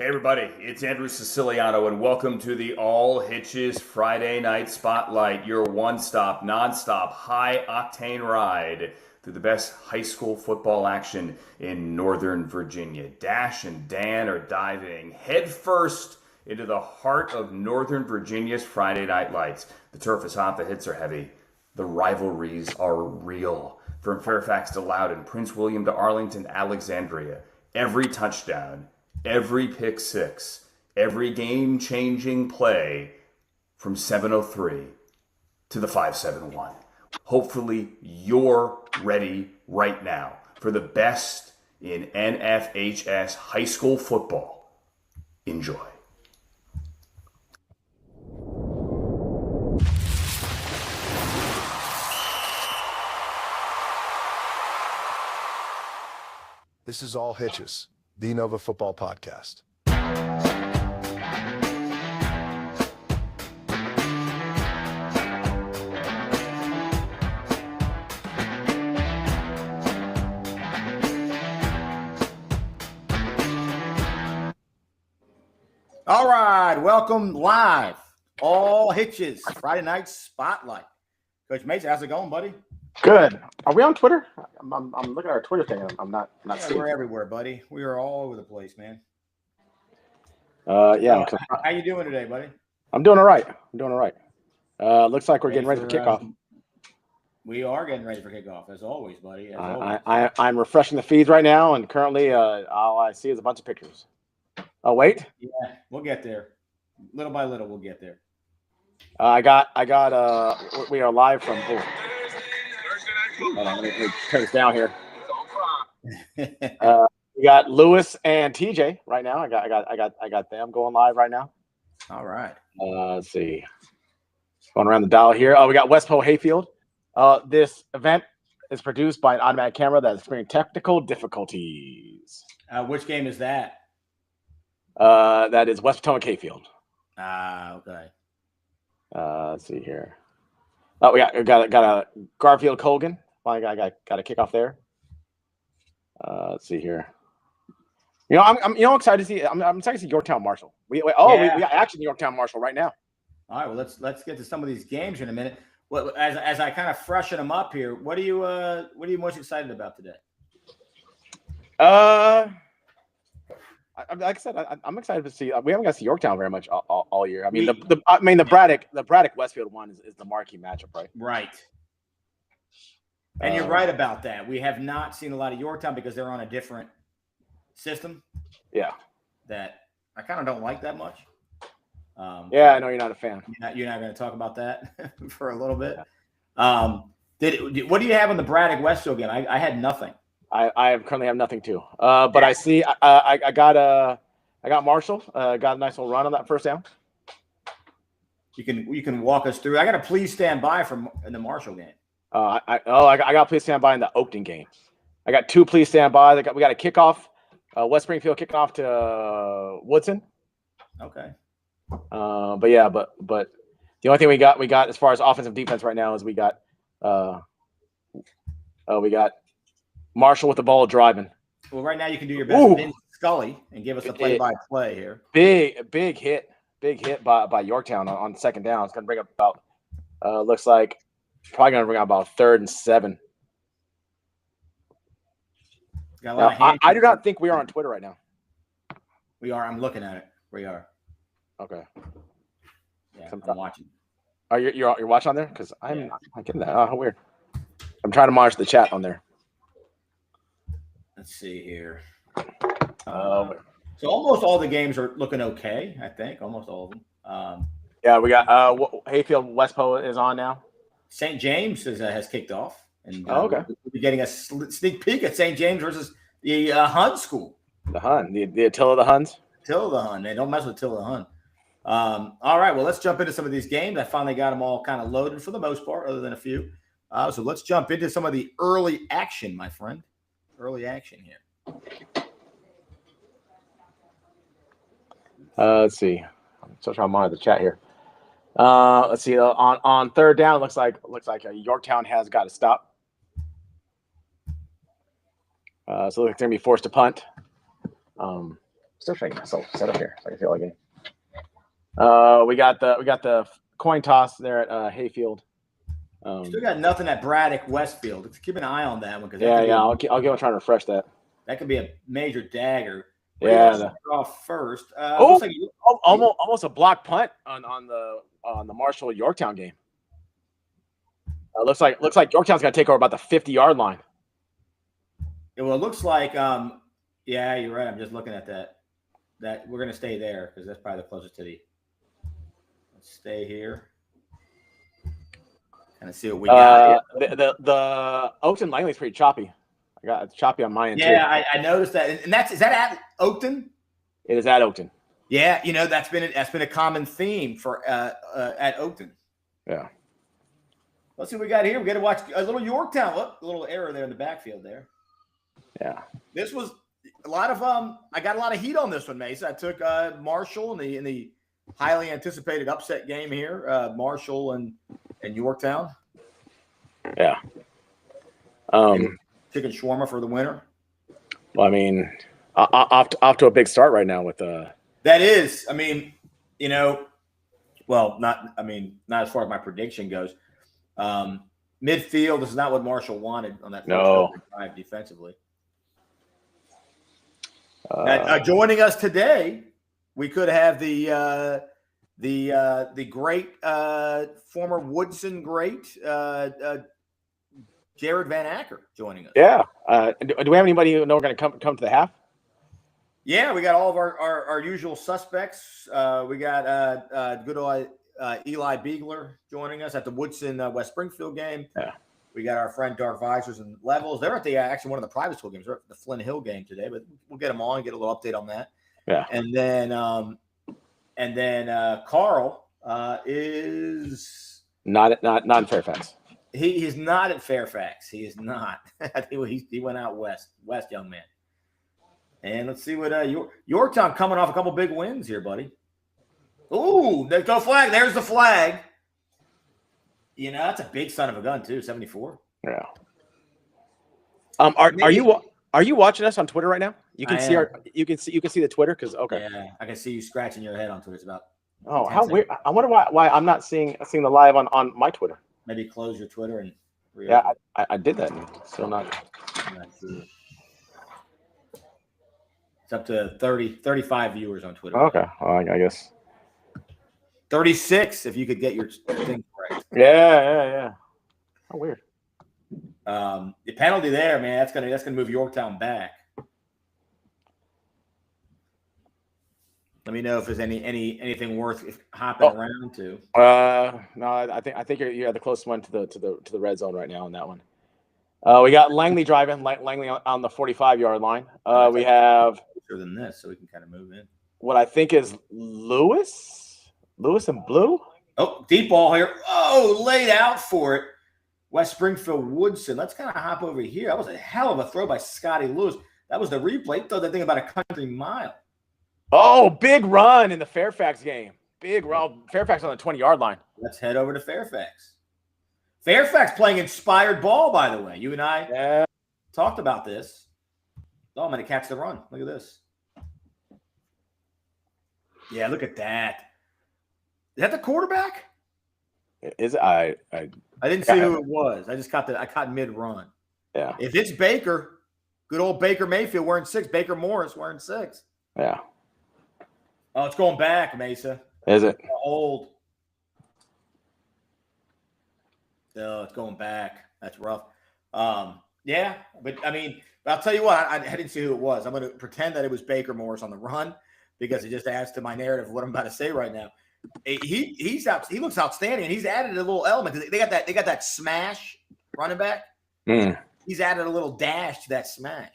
Hey everybody, it's Andrew Siciliano and welcome to the All Hitches Friday Night Spotlight, your one-stop, non-stop, high-octane ride through the best high school football action in Northern Virginia. Dash and Dan are diving headfirst into the heart of Northern Virginia's Friday Night Lights. The turf is hot, the hits are heavy, the rivalries are real. From Fairfax to Loudoun, Prince William to Arlington, Alexandria, every touchdown, every pick six, every game-changing play from 703 to the 571. Hopefully you're ready right now for the best in NFHS high school football. Enjoy. This is All Hitches, the Nova Football Podcast. All right, welcome live. All Hitches, Friday Night Spotlight. Coach Mason, how's it going, buddy? Good. Are we on Twitter? I'm looking at our Twitter thing. I'm not seeing. We're everywhere, buddy. We are all over the place, man. Yeah. How you doing today, buddy? I'm doing all right. Looks like we're getting ready for kickoff. We are getting ready for kickoff, as always, buddy. I'm refreshing the feeds right now, and currently all I see is a bunch of pictures. Oh, wait. Yeah, we'll get there. Little by little, we'll get there. We are live from. Hold on, let me turn this down here. We got Lewis and TJ right now. I got them going live right now. All right. Let's see. Going around the dial here. Oh, we got Westpo Hayfield. This event is produced by an automatic camera that is experiencing technical difficulties. Which game is that? That is West Potomac Hayfield. Okay. Let's see here. Oh, we got a Garfield Colgan. Finally got a kickoff there. Let's see here. I'm excited to see. I'm excited to see Yorktown Marshall. We got action Yorktown Marshall right now. All right. Well, let's get to some of these games in a minute. Well, as I kind of freshen them up here, what are you most excited about today? Like I said, I'm excited to see. We haven't got to see Yorktown very much all year. I mean, the Braddock Westfield one is the marquee matchup, right? Right. And you're right about that. We have not seen a lot of Yorktown because they're on a different system. Yeah. That I kind of don't like that much. Yeah, I know you're not a fan. You're not going to talk about that for a little bit. What do you have on the Braddock Westfield game? I had nothing. I currently have nothing too. But I see I got Marshall. Got a nice little run on that first down. You can walk us through. I got to please stand by in the Marshall game. I got please stand by in the Oakton game. I got two please stand by. We got a kickoff, West Springfield kickoff to Woodson. Okay. But the only thing we got as far as offensive defense right now is we got Marshall with the ball driving. Well, right now you can do your best Vince Scully and give us a play-by-play here. Big hit by Yorktown on second down. It's going to bring up about looks like probably going to bring up about 3rd and 7. I do not think we are on Twitter right now. We are. I'm looking at it. We are. Okay. Yeah, I'm watching. Oh, you're watching on there? Because I'm not getting that. Oh, how weird. I'm trying to monitor the chat on there. Let's see here. So almost all the games are looking okay, I think. Almost all of them. Yeah, we got Hayfield Westpo is on now. St. James has kicked off. And okay. We'll be getting a sneak peek at St. James versus the Hun school. The Hun. The Attila the Huns. Attila the Hun. They don't mess with Attila the Hun. All right, well, let's jump into some of these games. I finally got them all kind of loaded for the most part, other than a few. So let's jump into some of the early action, my friend. Early action here. Let's see. I'm still trying to monitor the chat here. Let's see. On third down, looks like Yorktown has got to stop. So they're going to be forced to punt. Still trying to get myself set up here so I can feel like it. We got the coin toss there at Hayfield. Still got nothing at Braddock Westfield. Let's keep an eye on that one because I'll get on trying to refresh that. That could be a major dagger. Yeah. Start off first. Looks like almost a block punt on the Marshall Yorktown game. Looks like Yorktown's gonna take over about the 50-yard line. Well, it looks like yeah, you're right. I'm just looking at that. That we're gonna stay there because that's probably the closest to the. Let's stay here. Kind of see what we got. The Oakton Langley's pretty choppy. I got it's choppy on my end too. Yeah, I noticed that, and is that at Oakton? It is at Oakton. Yeah, that's been a common theme for at Oakton. Yeah. Let's see what we got here. We got to watch a little Yorktown. Look, a little error there in the backfield there. Yeah. This was a lot of I got a lot of heat on this one, Mason. I took Marshall in the highly anticipated upset game here. Marshall and Yorktown. Yeah. Chicken shawarma for the winner. Well, I mean, off to a big start right now with That is, well, not as far as my prediction goes. Midfield, this is not what Marshall wanted on that first drive defensively. Joining us today, we could have the great former Woodson great Jared Van Acker joining us. Yeah. Do we have anybody who know we're going to come to the half? Yeah, we got all of our usual suspects. We got good old Eli Beegler joining us at the Woodson West Springfield game. Yeah. We got our friend Dark Visors and Levels. They're at the actually one of the private school games. They're at the Flint Hill game today, but we'll get them on and get a little update on that. Yeah. And then Carl is not in Fairfax. He's not at Fairfax. He is not. I think he went out west, young man. And let's see what Yorktown coming off a couple big wins here, buddy. Ooh, there's the flag. There's the flag. That's a big son of a gun too. 74. Yeah. Are you watching us on Twitter right now? You can you can see the Twitter because Yeah, I can see you scratching your head on Twitter. It's about. Oh, how weird! I wonder why I'm not seeing the live on my Twitter. Maybe close your Twitter and. Yeah, I did that. Still not. I'm not sure. It's up to 35 viewers on Twitter. Okay, well, I guess 36 if you could get your thing correct. Yeah. How weird. The penalty there, man, that's gonna move Yorktown back. Let me know if there's anything worth hopping around to. No, I think you're the closest one to the red zone right now on that one. We got Langley driving, Langley on the 45-yard line. We have closer than this, so we can kind of move in. What I think is Lewis and Blue. Oh, deep ball here. Oh, laid out for it. West Springfield Woodson. Let's kind of hop over here. That was a hell of a throw by Scotty Lewis. That was the replay. Throw that thing about a country mile. Oh, big run in the Fairfax game. Big run. Fairfax on the 20-yard line. Let's head over to Fairfax. Fairfax playing inspired ball, by the way. You and I talked about this. Oh, I'm going to catch the run. Look at this. Yeah, look at that. Is that the quarterback? Is it? I didn't see who it was. I caught mid-run. Yeah. If it's Baker, good old Baker Mayfield wearing 6. Baker Morris wearing 6. Yeah. Oh, it's going back, Mesa. Is it? Old. Oh, it's going back. That's rough. Yeah, but I mean, I'll tell you what, I didn't see who it was. I'm going to pretend that it was Baker Morris on the run because it just adds to my narrative of what I'm about to say right now. He looks outstanding, and he's added a little element. They got that smash running back. He's added a little dash to that smash.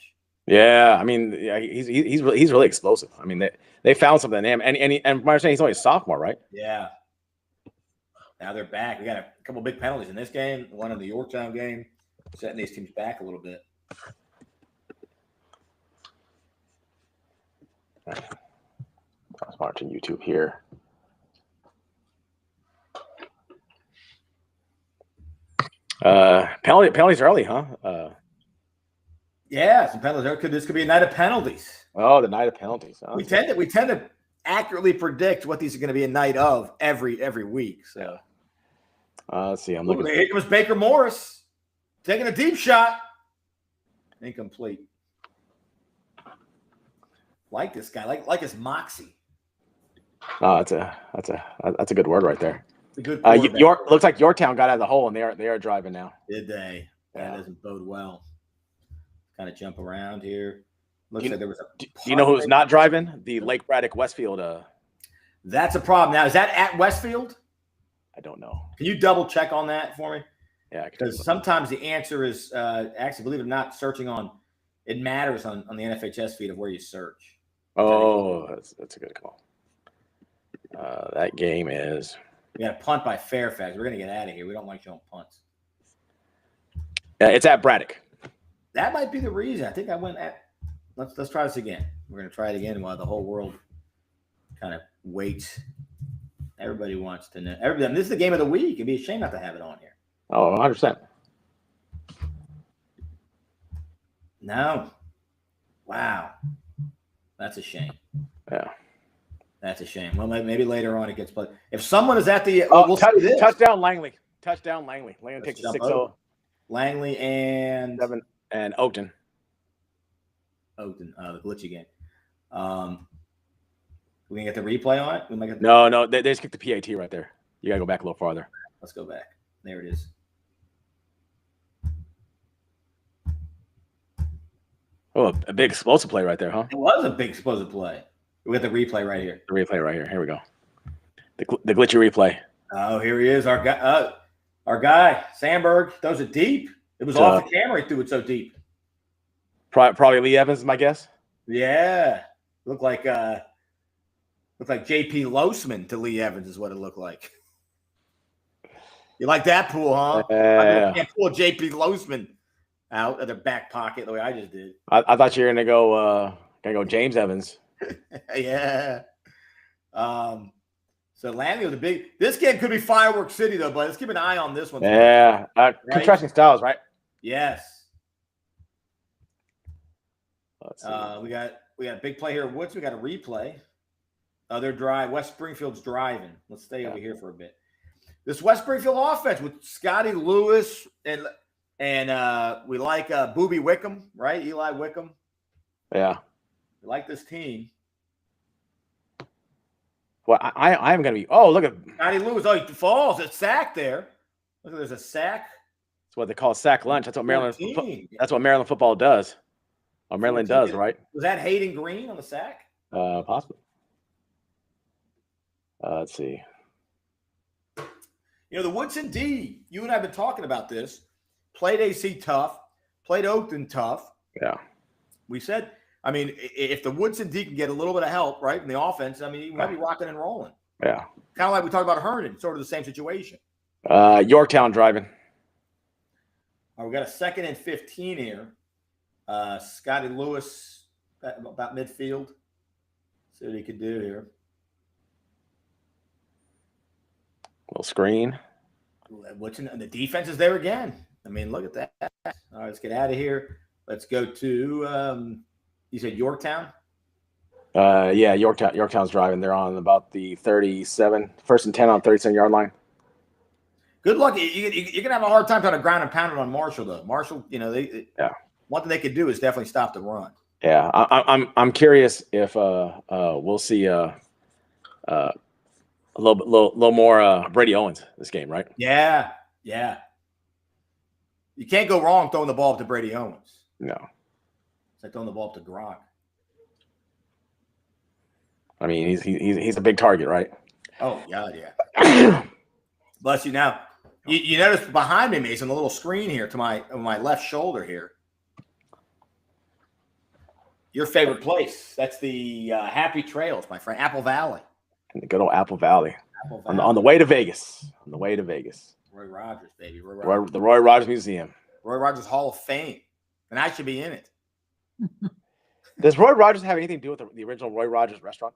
Yeah, I mean, he's really explosive. I mean, they found something in him, and from my understanding, he's only a sophomore, right? Yeah. Now they're back. We got a couple big penalties in this game, one in the Yorktown game, setting these teams back a little bit. I was watching YouTube here. Penalties early, huh? Yeah, some penalties. This could be a night of penalties. Oh, the night of penalties. Oh, We tend to accurately predict what these are going to be a night of every week. So yeah. Let's see. I'm Ooh, looking. here comes Baker Morris taking a deep shot. Incomplete. Like this guy, like his moxie. Oh, that's a good word right there. It's a good. York looks like Yorktown got out of the hole and they are driving now. Did they? Yeah. That doesn't bode well. Kind of jump around here. Looks like there was a. Do you know who's not driving? The Lake Braddock Westfield. That's a problem. Now, is that at Westfield? I don't know. Can you double check on that for me? Yeah, Because sometimes the answer is actually, believe it or not, searching on. It matters on the NFHS feed of where you search. Oh, that's a good call. That game is. We got a punt by Fairfax. We're gonna get out of here. We don't like showing punts. It's at Braddock. That might be the reason. I think I went at. Let's try this again. We're gonna try it again while the whole world kind of waits. Everybody wants to know. Everybody. This is the game of the week. It'd be a shame not to have it on here. Oh, 100%. No. Wow. That's a shame. Yeah. That's a shame. Well, maybe later on it gets played. If someone is at the Oh, we'll say this. touchdown Langley. Touchdown Langley. Langley Let's takes a jump 6-0. over. Langley and 7 and Oakton. Oakton, the glitchy game. We gonna get the replay on it? We might get the, No, they just kicked the PAT right there. You gotta go back a little farther. Let's go back. There it is. Oh, a big explosive play right there, huh? It was a big explosive play. We got the replay right here. The replay right here. Here we go. The glitchy replay. Oh, here he is. Our guy, Sandberg, throws it deep. It was off the camera. He threw it so deep. Probably Lee Evans, is my guess. Yeah, looked like J.P. Losman to Lee Evans is what it looked like. You like that pool, huh? I can't pull J.P. Losman out of their back pocket the way I just did. I thought you were gonna go James Evans. Yeah. So Langley was a big. This game could be Fireworks City though, but let's keep an eye on this one. Yeah, contrasting styles, right? Yes. Let's see. We got a big play here. Woods. We got a replay. They're drive. West Springfield's driving. Let's stay over here for a bit. This West Springfield offense with Scotty Lewis and we like Booby Wickham, right? Eli Wickham. Yeah. We like this team. Well, I am gonna be. Oh, look at Scotty Lewis. Oh, he falls. It's sack there. Look, there's a sack. That's what they call sack lunch. That's what Maryland. 14. That's what Maryland football does. Or Maryland does, right? Was that Hayden Green on the sack? Possibly. Let's see. You know, the Woodson D, you and I have been talking about this. Played AC tough, played Oakton tough. Yeah. We said, I mean, if the Woodson D can get a little bit of help, right, in the offense, I mean, he might be rocking and rolling. Yeah. Kind of like we talked about Herndon, sort of the same situation. Yorktown driving. All right, we got a 2nd and 15 here. Scotty Lewis about midfield. See what he could do here. Little screen. Woodson, and the defense is there again. I mean, look at that. All right, let's get out of here. Let's go to, you said Yorktown? Yeah, Yorktown's driving. They're on about the 37, 1st and 10 on 37-yard line. Good luck. You're going to have a hard time trying to ground and pound it on Marshall, though. Marshall, you know, one thing they could do is definitely stop the run. Yeah, I'm curious if we'll see a little more Brady Owens this game, right? Yeah. You can't go wrong throwing the ball up to Brady Owens. No. It's like throwing the ball up to Gronk. I mean, he's a big target, right? Oh, God, yeah. Bless you. Now, you notice behind me, Mason, a little screen here to my left shoulder here. Your favorite place. That's the Happy Trails, my friend. Apple Valley. In the good old Apple Valley. Apple Valley. On the way to Vegas. On the way to Vegas. Roy Rogers, baby. The Roy Rogers Museum. Roy Rogers Hall of Fame. And I should be in it. Does Roy Rogers have anything to do with the original Roy Rogers restaurant?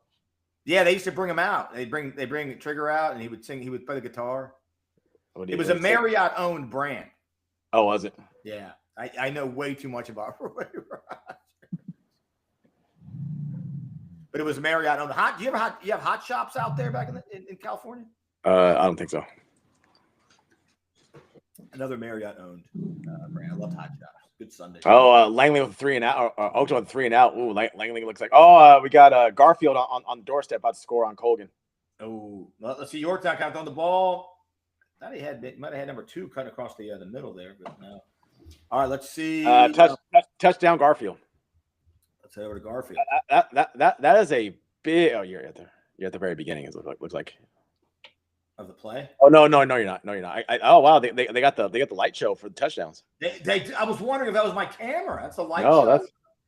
Yeah, they used to bring him out. They bring Trigger out, and he would sing. He would play the guitar. It was a Marriott-owned brand. Oh, was it? Yeah, I know way too much about Roy Rogers. But it was Marriott owned. Do you have hot shops out there back in California? I don't think so. Another Marriott owned brand. I love hot shops. Good Sunday. Oh, Langley with 3 and out. Oakland with 3 and out. Ooh, Langley looks like. We got Garfield on the doorstep about to score on Colgan. Oh, well, let's see. Yorktown kind of throwing the ball. Thought he might have had number 2 cut across the middle there, but no. All right, let's see. Touchdown Garfield. Let's head over to Garfield. That is a big. Oh, you're at the very beginning. It looks like. Of the play? Oh no, you're not. No, you're not. Oh wow, they got the light show for the touchdowns. I was wondering if that was my camera. That's a light show. No,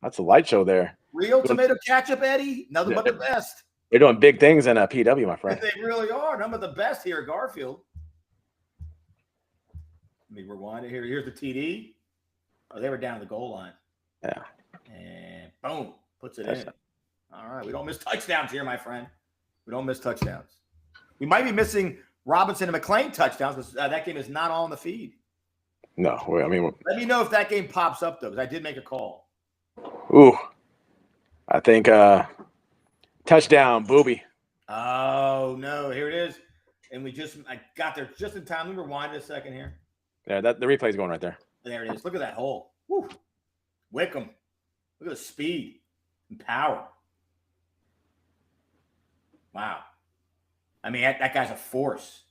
that's a light show there. Real tomato ketchup, Eddie. Nothing but the best. They're doing big things in PW, my friend. They really are. None of the best here at Garfield. Let me rewind it here. Here's the TD. Oh, they were down the goal line. Yeah. And boom, puts it in. All right, we don't miss touchdowns here, my friend. We don't miss touchdowns. We might be missing Robinson and McLean touchdowns because that game is not on the feed. No, I mean, let me know if that game pops up though, because I did make a call. Ooh, I think touchdown, Booby. Oh no, here it is, and I got there just in time. Let me rewind it a second here. Yeah, the replay's going right there. There it is. Look at that hole. Woo. Wickham. Look at the speed and power. Wow. I mean, that guy's a force.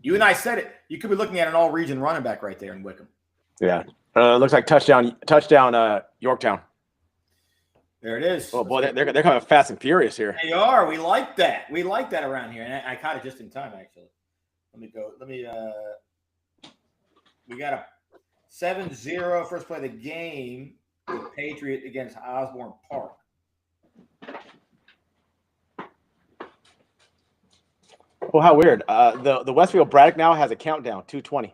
You and I said it. You could be looking at an all-region running back right there in Wickham. Yeah. Looks like touchdown, Yorktown. There it is. Oh, boy, they're coming fast and furious here. They are. We like that. We like that around here. And I caught it just in time, actually. We got a 7-0 first play of the game with Patriot against Osborne Park. Oh, how weird. The Westfield Braddock now has a countdown, 2:20.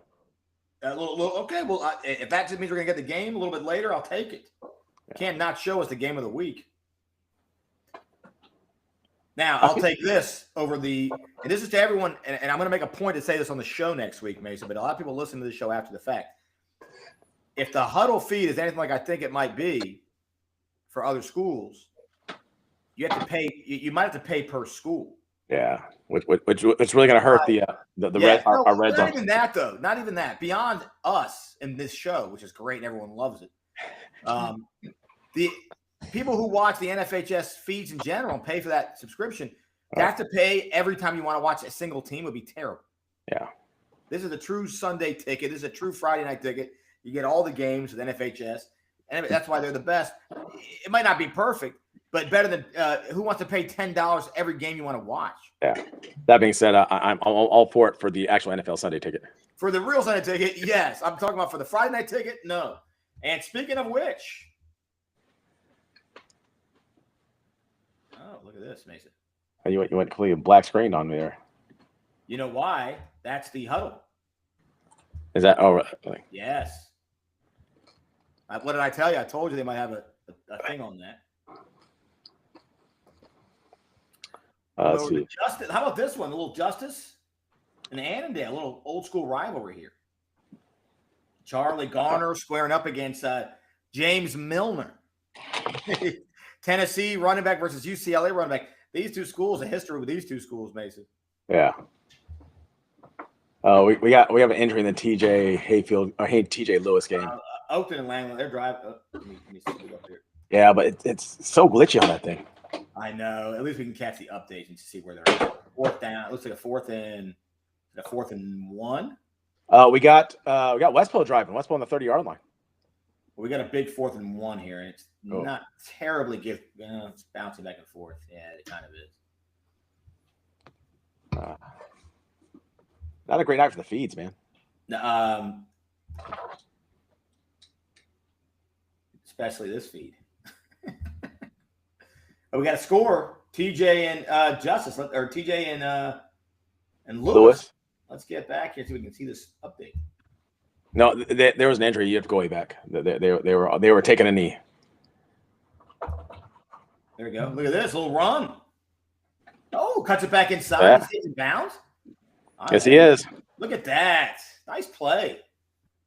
Okay, well, if that means we're going to get the game a little bit later, I'll take it. Can't not show us the game of the week. Now, I'll take this over and this is to everyone, and I'm going to make a point to say this on the show next week, Mason, but a lot of people listen to the show after the fact. If the huddle feed is anything like I think it might be for other schools, you have to pay. You might have to pay per school. Yeah, which it's really going to hurt the red our red zone. Not even that though. Not even that. Beyond us in this show, which is great, and everyone loves it. The people who watch the NFHS feeds in general and pay for that subscription, to have to pay every time you want to watch a single team would be terrible. Yeah. This is a true Sunday ticket. This is a true Friday night ticket. You get all the games with NFHS, and that's why they're the best. It might not be perfect, but better than who wants to pay $10 every game you want to watch. Yeah. That being said, I'm all for it for the actual NFL Sunday ticket. For the real Sunday ticket, yes. I'm talking about for the Friday night ticket, no. And speaking of which, oh, look at this, Mason. You went completely black screen on me there. You know why? That's the huddle. Is that? Oh, really? Yes. What did I tell you? I told you they might have a thing on that. Let's see. Justice. How about this one? A little Justice and Annandale, a little old school rivalry here. Charlie Garner squaring up against James Milner. Tennessee running back versus UCLA running back. These two schools, a history with these two schools, Mason. Yeah. We have an injury in the TJ Hayfield or TJ Lewis game. Oakton and Langley, they're driving. Let me see it up here. Yeah, but it's so glitchy on that thing. I know. At least we can catch the updates and see where they're at. Fourth down. It looks like a fourth and 1. We got Westport driving. Westport on the 30-yard line. Well, we got a big 4th and 1 here, and it's not terribly good. It's bouncing back and forth. Yeah, it kind of is. Not a great night for the feeds, man. Especially this feed. We got a score. TJ and Justice, or TJ and Lewis. Let's get back here so we can see this update. No, there was an injury. You have to go way back. They were taking a knee. There we go. Look at this little run. Oh, cuts it back inside. Yeah. He's in bounds. Yes, he is. Look at that. Nice play.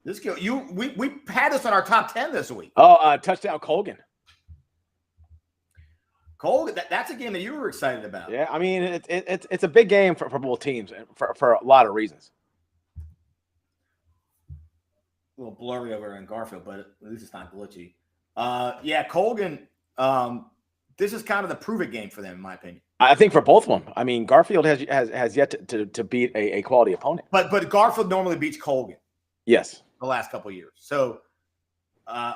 This kid, we had this on our top 10 this week. Oh, touchdown Colgan. Cole, that's a game that you were excited about. Yeah, I mean it's a big game for both teams for a lot of reasons. A little blurry over in Garfield, but at least it's not glitchy. Yeah, Colgan. This is kind of the prove it game for them, in my opinion. I think for both of them. I mean, Garfield has yet to beat a quality opponent. But Garfield normally beats Colgan. Yes. The last couple of years. So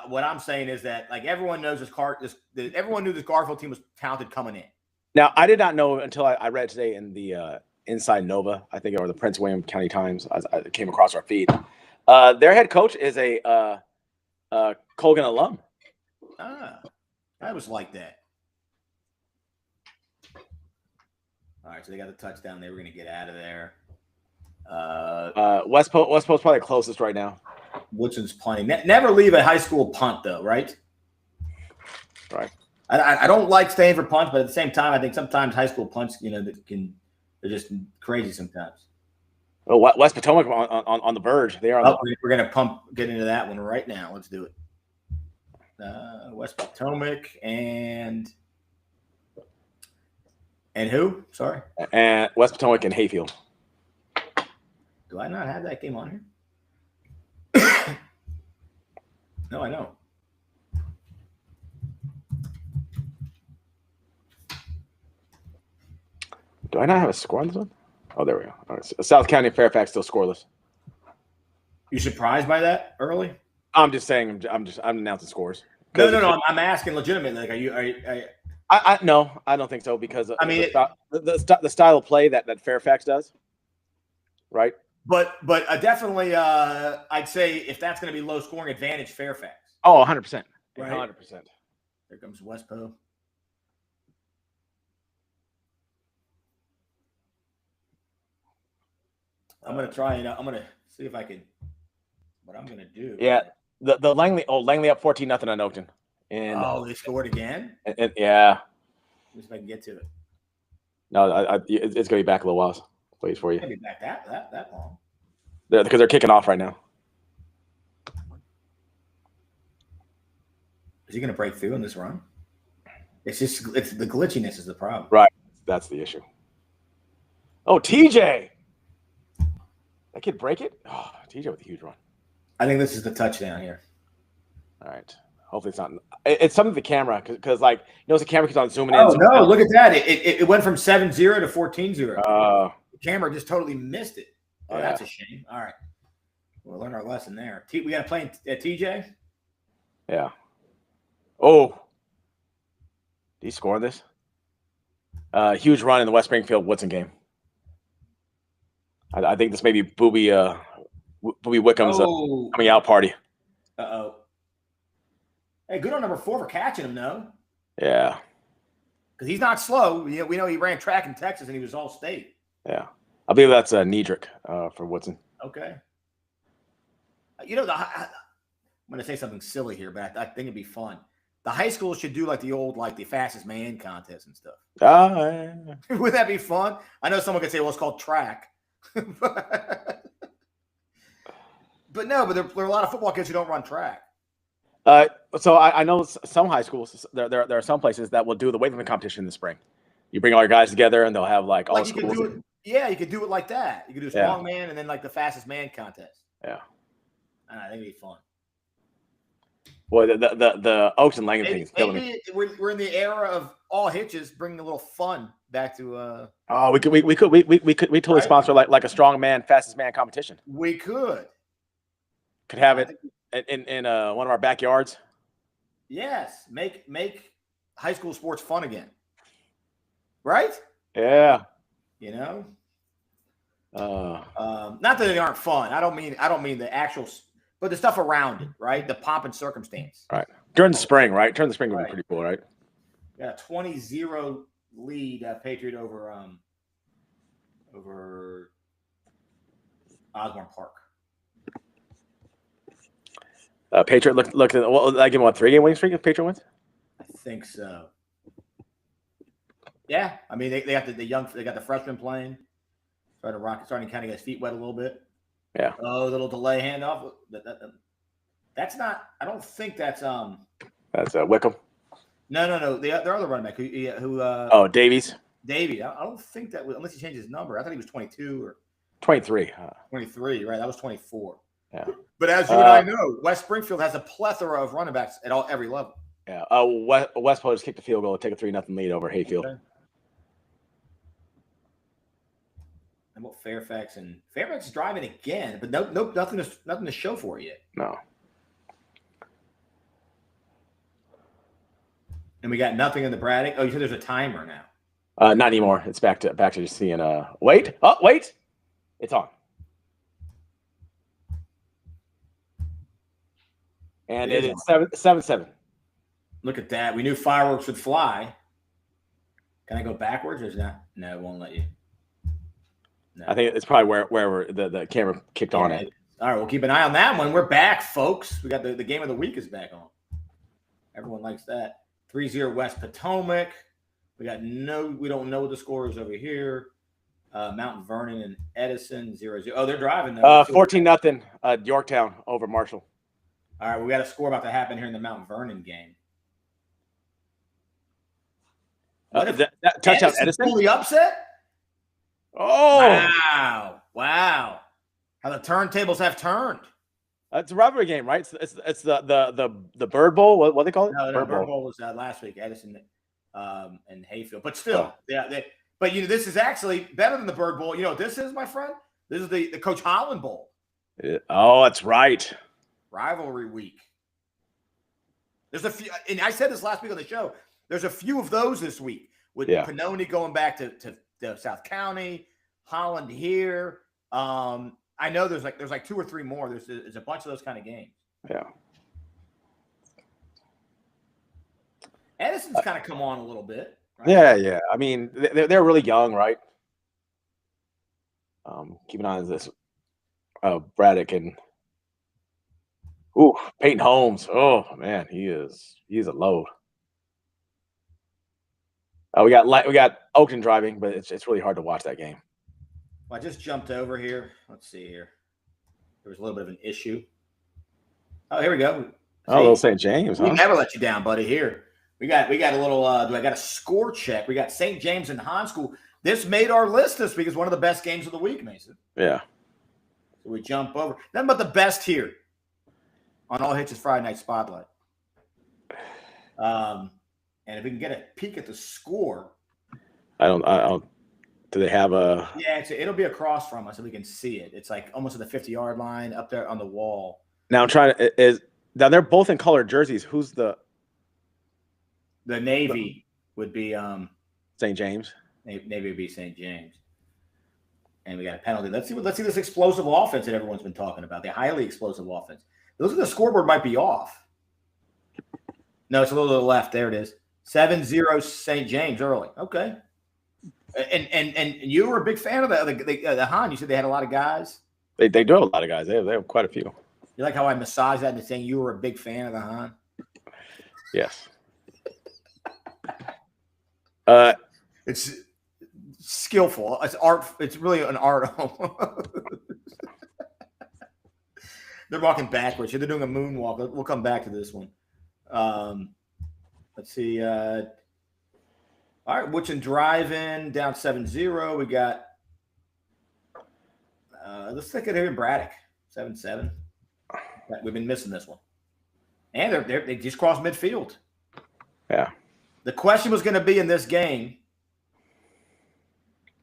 what I'm saying is that like everyone knows everyone knew this Garfield team was talented coming in. Now, I did not know until I read today in the Inside Nova, I think, or the Prince William County Times. I came across our feed. Their head coach is a Colgan alum. I was like that. All right, so they got the touchdown. They were going to get out of there. West Post's probably closest right now. Woodson's punting. Never leave a high school punt, though, right? Right. I don't like staying for punts, but at the same time, I think sometimes high school punts, they're just crazy sometimes. Oh, West Potomac on the verge. They are. We're going to get into that one right now. Let's do it. West Potomac and who? Sorry. And West Potomac and Hayfield. Do I not have that game on here? No, I don't. Do I not have a score on this one? Oh, there we go. All right. So South County and Fairfax still scoreless. You surprised by that early? I'm just saying. I'm announcing scores. No. I'm asking legitimately. Like, are you? No, I don't think so because I mean, the style of play that Fairfax does, right? But definitely, I'd say if that's going to be low scoring advantage, Fairfax. Oh, 100%. Right. 100%. There comes Westpo. I'm going to try and I'm going to see if I can. What I'm going to do. Yeah, the Langley up 14-0 on Oakton. And they scored again. And yeah. Let me see if I can get to it. No, it's going to be back a little while. Wait for you. Maybe back that long. Because they're kicking off right now. Is he going to break through in this run? It's the glitchiness is the problem. Right. That's the issue. Oh, TJ. That kid break it? Oh, TJ with a huge run. I think this is the touchdown here. All right. Hopefully it's not. It's something to the camera because the camera keeps on zooming in. Oh, no. Look at that. It went from 7-0 to 14-0. The camera just totally missed it. Oh, yeah. That's a shame. All right. We'll learn our lesson there. We got to play at TJ? Yeah. Oh. Did he score this? Huge run in the West Springfield Woodson game. I think this may be Booby Wickham's coming out party. Uh-oh. Hey, good on number 4 for catching him, though. Yeah. Because he's not slow. We know he ran track in Texas and he was all state. Yeah. I believe that's Niedrich for Woodson. Okay. I'm going to say something silly here, but I think it'd be fun. The high schools should do the fastest man contest and stuff. Yeah. Would that be fun? I know someone could say, well, it's called track. but no, there are a lot of football kids who don't run track. So I know some high schools, there are some places that will do the weightlifting competition in the spring. You bring all your guys together and they'll have all schools. You could do it like that. You could do strong man and then the fastest man contest. Yeah. And I think it'd be fun. Boy, the Oaks and Langham thing is killing me. We're in the era of all hitches, bringing a little fun back to. We could totally sponsor like a strong man, fastest man competition. We could have it in one of our backyards. Yes, make high school sports fun again. Right? Yeah. Not that they aren't fun. I don't mean the actual. But the stuff around it, right? The pomp and circumstance. Right. During the spring, right? During the spring would be pretty cool, right? Got a 20-0 lead, Patriot over Osborne Park. Patriot looked at I give him 3-game winning streak if Patriot wins? I think so. Yeah. I mean they got the young, they got the freshmen playing. Starting to kind of get his feet wet a little bit. Yeah. Oh, little delay handoff. That's not. I don't think that's That's Wickham. No. Their other running back Oh, Davies. Davey. I don't think that was, unless he changed his number. I thought he was 22 or 23. 23. Right, that was 24. Yeah. But as you and I know, West Springfield has a plethora of running backs at every level. Yeah. Westport just kicked the field goal to take a 3-0 lead over Hayfield. Okay. And what Fairfax is driving again, but nothing to show for it yet. No. And we got nothing in the Braddock. Oh, you said there's a timer now. Not anymore. It's back to just seeing. Wait. Oh, wait. It's on. And it is 7-7. Look at that. We knew fireworks would fly. Can I go backwards or is that? No, it won't let you. No. I think it's probably where the camera kicked on it. All right, we'll keep an eye on that one. We're back, folks. We got the game of the week is back on. Everyone likes that. 3-0 West Potomac. We don't know what the score is over here. Mount Vernon and Edison 0-0. Oh, they're driving though. 14-0 Yorktown over Marshall. All right, we got a score about to happen here in the Mount Vernon game. That touchdown Edison? Fully upset? Oh, wow. How the turntables have turned. It's a rivalry game, right? It's the Bird Bowl. What do they call it? No, Bird Bowl was last week. Edison and Hayfield, but still, but this is actually better than the Bird Bowl. You know what this is, my friend? This is the Coach Holland Bowl. Oh, that's right. Rivalry week. There's a few, and I said this last week on the show. There's a few of those this week with Pannoni going back to South County, Holland here. I know there's like 2 or 3 more. There's a bunch of those kind of games. Yeah. Edison's kind of come on a little bit. Right? Yeah. I mean, they're really young, right? Keep an eye on this. Braddock and Peyton Holmes. Oh man, he's a load. We got Oakton driving, but it's really hard to watch that game. Well, I just jumped over here. Let's see here. There was a little bit of an issue. Oh, here we go. Little St. James. We never let you down, buddy. Here we got a little. Do I got a score check? We got St. James and Hahn School. This made our list this week as one of the best games of the week, Mason. Yeah. So we jump over. Nothing but the best here on All Hitches Friday Night Spotlight. And if we can get a peek at the score, I don't. Do they have a? Yeah, it'll be across from us, so we can see it. It's like almost at the 50-yard line, up there on the wall. Now I'm trying to. Now they're both in colored jerseys. Who's the Navy would be St. James. Navy would be St. James. And we got a penalty. Let's see this explosive offense that everyone's been talking about. The highly explosive offense. Looks like the scoreboard might be off. No, it's a little to the left. There it is. 7-0 St. James early. Okay. And you were a big fan of the Hahn. You said they had a lot of guys. They do have a lot of guys. They have quite a few. You like how I massaged that into saying you were a big fan of the Hahn? Yes. It's skillful. It's art. It's really an art. They're walking backwards. They're doing a moonwalk. We'll come back to this one. Let's see. All right, Woodson driving down 7-0. We got. Let's take it here in Braddock 7-7. We've been missing this one, and they just crossed midfield. Yeah. The question was going to be in this game.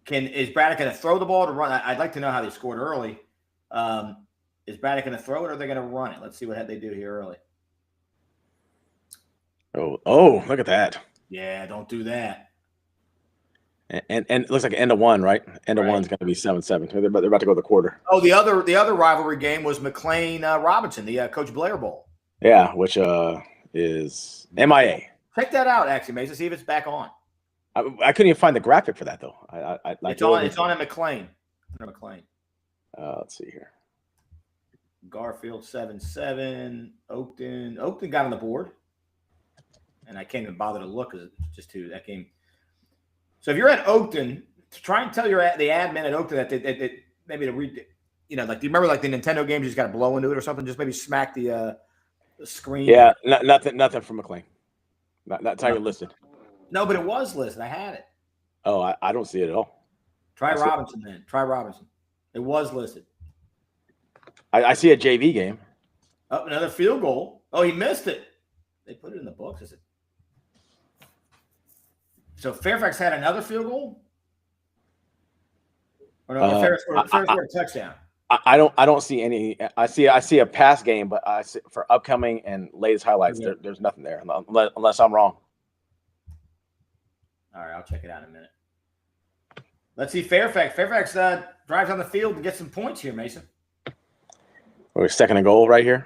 Is Braddock going to throw the ball to run? I'd like to know how they scored early. Is Braddock going to throw it or are they going to run it? Let's see what they do here early. Oh, look at that. Yeah, don't do that. And it looks like end of one, right? End of one's going to be 7-7. They're about to go to the quarter. Oh, the other rivalry game was McLean Robinson, the Coach Blair Bowl. Yeah, which is MIA. Check that out, actually, Mason. See if it's back on. I couldn't even find the graphic for that though. It's on at McLean. McLean. Let's see here. Garfield 7-7. Oakton got on the board, and I can't even bother to look because it's just that game. So if you're at Oakton, try and tell the admin at Oakton that maybe to read. like do you remember like the Nintendo games? You just got to blow into it or something. Just maybe smack the screen. Yeah, nothing from McLean. That's how you're listed. No, but it was listed. I had it. Oh, I don't see it at all. Try Robinson then. Try Robinson. It was listed. I see a JV game. Oh, another field goal. Oh, he missed it. They put it in the books. Is it? So Fairfax had another field goal? Or no, Fairfax scored a touchdown. I don't see any. I see a pass game, but I see, for upcoming and latest highlights, there's nothing there unless I'm wrong. All right, I'll check it out in a minute. Let's see Fairfax. Fairfax drives on the field and gets some points here, Mason. We're second and goal right here.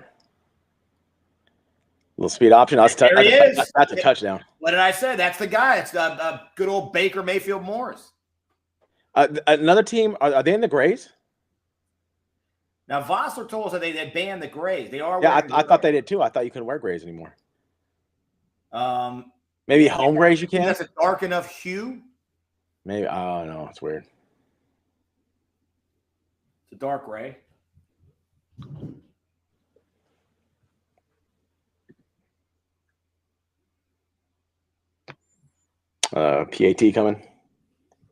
Little speed option. That's a touchdown. What did I say? That's the guy. It's good old Baker Mayfield Morris. Another team. Are they in the grays? Now Vossler told us that they banned the grays. They are. Yeah, I thought they did too. I thought you couldn't wear grays anymore. Maybe home grays you can. That's a dark enough hue. Maybe. I don't know. It's weird. It's a dark gray. PAT coming.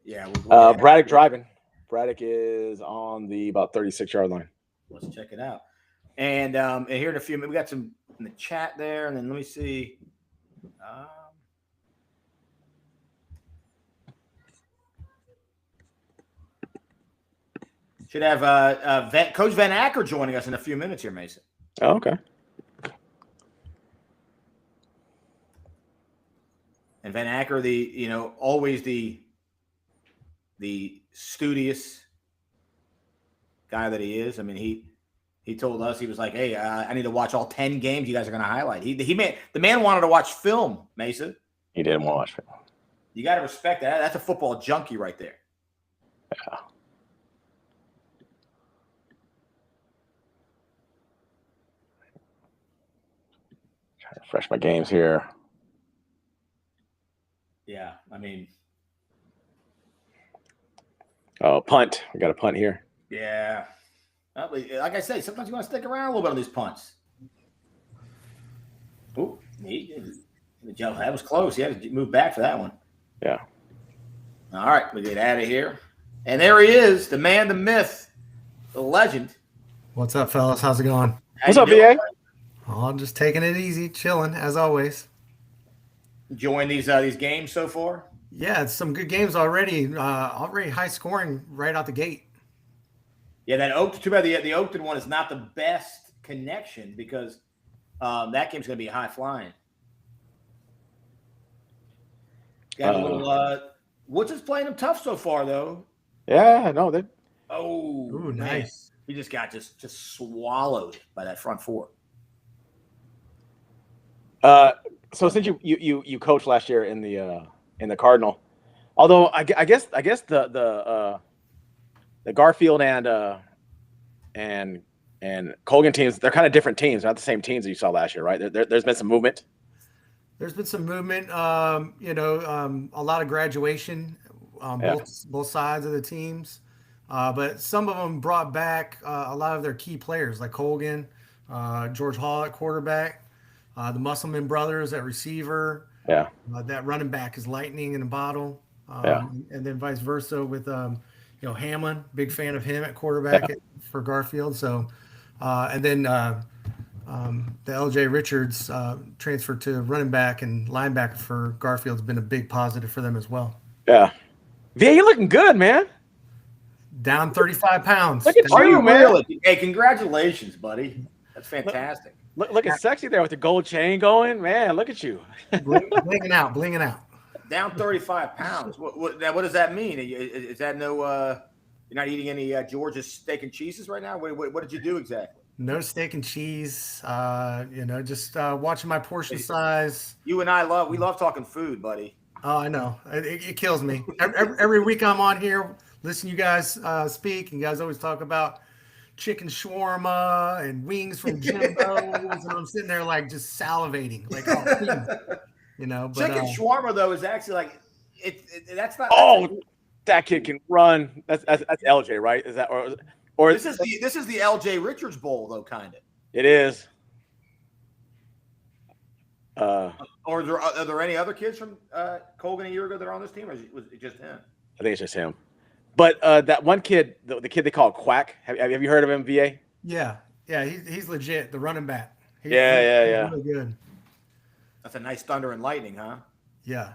Yeah. Braddock driving. Braddock is on the about 36-yard line. Let's check it out. And here in a few minutes, we got some in the chat there, and then let me see. Should have Coach Van Acker joining us in a few minutes here, Mason. Oh, okay. And Van Acker, always the studious guy that he is. I mean, he told us, he was like, hey, I need to watch all 10 games you guys are going to highlight. The man wanted to watch film, Mason. He didn't want to watch film. You got to respect that. That's a football junkie right there. Yeah. Trying to refresh my games here. Yeah, I mean. Oh, punt. We got a punt here. Yeah. Like I say, sometimes you want to stick around a little bit on these punts. Oh, that was close. He had to move back for that one. Yeah. All right, we get out of here. And there he is, the man, the myth, the legend. What's up, fellas? How's it going? What's up, VA? Oh, I'm just taking it easy, chilling, as always. Enjoying these games so far? Yeah, it's some good games already. Already high scoring right out the gate. Yeah, that Oakton. Too bad the Oakton one is not the best connection because that game's going to be high flying. Got a little. Woods is playing them tough so far, though. Yeah, no, they. Oh, ooh, man. nice. He just got just swallowed by that front four. So since you coached last year in the Cardinal, although I guess the Garfield and Colgan teams, they're kind of different teams, not the same teams that you saw last year, right? There's been some movement. There's been some movement. A lot of graduation on both sides of the teams, but some of them brought back a lot of their key players, like Colgan, George Hall at quarterback. The Musselman brothers at receiver. Yeah. That running back is lightning in a bottle. And then vice versa with, Hamlin, big fan of him at quarterback for Garfield. So, and then the LJ Richards transfer to running back and linebacker for Garfield's been a big positive for them as well. Yeah. VA, you looking good, man. Down 35 pounds. Look at you, man. Really? Hey, congratulations, buddy. That's fantastic. Looking sexy there with the gold chain going, man. Look at you, blinging out. Down 35 pounds. What does that mean? Is that no? You're not eating any Georgia steak and cheeses right now. What did you do exactly? No steak and cheese. Just watching my portion size. You and we love talking food, buddy. Oh, I know. It kills me. Every week I'm on here, listen to you guys speak, and you guys always talk about chicken shawarma and wings from Jimbo's, and I'm sitting there like just salivating, like, oh, please. But chicken shawarma though is actually like that's not. Oh, that kid can run. That's LJ, right? Is that or Or This is the L.J. Richards Bowl, though, kind of. it is. Or are there any other kids from Colgan a year ago that are on this team, or was it just him? I think it's just him. But that one kid, the kid they call Quack, have you heard of him, VA? Yeah, he's legit. The running back. He's really good. That's a nice thunder and lightning, huh? Yeah.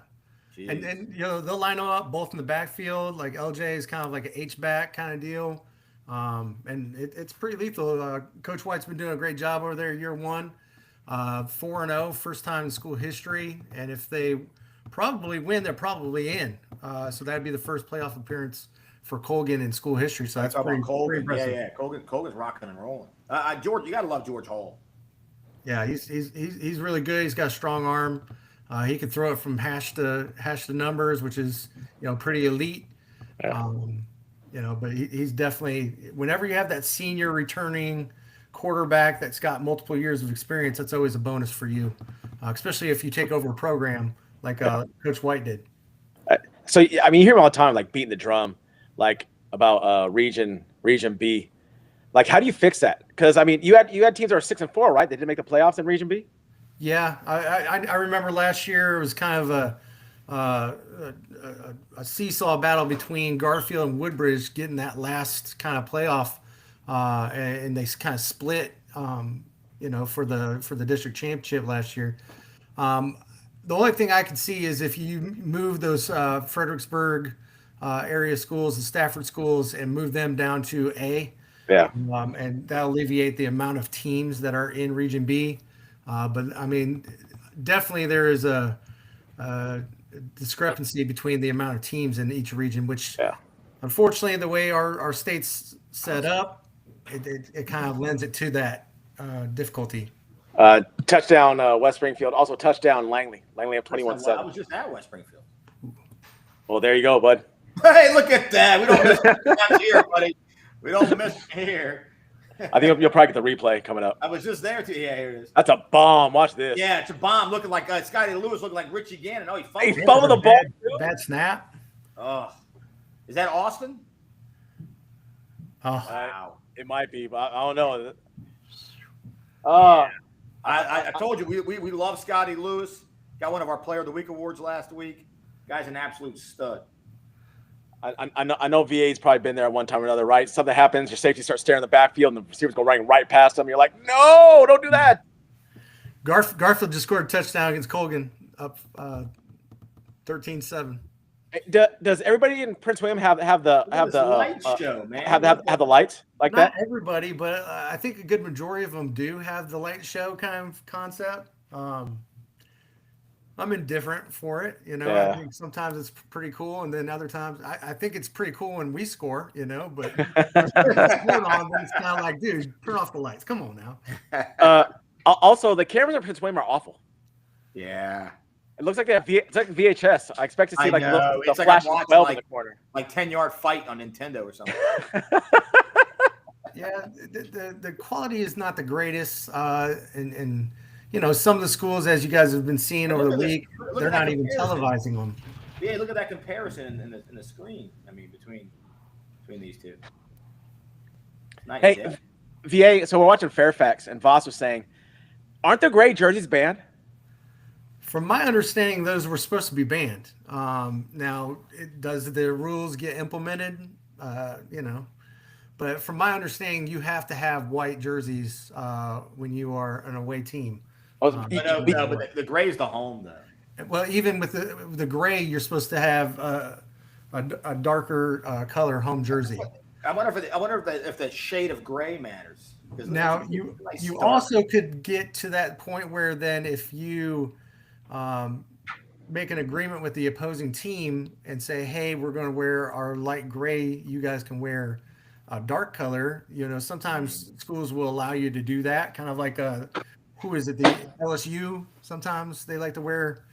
Jeez. And they'll line them up both in the backfield. Like LJ is kind of like an H-back kind of deal. And it's pretty lethal. Coach White's been doing a great job over there year one. 4-0, first time in school history. And if they probably win, they're probably in. So that'd be the first playoff appearance for Colgan in school history. So that's pretty impressive. Yeah. Colgan's rocking and rolling. George, you got to love George Hall. Yeah, he's really good. He's got a strong arm. He can throw it from hash to numbers, which is pretty elite. Yeah. But he's definitely, whenever you have that senior returning quarterback that's got multiple years of experience, that's always a bonus for you, especially if you take over a program like Coach White did. So I mean, you hear him all the time, like beating the drum, like about Region B. Like, how do you fix that? Because I mean, you had teams that are 6-4, right? They didn't make the playoffs in Region B. Yeah, I remember last year it was kind of a seesaw battle between Garfield and Woodbridge getting that last kind of playoff, and they kind of split, for the district championship last year. The only thing I can see is if you move those Fredericksburg area schools, the Stafford schools, and move them down to A. Yeah. And that'll alleviate the amount of teams that are in Region B. But I mean, definitely there is a discrepancy between the amount of teams in each region, which unfortunately the way our state's set up, it kind of lends it to that difficulty. Touchdown West Springfield. Also touchdown Langley. Langley up 21-7. I was just at West Springfield. Well, there you go, bud. Hey, look at that. We don't miss it here, buddy. We don't miss it here. I think you'll probably get the replay coming up. I was just there too. Yeah, here it is. That's a bomb. Watch this. Yeah, it's a bomb looking like Scotty Lewis looking like Richie Gannon. Oh, he He fumbled the ball. Bad snap. Oh, is that Austin? Oh, Wow. It might be, but I don't know. I told you we love Scotty Lewis. Got one of our Player of the Week awards last week. Guy's an absolute stud. I know VA's probably been there at one time or another, right? Something happens, your safety starts staring the backfield, and the receivers go running right past them. You're like, no, don't do that. Garfield just scored a touchdown against Colgan, up 13-7. Does everybody in Prince William have the light show, man? have the lights like Not that? everybody, but I think a good majority of them do have the light show kind of concept. I'm indifferent for it, Yeah. I think sometimes it's pretty cool, and then other times I think it's pretty cool when we score, but it's kind of like, dude, turn off the lights. Come on now. Also, the cameras in Prince William are awful. Yeah. It looks like they have it's like VHS. I expect to see I the know. It's like flash I'm watching, 12 in the corner. Like 10-yard fight on Nintendo or something. Yeah, the quality is not the greatest, and some of the schools, as you guys have been seeing over the week, they're not even televising them. Yeah, look at that comparison in the screen. I mean, between these two. Nice. Hey, VA. So we're watching Fairfax, and Voss was saying, "Aren't the gray jerseys banned?" From my understanding, those were supposed to be banned. Now, does the rules get implemented? But from my understanding, you have to have white jerseys when you are an away team. But the gray is the home, though. Well, even with the gray, you're supposed to have a darker color home jersey. I wonder if the shade of gray matters. Now, you also could get to that point where then if you make an agreement with the opposing team and say, hey, we're going to wear our light gray, you guys can wear a dark color. Sometimes schools will allow you to do that, kind of like who is it? The LSU. Sometimes they like to wear.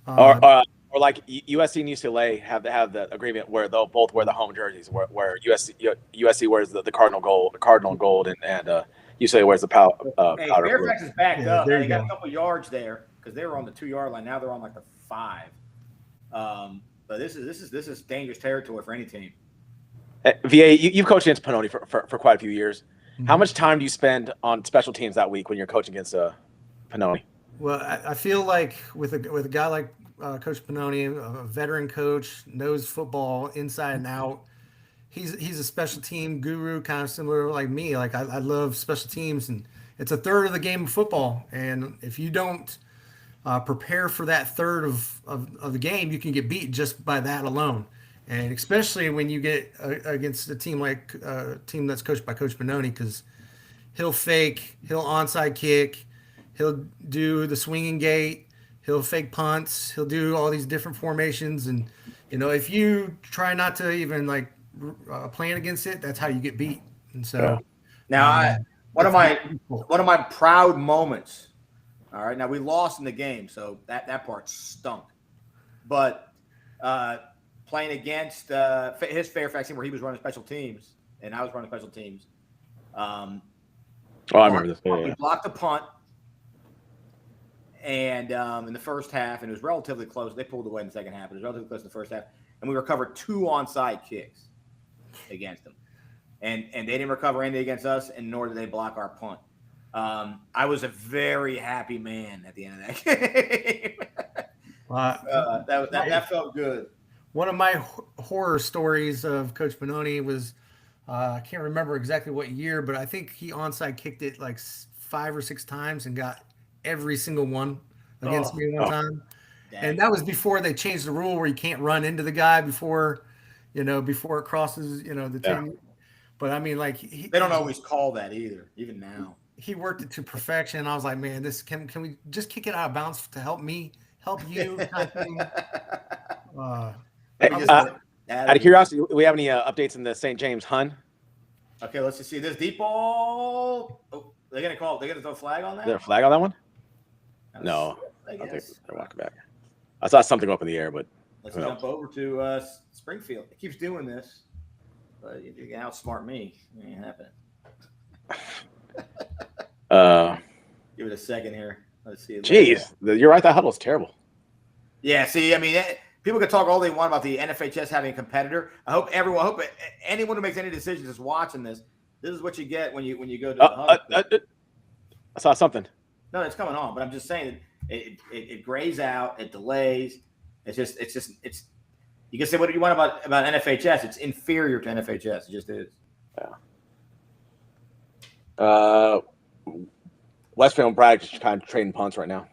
Or like USC and UCLA have the agreement where they'll both wear the home jerseys, where USC wears the cardinal gold, and UCLA wears the powder. Fairfax is backed up. They got go. a couple yards there because they were on the 2-yard line. Now they're on like the 5. But this is dangerous territory for any team. VA, you've coached against Pannoni for quite a few years. How much time do you spend on special teams that week when you're coaching against Pannoni? Well, I feel like with a guy like Coach Pannoni, a veteran coach, knows football inside and out. He's a special team guru, kind of similar like me. Like I love special teams, and it's a third of the game of football. And if you don't prepare for that third of the game, you can get beat just by that alone. And especially when you get against a team like a team that's coached by Coach Pannoni, because he'll fake, he'll onside kick, he'll do the swinging gate, he'll fake punts, he'll do all these different formations. And, if you try not to even plan against it, that's how you get beat. And so now one of my proud moments. All right. Now we lost in the game, so that part stunk. But playing against his Fairfax team where he was running special teams and I was running special teams. I remember this. We blocked a punt, and in the first half, and it was relatively close. They pulled away in the second half. It was relatively close in the first half, and we recovered 2 onside kicks against them, and they didn't recover anything against us, and nor did they block our punt. I was a very happy man at the end of that game. That felt good. One of my horror stories of Coach Pannoni was, I can't remember exactly what year, but I think he onside kicked it like 5 or 6 times and got every single one against me one time. Dang. And that was before they changed the rule where you can't run into the guy before it crosses, the team. But I mean, they don't always call that either, even now. He worked it to perfection. I was like, man, this can we just kick it out of bounds to help you? Kind of thing. Out of curiosity, do we have any updates in the St. James Hun? Okay, let's just see this deep ball. Oh, they're gonna throw a flag on that. Is there a flag on that one? No, I think they're walking back. I saw something up in the air, but let's jump over to Springfield. It keeps doing this, but you can outsmart me. It ain't happening. Give it a second here. Let's see. Jeez, you're right. That huddle's terrible. Yeah. See, I mean, people can talk all they want about the NFHS having a competitor. I hope anyone who makes any decisions is watching this. This is what you get when you go to the huddle. I saw something. No, it's coming on, but I'm just saying it grays out, it delays. It's just you can say what you want about NFHS. It's inferior to NFHS. It just is. Yeah. Westfield and Braddock just kind of trading punts right now.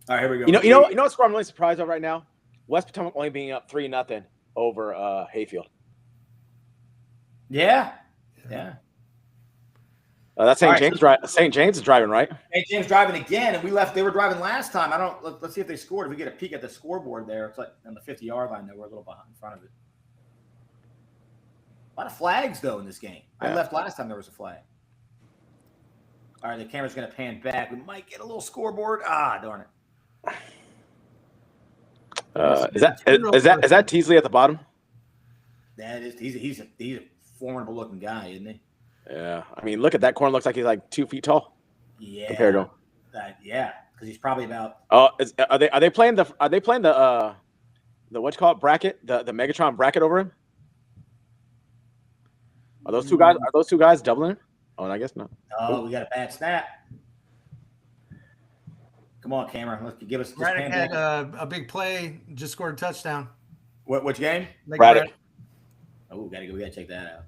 All right, here we go. You know what score I'm really surprised of right now? West Potomac only being up 3-0 over Hayfield. Yeah. That's St. James. St. James is driving, right? St. James driving again, and we left. They were driving last time. Let's see if they scored. If we get a peek at the scoreboard there, it's like on the 50-yard line. There, we're a little behind in front of it. A lot of flags though in this game. Yeah. I left last time. There was a flag. All right, the camera's going to pan back. We might get a little scoreboard. Darn it. Is that Teasley at the bottom? That is. He's a formidable looking guy, isn't he? Yeah. I mean, look at that corner. Looks like he's like 2 feet tall. Yeah. Compared to him. Because he's probably about. Oh, are they playing the what you call it bracket, the Megatron bracket over him? Are those two guys doubling him? Oh, I guess not. Oh, we got a bad snap. Come on, camera. Let's give us. Braddock had a big play. Just scored a touchdown. Which game? Braddock. Oh, we gotta check that out.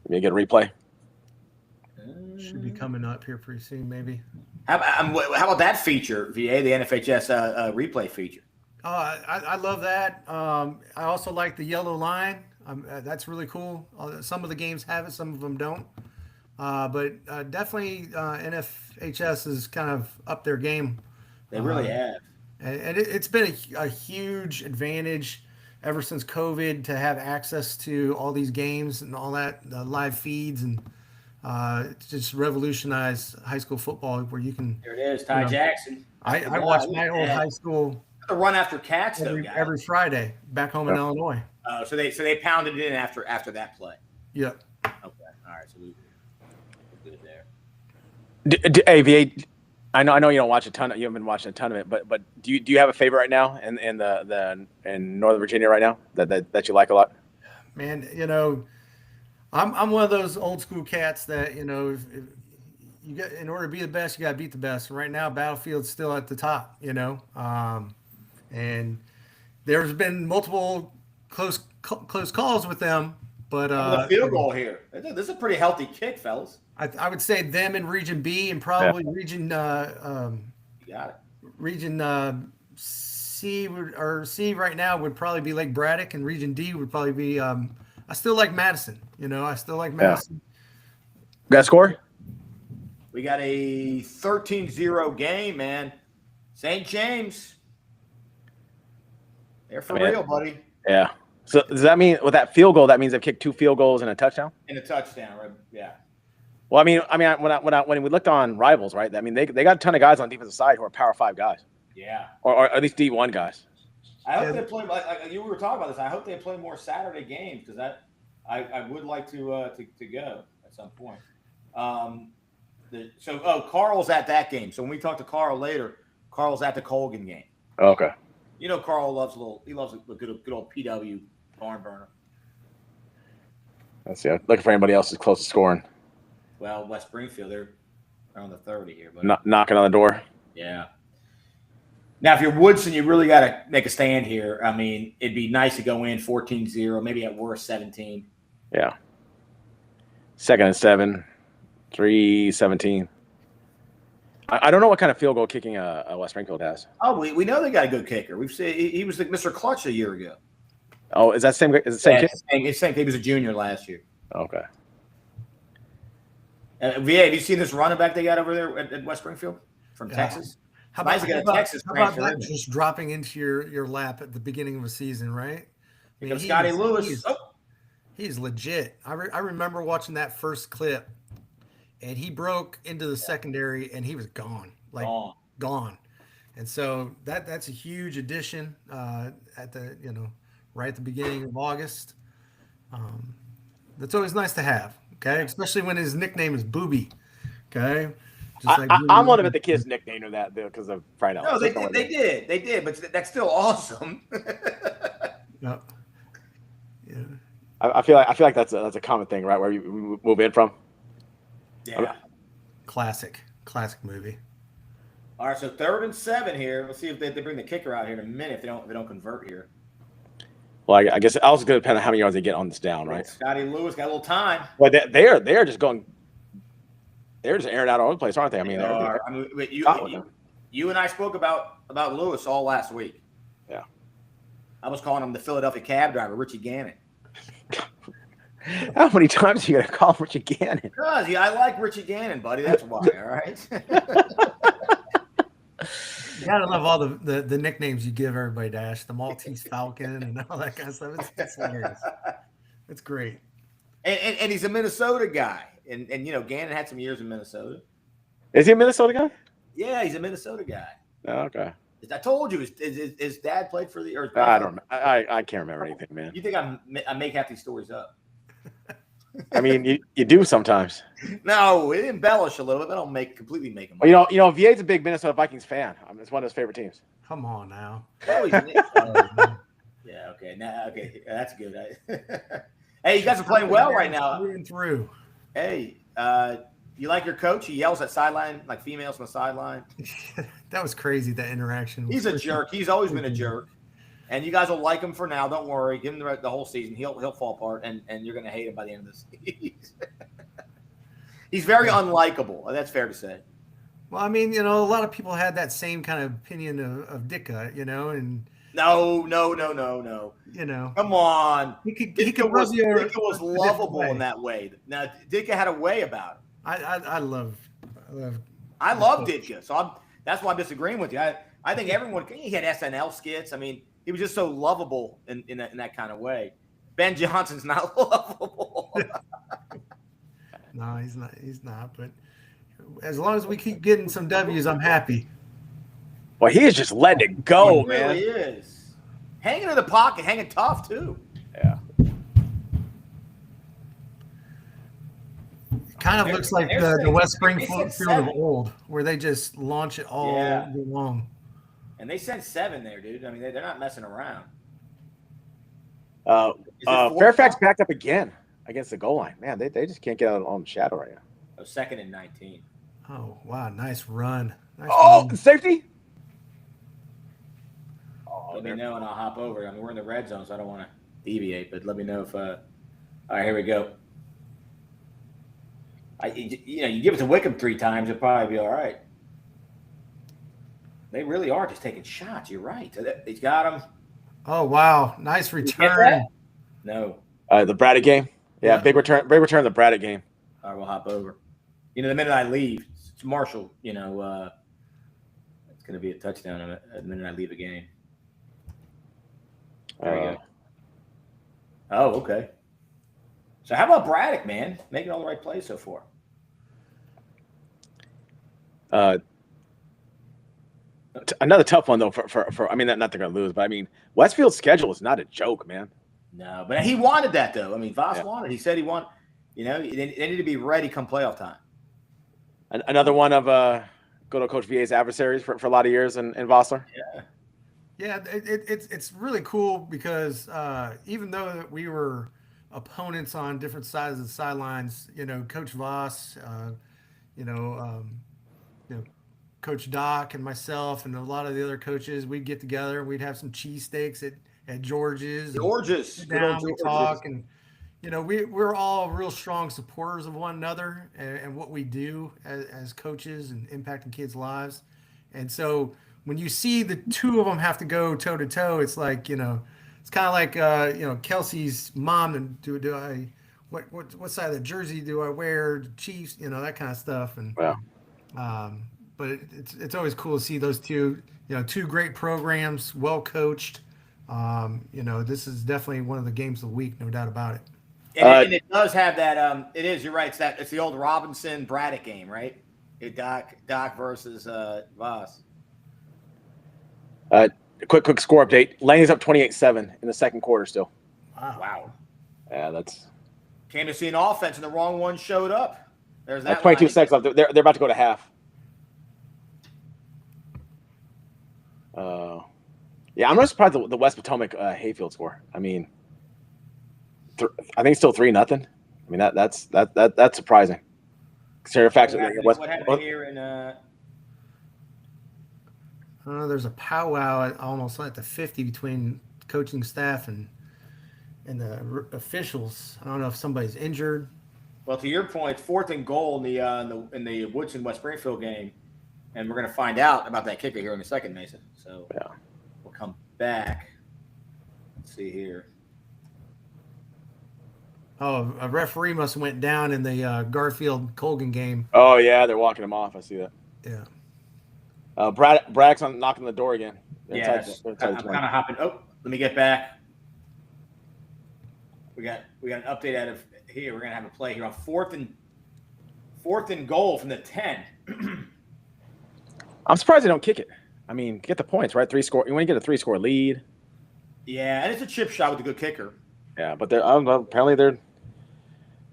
Maybe get a replay. Should be coming up here pretty soon, maybe. How about that feature, VA, the NFHS replay feature? I love that. I also like the yellow line. That's really cool. Some of the games have it, some of them don't. But definitely NFHS has kind of upped their game. They really have. And it's been a huge advantage ever since COVID to have access to all these games and all that, the live feeds, and it's just revolutionized high school football where you can. There it is, Ty Jackson. I watched my old high school. The run after catch every Friday back home in Illinois. So they pounded it in after that play. Yep. Okay. All right. So we did it there. Hey, VA, I know you don't watch a ton. You haven't been watching a ton of it, but do you have a favorite right now in Northern Virginia right now that you like a lot? Man, I'm one of those old school cats that if you get, in order to be the best, you got to beat the best. Right now, Battlefield's still at the top. And there's been multiple close calls with them, but the field goal here. This is a pretty healthy kick, fellas. I would say them in Region B and probably Region You got it. Region C or C right now would probably be Lake Braddock, and Region D would probably be. I still like Madison. I still like Madison. Got a score? We got a 13-0 game, man. St. James. They're for real, buddy. Yeah. So does that mean with that field goal, that means they've kicked 2 field goals and a touchdown? And a touchdown, right? Yeah. Well, when we looked on Rivals, right? I mean, they got a ton of guys on the defensive side who are Power 5 guys. Yeah. Or at least D1 guys. I hope they play. Like you were talking about this. I hope they play more Saturday games because I would like to go at some point. Carl's at that game. So when we talk to Carl later, Carl's at the Colgan game. Okay. Carl loves a good old PW barn burner. Let's see. I'm looking for anybody else who's close to scoring. Well, West Springfield, they're around the 30 here, but knocking on the door. Yeah. Now, if you're Woodson, you really got to make a stand here. I mean, it'd be nice to go in 14-0, maybe at worst 17. Yeah. 2nd and 7, 3-17. I don't know what kind of field goal kicking West Springfield has. Oh, we know they got a good kicker. We've seen he was like Mr. Clutch a year ago. Oh, is that same? Is it the same kid? It's same. He was a junior last year. Okay. VA, have you seen this running back they got over there at West Springfield from Texas? How about that in. just dropping into your lap at the beginning of a season, right? Scotty Lewis. He's legit. I remember watching that first clip, and he broke into the secondary, and he was gone, gone. And so that's a huge addition at the right at the beginning of August. That's always nice to have. Okay, especially when his nickname is Booby. Okay. I'm one of the kids nicknamed that because of Friday. No, they did, but that's still awesome. Yeah. I feel like that's a common thing, right? Where you move in from. Yeah. Classic movie. All right, so 3rd and 7 here. Let's see if they bring the kicker out here in a minute. If they don't convert here. Well, I guess it also going to depend on how many yards they get on this down, right? Scotty Lewis got a little time. Well, they're just going. They're just airing out all over the place, aren't they? I mean, you and I spoke about Lewis all last week. Yeah. I was calling him the Philadelphia cab driver, Richie Gannon. How many times are you going to call him Richie Gannon? Because I like Richie Gannon, buddy. That's why, all right? You gotta love all the nicknames you give everybody, Dash. The Maltese Falcon and all that kind of stuff. It's hilarious. It's great. And he's a Minnesota guy. And Gannon had some years in Minnesota. Is he a Minnesota guy? Yeah, he's a Minnesota guy. Oh, okay. I told you, his dad played for the. I don't know. I can't remember anything, man. You think I make half these stories up? I mean, you do sometimes. No, it embellish a little bit. I don't completely make them. Well, VA's a big Minnesota Vikings fan. It's one of his favorite teams. Come on now. Yeah, okay. Okay, that's good. Hey, you guys are playing well right now. Through and through. Hey, you like your coach? He yells at sideline like females on the sideline. That was crazy. That interaction. He's a jerk. He's always been a jerk. And you guys will like him for now. Don't worry. Give him the whole season. He'll fall apart, and you're going to hate him by the end of the season. He's very unlikable. That's fair to say. Well, I mean, a lot of people had that same kind of opinion of Ditka, and no. Come on. Ditka was lovable in that way. Now, Ditka had a way about it. I love Ditka. So that's why I'm disagreeing with you. I think everyone. He had SNL skits. I mean, he was just so lovable in that kind of way. Ben Johnson's not lovable. No, he's not. He's not. But as long as we keep getting some W's, I'm happy. Well, he is just letting it go, man. He really is. Hanging in the pocket, hanging tough too. Yeah. kind of looks like the West Springfield of old, where they just launch it all day long. And they sent 7 there, dude. I mean, they're not messing around. Fairfax backed up again against the goal line. Man, they just can't get out on the shadow right now. Oh, 2nd and 19. Oh, wow. Nice run. Nice run. Safety? Let me know, and I'll hop over. I mean, we're in the red zone, so I don't want to deviate, but let me know if all right, here we go. You give it to Wickham 3 times, it'll probably be all right. They really are just taking shots. You're right. He's got him. Oh, wow. Nice return. No. The Braddock game? Yeah, big return the Braddock game. All right, we'll hop over. The minute I leave, it's Marshall, it's going to be a touchdown the minute I leave the game. There we go. Oh, okay. So how about Braddock, man? Making all the right plays so far. Another tough one though for I mean, not they're gonna lose, but I mean Westfield's schedule is not a joke, man. No, but he wanted that though. I mean, Voss wanted. He said he wanted. They need to be ready come playoff time. Another one of good old Coach VA's adversaries for a lot of years in Vossler. Yeah, it's really cool because even though we were opponents on different sides of the sidelines, Coach Voss, Coach Doc and myself and a lot of the other coaches, we'd get together and we'd have some cheesesteaks at George's. Down, we talk, and we're all real strong supporters of one another and what we do as coaches and impacting kids' lives. And so when you see the two of them have to go toe to toe, it's like, it's kind of like, Kelsey's mom, and what side of the jersey do I wear? Chiefs, that kind of stuff. And, but it's always cool to see those two, two great programs, well coached. This is definitely one of the games of the week, no doubt about it. And it does have that. It is. You're right. It's the old Robinson Braddock game, right? Doc versus Voss. Quick score update. Laney's up 28-7 in the second quarter still. Wow. Yeah, that's. Came to see an offense and the wrong one showed up. There's that. 22 seconds left. They're about to go to half. Yeah, I'm not surprised the West Potomac Hayfield score. I mean, I think it's still 3-0. I mean that's surprising. Consider the fact that what happened here in there's a powwow almost at the 50 between coaching staff and the officials. I don't know if somebody's injured. Well, to your point, 4th and goal in the Woodson West Springfield game, and we're going to find out about that kicker here in a second, Mason. So we'll come back. Let's see here. Oh, a referee must have went down in the Garfield-Colgan game. Oh, yeah, they're walking him off. I see that. Yeah. Braddock's knocking the door again. I'm kind of hopping. Oh, let me get back. We got an update out of here. We're gonna have a play here on 4th and goal from the 10. I'm surprised they don't kick it. I mean, get the points, right? 3-score. You want to get a 3-score lead. Yeah, and it's a chip shot with a good kicker. Yeah, but apparently they're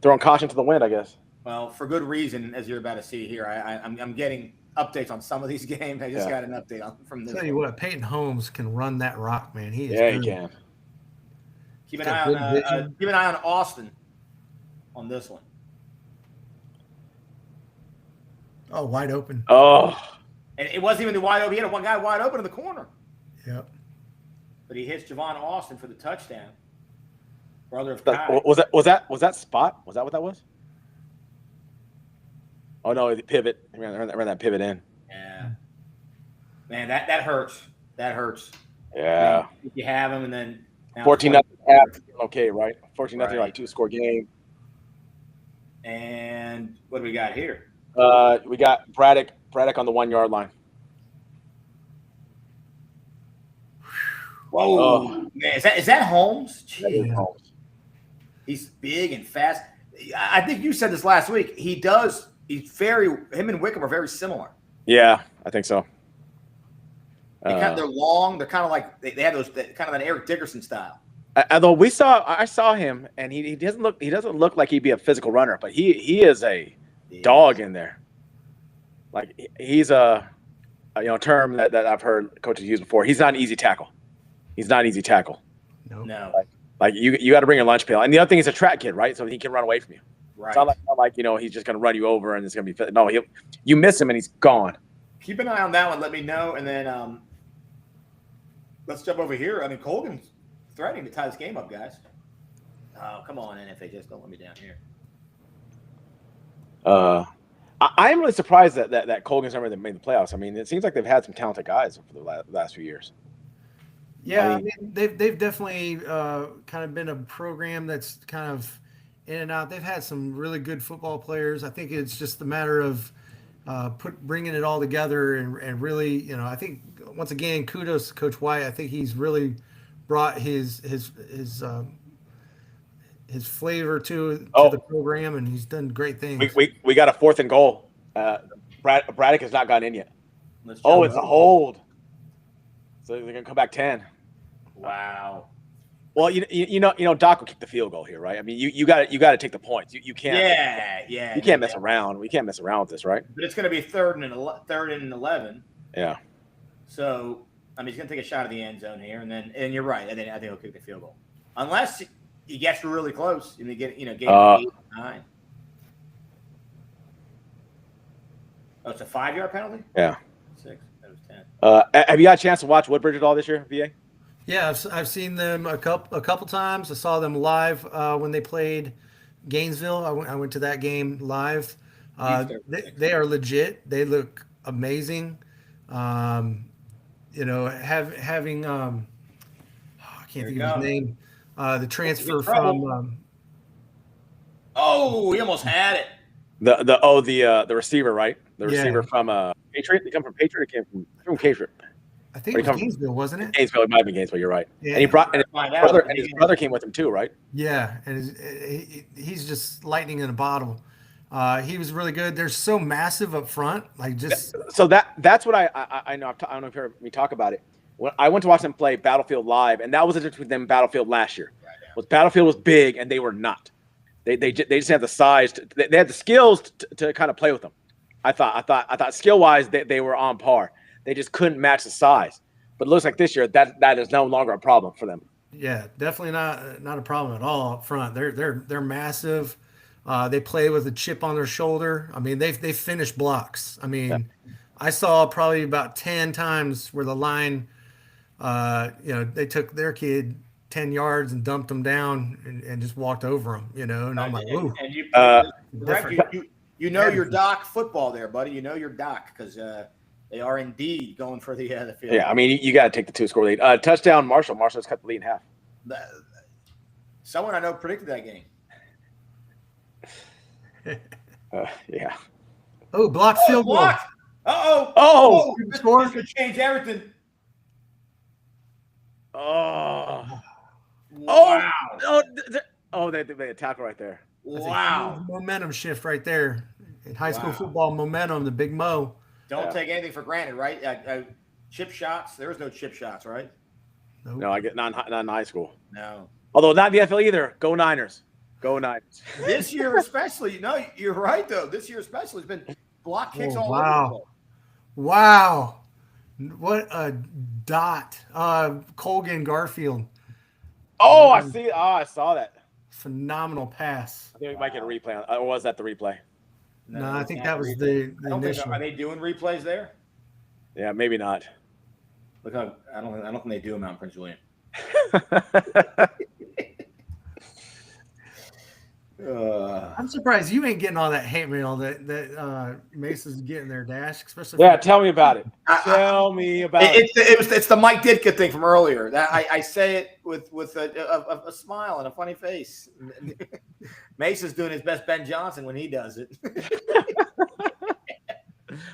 throwing caution to the wind, I guess. Well, for good reason, as you're about to see here. I'm getting updates on some of these games. I just got an update from this. Tell you what, Peyton Holmes can run that rock, man. He is good. He can. Keep an eye on Austin on this one. Oh, wide open. Oh. And it wasn't even the wide open. He had one guy wide open in the corner. Yep. But he hits Javon Austin for the touchdown. Brother of Kai. Was that spot? Was that what that was? Oh no, the pivot. He ran that pivot in. Yeah. Man, that hurts. That hurts. Yeah. If you have him and then 14-0 half. Okay, right? 14-0, like 2-score game. And what do we got here? We got Braddock on the 1-yard line. Whoa, man! Is that Holmes? That is Holmes. He's big and fast. I think you said this last week. Him and Wickham are very similar. Yeah, I think so. They're long. They're kind of like they have those kind of that Eric Dickerson style. Although I saw him, and he doesn't look like he'd be a physical runner, but he is a dog in there. Like he's a term that I've heard coaches use before. He's not an easy tackle. He's not an easy tackle. No. Like you got to bring your lunch pail. And the other thing, he's a track kid, right? So he can run away from you. Right. It's not like he's just going to run you over and it's going to be – no, you miss him and he's gone. Keep an eye on that one. Let me know. And then let's jump over here. I mean, Colgan's threatening to tie this game up, guys. Oh, come on, NFA. Just don't let me down here. I am really surprised that Colgan's never made the playoffs. I mean, it seems like they've had some talented guys for the last few years. Yeah, I mean, they've definitely kind of been a program that's kind of in and out. They've had some really good football players. I think it's just a matter of bringing it all together and really, I think once again, kudos to Coach White. I think he's really brought his flavor to the program, and he's done great things. We got a 4th and goal. Braddock has not gotten in yet. It's a hold. So they're gonna come back 10. Wow. Well, Doc will kick the field goal here, right? I mean, you got to take the points. You can't. Yeah. You can't mess around. We can't mess around with this, right? But it's going to be third and 11. Yeah. So I mean, he's going to take a shot at the end zone here, and you're right. And then I think he'll kick the field goal, unless he gets really close and they get 8 or 9. Oh, it's a 5-yard penalty. Yeah. 6. That was 10. Have you got a chance to watch Woodbridge at all this year, VA? Yeah, I've seen them a couple times. I saw them live when they played Gainesville. I went to that game live. They are legit. They look amazing. Having I can't think of his name. The transfer from. He almost had it. The receiver, right? The receiver from Patriot. They come from Patriot. It came from Patriot. I think it was Gainesville, wasn't it? Gainesville. It might have been Gainesville. You're right. Yeah. And his brother came with him too, right? Yeah, and he's just lightning in a bottle. He was really good. They're so massive up front, like just. So that's what I know. I don't know if you heard me talk about it. When I went to watch them play Battlefield live, and that was the difference with them Battlefield last year. Was Battlefield was big, and they were not. They just had the size. They had the skills to kind of play with them. I thought skill wise they were on par. They just couldn't match the size. But it looks like this year that is no longer a problem for them. Yeah, definitely not a problem at all up front. They're massive. They play with a chip on their shoulder. I mean, they finish blocks. I mean, I saw probably about 10 times where the line, they took their kid 10 yards and dumped them down and just walked over them, and I'm like, ooh. And you know your Doc football there, buddy. You know your Doc because they are indeed going for the field. Yeah, I mean, you got to take the 2-score lead. Touchdown, Marshall. Marshall's cut the lead in half. Someone I know predicted that game. Yeah. Oh, blocked field goal. Oh, this could change everything. Wow. They tackle right there. Wow. Momentum shift right there. In high school football, momentum, the big Mo. Don't take anything for granted, right? Chip shots. There was no chip shots, right? Nope. No, I get not in high school. No. Although not in the NFL either. Go Niners. Go Niners. This year especially. No, you're right, though. This year especially has been block kicks all over the place. Wow. What a dot. Colgan Garfield. Oh, I see. Oh, I saw that. Phenomenal pass. I think we might get a replay. Or was that the replay? No, I think that was the initial. Are they doing replays there? Yeah, maybe not. Look, I don't think they do them out in Prince William. I'm surprised you ain't getting all that hate mail that Mace's getting there, Dash. Especially. Yeah, tell me about it. Tell me about it. It's the Mike Ditka thing from earlier. That I say it with a smile and a funny face. Mace is doing his best Ben Johnson when he does it.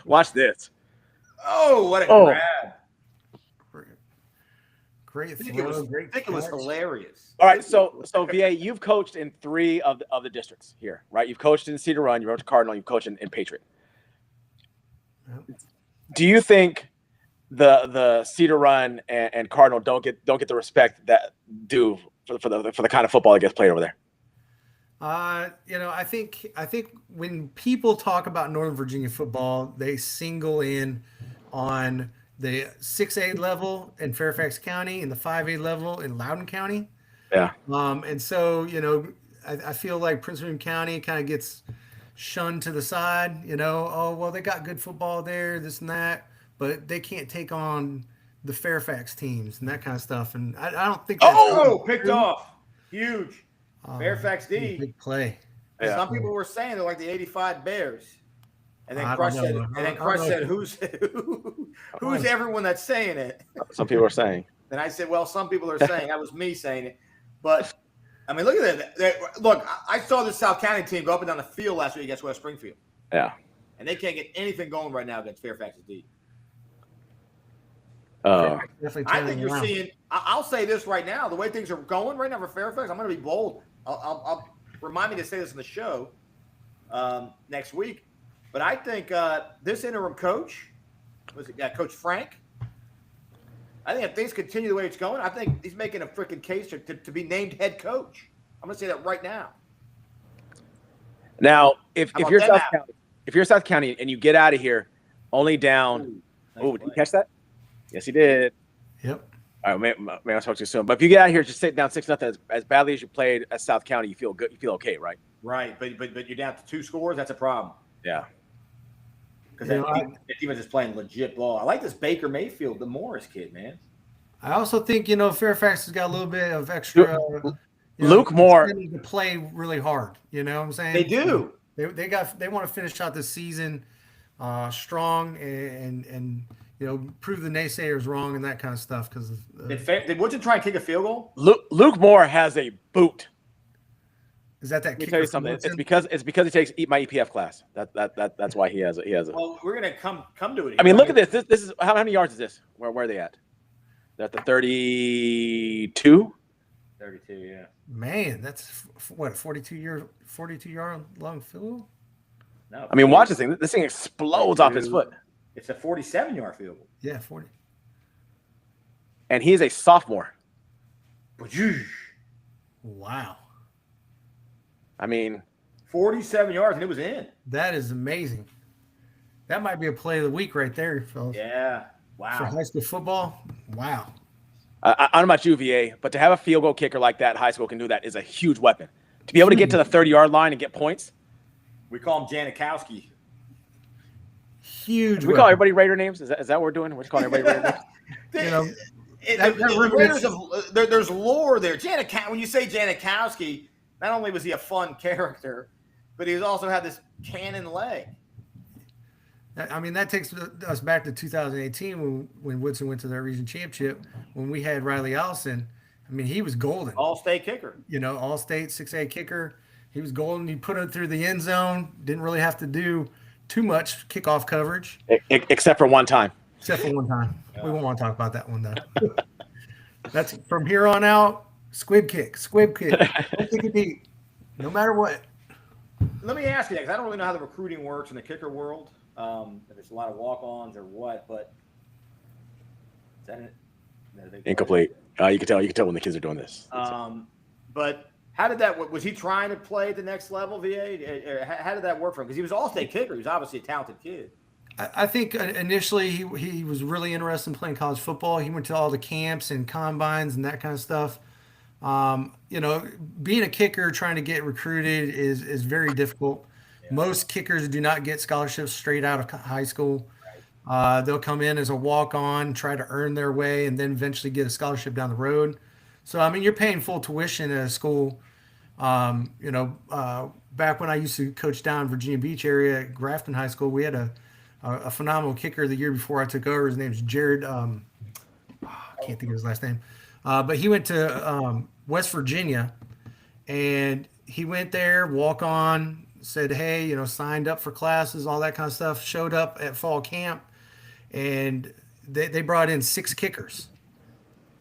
Watch this. Oh, what a grab! Great throw. I think it was hilarious. All right, so VA, you've coached in 3 of the districts here, right? You've coached in Cedar Run, you've coached Cardinal, you've coached in Patriot. Yep. Do you think the Cedar Run and Cardinal don't get the respect that due for the kind of football that gets played over there? I think when people talk about Northern Virginia football, they single in on the 6A level in Fairfax County and the 5A level in Loudoun County. Yeah. And so, I feel like Prince William County kind of gets shunned to the side, oh, well, they got good football there, this and that, but they can't take on the Fairfax teams and that kind of stuff. And I don't think that's picked off. Huge. Fairfax D. Big play. Yeah. Some people were saying they're like the 85 Bears. And then I Crush don't said, know. and then Crush said, who's everyone that's saying it? Some people are saying. And I said, well, some people are saying. That was me saying it. But, I mean, look at that. Look, I saw this South County team go up and down the field last week against West Springfield. Yeah. And they can't get anything going right now against Fairfax D. Definitely I think you're around. seeing – I'll say this right now. The way things are going right now for Fairfax, I'm going to be bold. I'll remind me to say this in the show next week. But I think this interim coach, Coach Frank, I think if things continue the way it's going, I think he's making a freaking case to be named head coach. I'm going to say that right now. Now, if How about you're that South now? County, if you're South County and you get out of here only down – Nice oh, did play. you catch that? Yes, he did. Yep. All right, maybe I'll talk to you soon. But if you get out of here just sitting down 6-0 as badly as you played at South County, you feel good. You feel okay, right? Right, but you're down to 2 scores. That's a problem. Yeah. Because You know, that defense is playing legit ball. I like this Baker Mayfield, the Morris kid, man. I also think Fairfax has got a little bit of extra. Luke Moore to play really hard. You know what I'm saying? They do. They want to finish out this season strong and prove the naysayers wrong and that kind of stuff. Because Did Woodson try and kick a field goal? Luke Moore has a boot. is that Let me kicker tell you from something. Woodson? It's because he takes my EPF class. That's why he has it. Well, we're gonna come to it. I mean, look at this. This is how many yards is this? Where are they at? They're at the 32. 32, yeah. Man, that's what 42 yard long field goal. No, I mean, watch this thing. This thing explodes off his foot, It's a 47-yard field goal. Yeah, 40. and he is a sophomore. Wow, I mean, 47 yards, and it was in. that is amazing. That might be a play of the week right there, fellas. Yeah. For Wow. high school football, wow. I don't know about UVA, but to have a field goal kicker like that, high school can do that, is a huge weapon. To be able to get to the 30-yard line and get points. We call him Janikowski. Huge. We call everybody Raider names. Is that what we're doing? We're just calling everybody Raider names. That Raiders there's lore there. When you say Janikowski, not only was he a fun character, but he also had this cannon leg. I mean, that takes us back to 2018 when Woodson went to their region championship, when we had Riley Allison. I mean, he was golden. All-state kicker. All-state 6A kicker. He was golden. He put it through the end zone. Didn't really have to do too much kickoff coverage. Except for one time. Except for one time. We won't want to talk about that one, though. That's from here on out, squib kick. Don't kick it deep, no matter what. Let me ask you that, because I don't really know how the recruiting works in the kicker world. If it's a lot of walk-ons or what, but is that it? Incomplete. You can tell when the kids are doing this. But how did that? Was he trying to play at the next level, VA? How did that work for him? Because he was all-state kicker. He was obviously a talented kid. I think initially he was really interested in playing college football. He went to all the camps and combines and that kind of stuff. Being a kicker, trying to get recruited is very difficult. Yeah. Most kickers do not get scholarships straight out of high school. They'll come in as a walk-on, try to earn their way, and then eventually get a scholarship down the road. So, I mean, you're paying full tuition at a school. Back when I used to coach down in Virginia Beach area at Grafton High School, we had a phenomenal kicker the year before I took over. His name's Jared. I can't think of his last name. But he went to West Virginia, and he went there, walk on, said, hey, signed up for classes, all that kind of stuff, showed up at fall camp, and they brought in 6 kickers.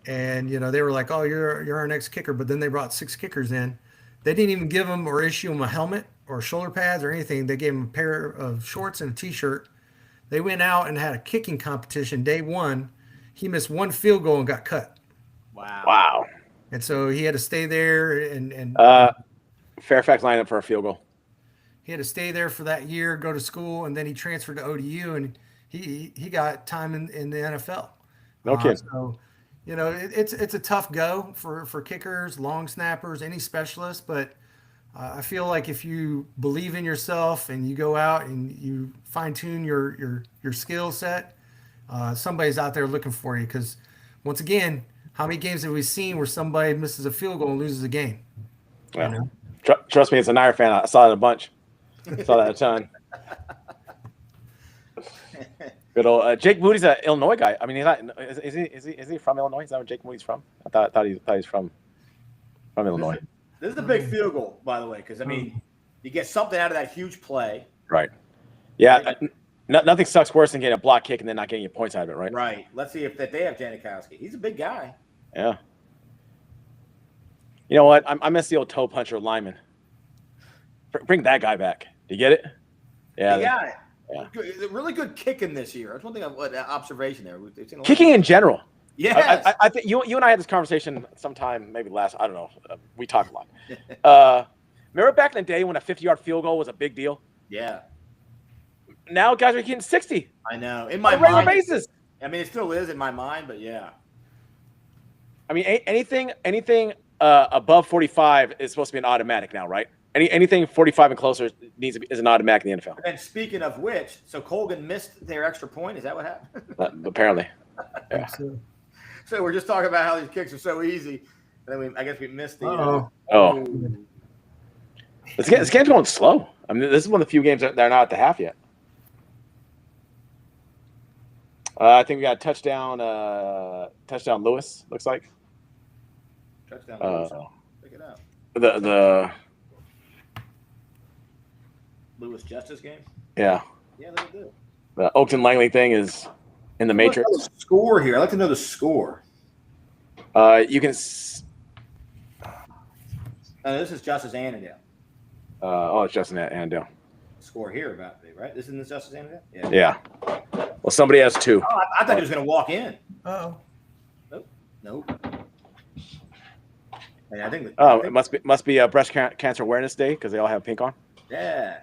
And, they were like, oh, you're our next kicker. But then they brought 6 kickers in. They didn't even give him or issue him a helmet or shoulder pads or anything. They gave him a pair of shorts and a T-shirt. They went out and had a kicking competition day 1. He missed 1 field goal and got cut. Wow. Wow. And so he had to stay there and Fairfax lined up for a field goal. He had to stay there for that year, go to school, and then he transferred to ODU, and he got time in the NFL. No kidding. So, it's a tough go for kickers, long snappers, any specialists, but I feel like if you believe in yourself and you go out and you fine tune your skill set, somebody's out there looking for you. Because once again, how many games have we seen where somebody misses a field goal and loses a game? Yeah. Trust me, as a Niner fan, I saw it a bunch. Saw that a ton. Good old Jake Moody's an Illinois guy. I mean, he's not. Is he from Illinois? Is that where Jake Moody's from? I thought he's from Illinois. This is a big field goal, by the way, because I mean, you get something out of that huge play. Right. Yeah. Nothing sucks worse than getting a block kick and then not getting your points out of it. Right. Right. Let's see if they have Janikowski. He's a big guy. Yeah. You know what? I miss the old toe puncher lineman. Bring that guy back. Do you get it? Yeah. They got it. Yeah. Really good kicking this year. That's one thing. Observation there. Kicking in general. Yeah. I think you and I had this conversation sometime, maybe last. I don't know. We talk a lot. Remember back in the day when a 50-yard field goal was a big deal? Yeah. Now guys are getting 60. I know. In my on a regular mind, basis. I mean, it still is in my mind, but yeah. I mean, anything above 45 is supposed to be an automatic now, right? Anything 45 and closer is an automatic in the NFL. And speaking of which, so Colgan missed their extra point. Is that what happened? Apparently. Yeah. So we're just talking about how these kicks are so easy, and then I guess we missed the. This game's going slow. I mean, this is one of the few games that are not at the half yet. I think we got a touchdown. Touchdown Lewis looks like. Touchdown Lewis. Pick it out. The Lewis Justice game. Yeah. Yeah, they do. The Oakton Langley thing is in the Matrix. The score here. I'd like to know the score. You can. This is Justice Annandale. It's Justin Annandale. Score here about me, right? This isn't this Justice Annandale? Yeah. Yeah. Well, somebody has two. Oh, I thought he was going to walk in. Uh-oh. Nope. And I think. It must be Breast Cancer Awareness Day because they all have pink on. Yeah.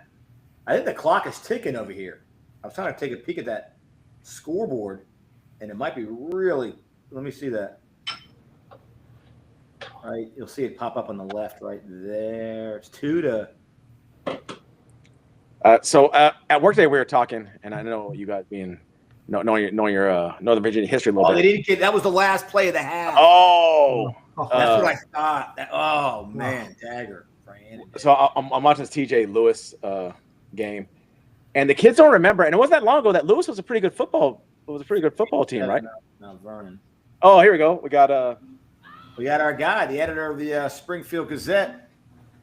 I think the clock is ticking over here. I was trying to take a peek at that scoreboard, and it might be really. Let me see that. All right, you'll see it pop up on the left right there. It's 2-. So at work today we were talking, and I know you guys knowing your Northern Virginia history a little bit. They didn't get that was the last play of the half. That's what I thought. Man, dagger. So I'm watching this TJ Lewis game, and the kids don't remember. And it wasn't that long ago that Lewis was a pretty good football. It was a pretty good football team, right? No, Vernon. Oh, here we go. We got our guy, the editor of the Springfield Gazette,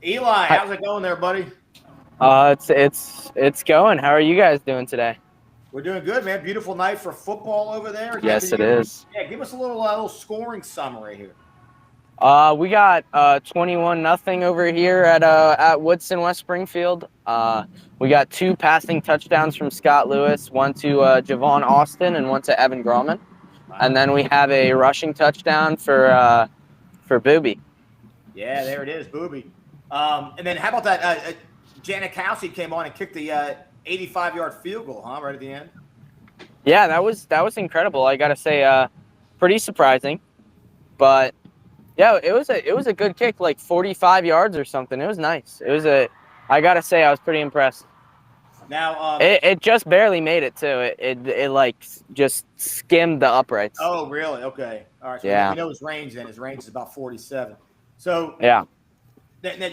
Eli. How's it going there, buddy? It's going. How are you guys doing today? We're doing good, man. Beautiful night for football over there. Yes, it is. Yeah, give us a little scoring summary here. We got 21-0 over here at Woodson West Springfield. We got 2 passing touchdowns from Scott Lewis, one to Javon Austin and one to Evan Grauman. And then we have a rushing touchdown for Booby. Yeah, there it is, Booby. And then how about that? Janikowski came on and kicked the 85-yard field goal, huh? Right at the end. Yeah, that was incredible. I gotta say, pretty surprising, but yeah, it was a good kick, like 45 yards or something. It was nice. I gotta say, I was pretty impressed. Now, it just barely made it too. It like just skimmed the uprights. Oh, really? Okay. All right. So yeah. We know his range then. His range is about 47. So yeah. Now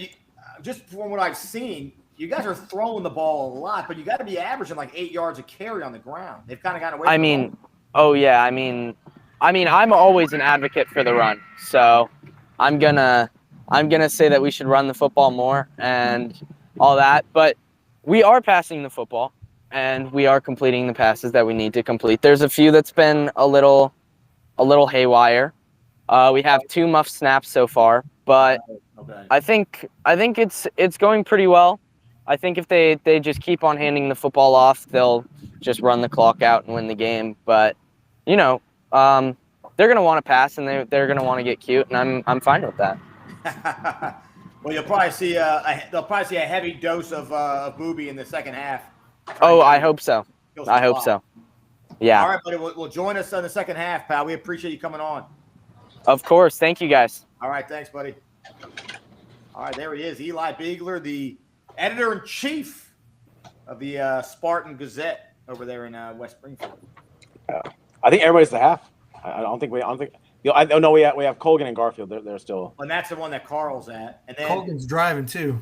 just from what I've seen, you guys are throwing the ball a lot, but you got to be averaging like 8 yards a carry on the ground. They've kind of gotten away. I mean, I'm always an advocate for the run, so I'm gonna say that we should run the football more and all that. But we are passing the football, and we are completing the passes that we need to complete. There's a few that's been a little haywire. We have 2 muff snaps so far, but okay. I think it's going pretty well. I think if they just keep on handing the football off, they'll just run the clock out and win the game. But they're gonna want to pass and they're gonna want to get cute, and I'm fine with that. Well, they'll probably see a heavy dose of Booby in the second half. Oh, I hope so. I hope so. Yeah. All right, buddy. Well, join us in the second half, pal. We appreciate you coming on. Of course. Thank you, guys. All right, thanks, buddy. All right, there he is, Eli Beegler, the editor-in-chief of the Spartan Gazette over there in West Springfield. I think everybody's the half. I don't think. I know we have Colgan and Garfield. They're still. And that's the one that Carl's at. And then Colgan's driving too.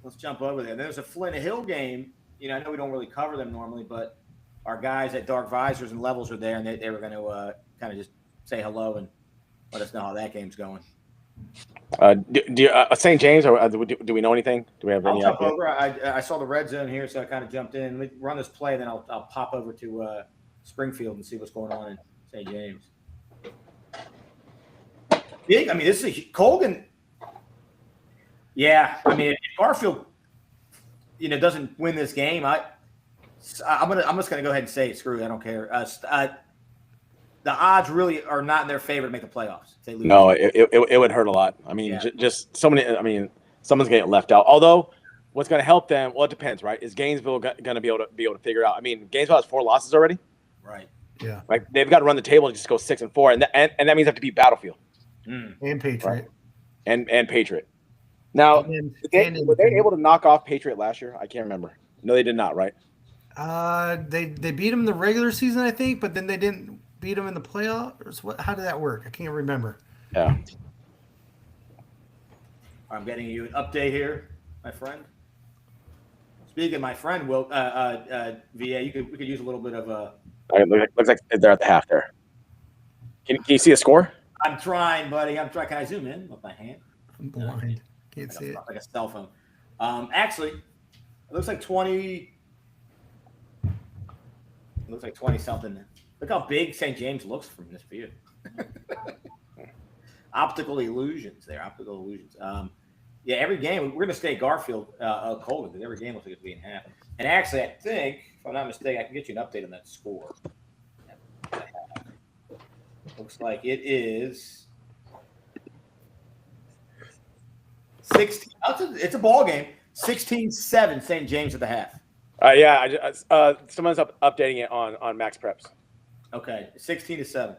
let's jump over there. There's a Flint Hill game. You know, I know we don't really cover them normally, but our guys at Dark Visors and Levels are there, and they were going to kind of just say hello and let us know how that game's going. Do St. James, or do we know anything? Do we have any I'll jump idea? over. I saw the red zone here, so I kind of jumped in. Let me run this play, then I'll pop over to Springfield and see what's going on in St. James. Big. I mean, this is Colgan. Yeah, I mean, if Garfield, doesn't win this game, I'm just gonna go ahead and say it. Screw it, I don't care. The odds really are not in their favor to make the playoffs. If they lose. No, it would hurt a lot. I mean, just so many. I mean, someone's getting left out. Although, what's going to help them? Well, it depends, right? Is Gainesville going to be able to figure it out? I mean, Gainesville has 4 losses already. Right. Yeah. Like they've got to run the table and just go 6-4, and that means they have to beat Battlefield And Patriot. right? and Patriot. Now, were they able to knock off Patriot last year? I can't remember. No, they did not. Right? They beat him in the regular season, I think, but then they didn't beat him in the playoffs. How did that work? I can't remember. Yeah. I'm getting you an update here, my friend. Speaking of my friend, VA, we could use a little bit of It looks like they're at the half there. Can you see a score? I'm trying, buddy. I'm trying. Can I zoom in with my hand? I'm blind. Can't see it. Like a cell phone. Actually, it looks like 20. It looks like 20 something. Look how big St. James looks from this view. Optical illusions there. Optical illusions. Yeah, every game we're going to stay Garfield, Colgan, because every game looks like it's being half. And actually, I think, if I'm not mistaken, I can get you an update on that score. Looks like it is 16. It's a ball game. 16-7 St. James at the half. Yeah. Someone's updating it on Max Preps. Okay, 16-7.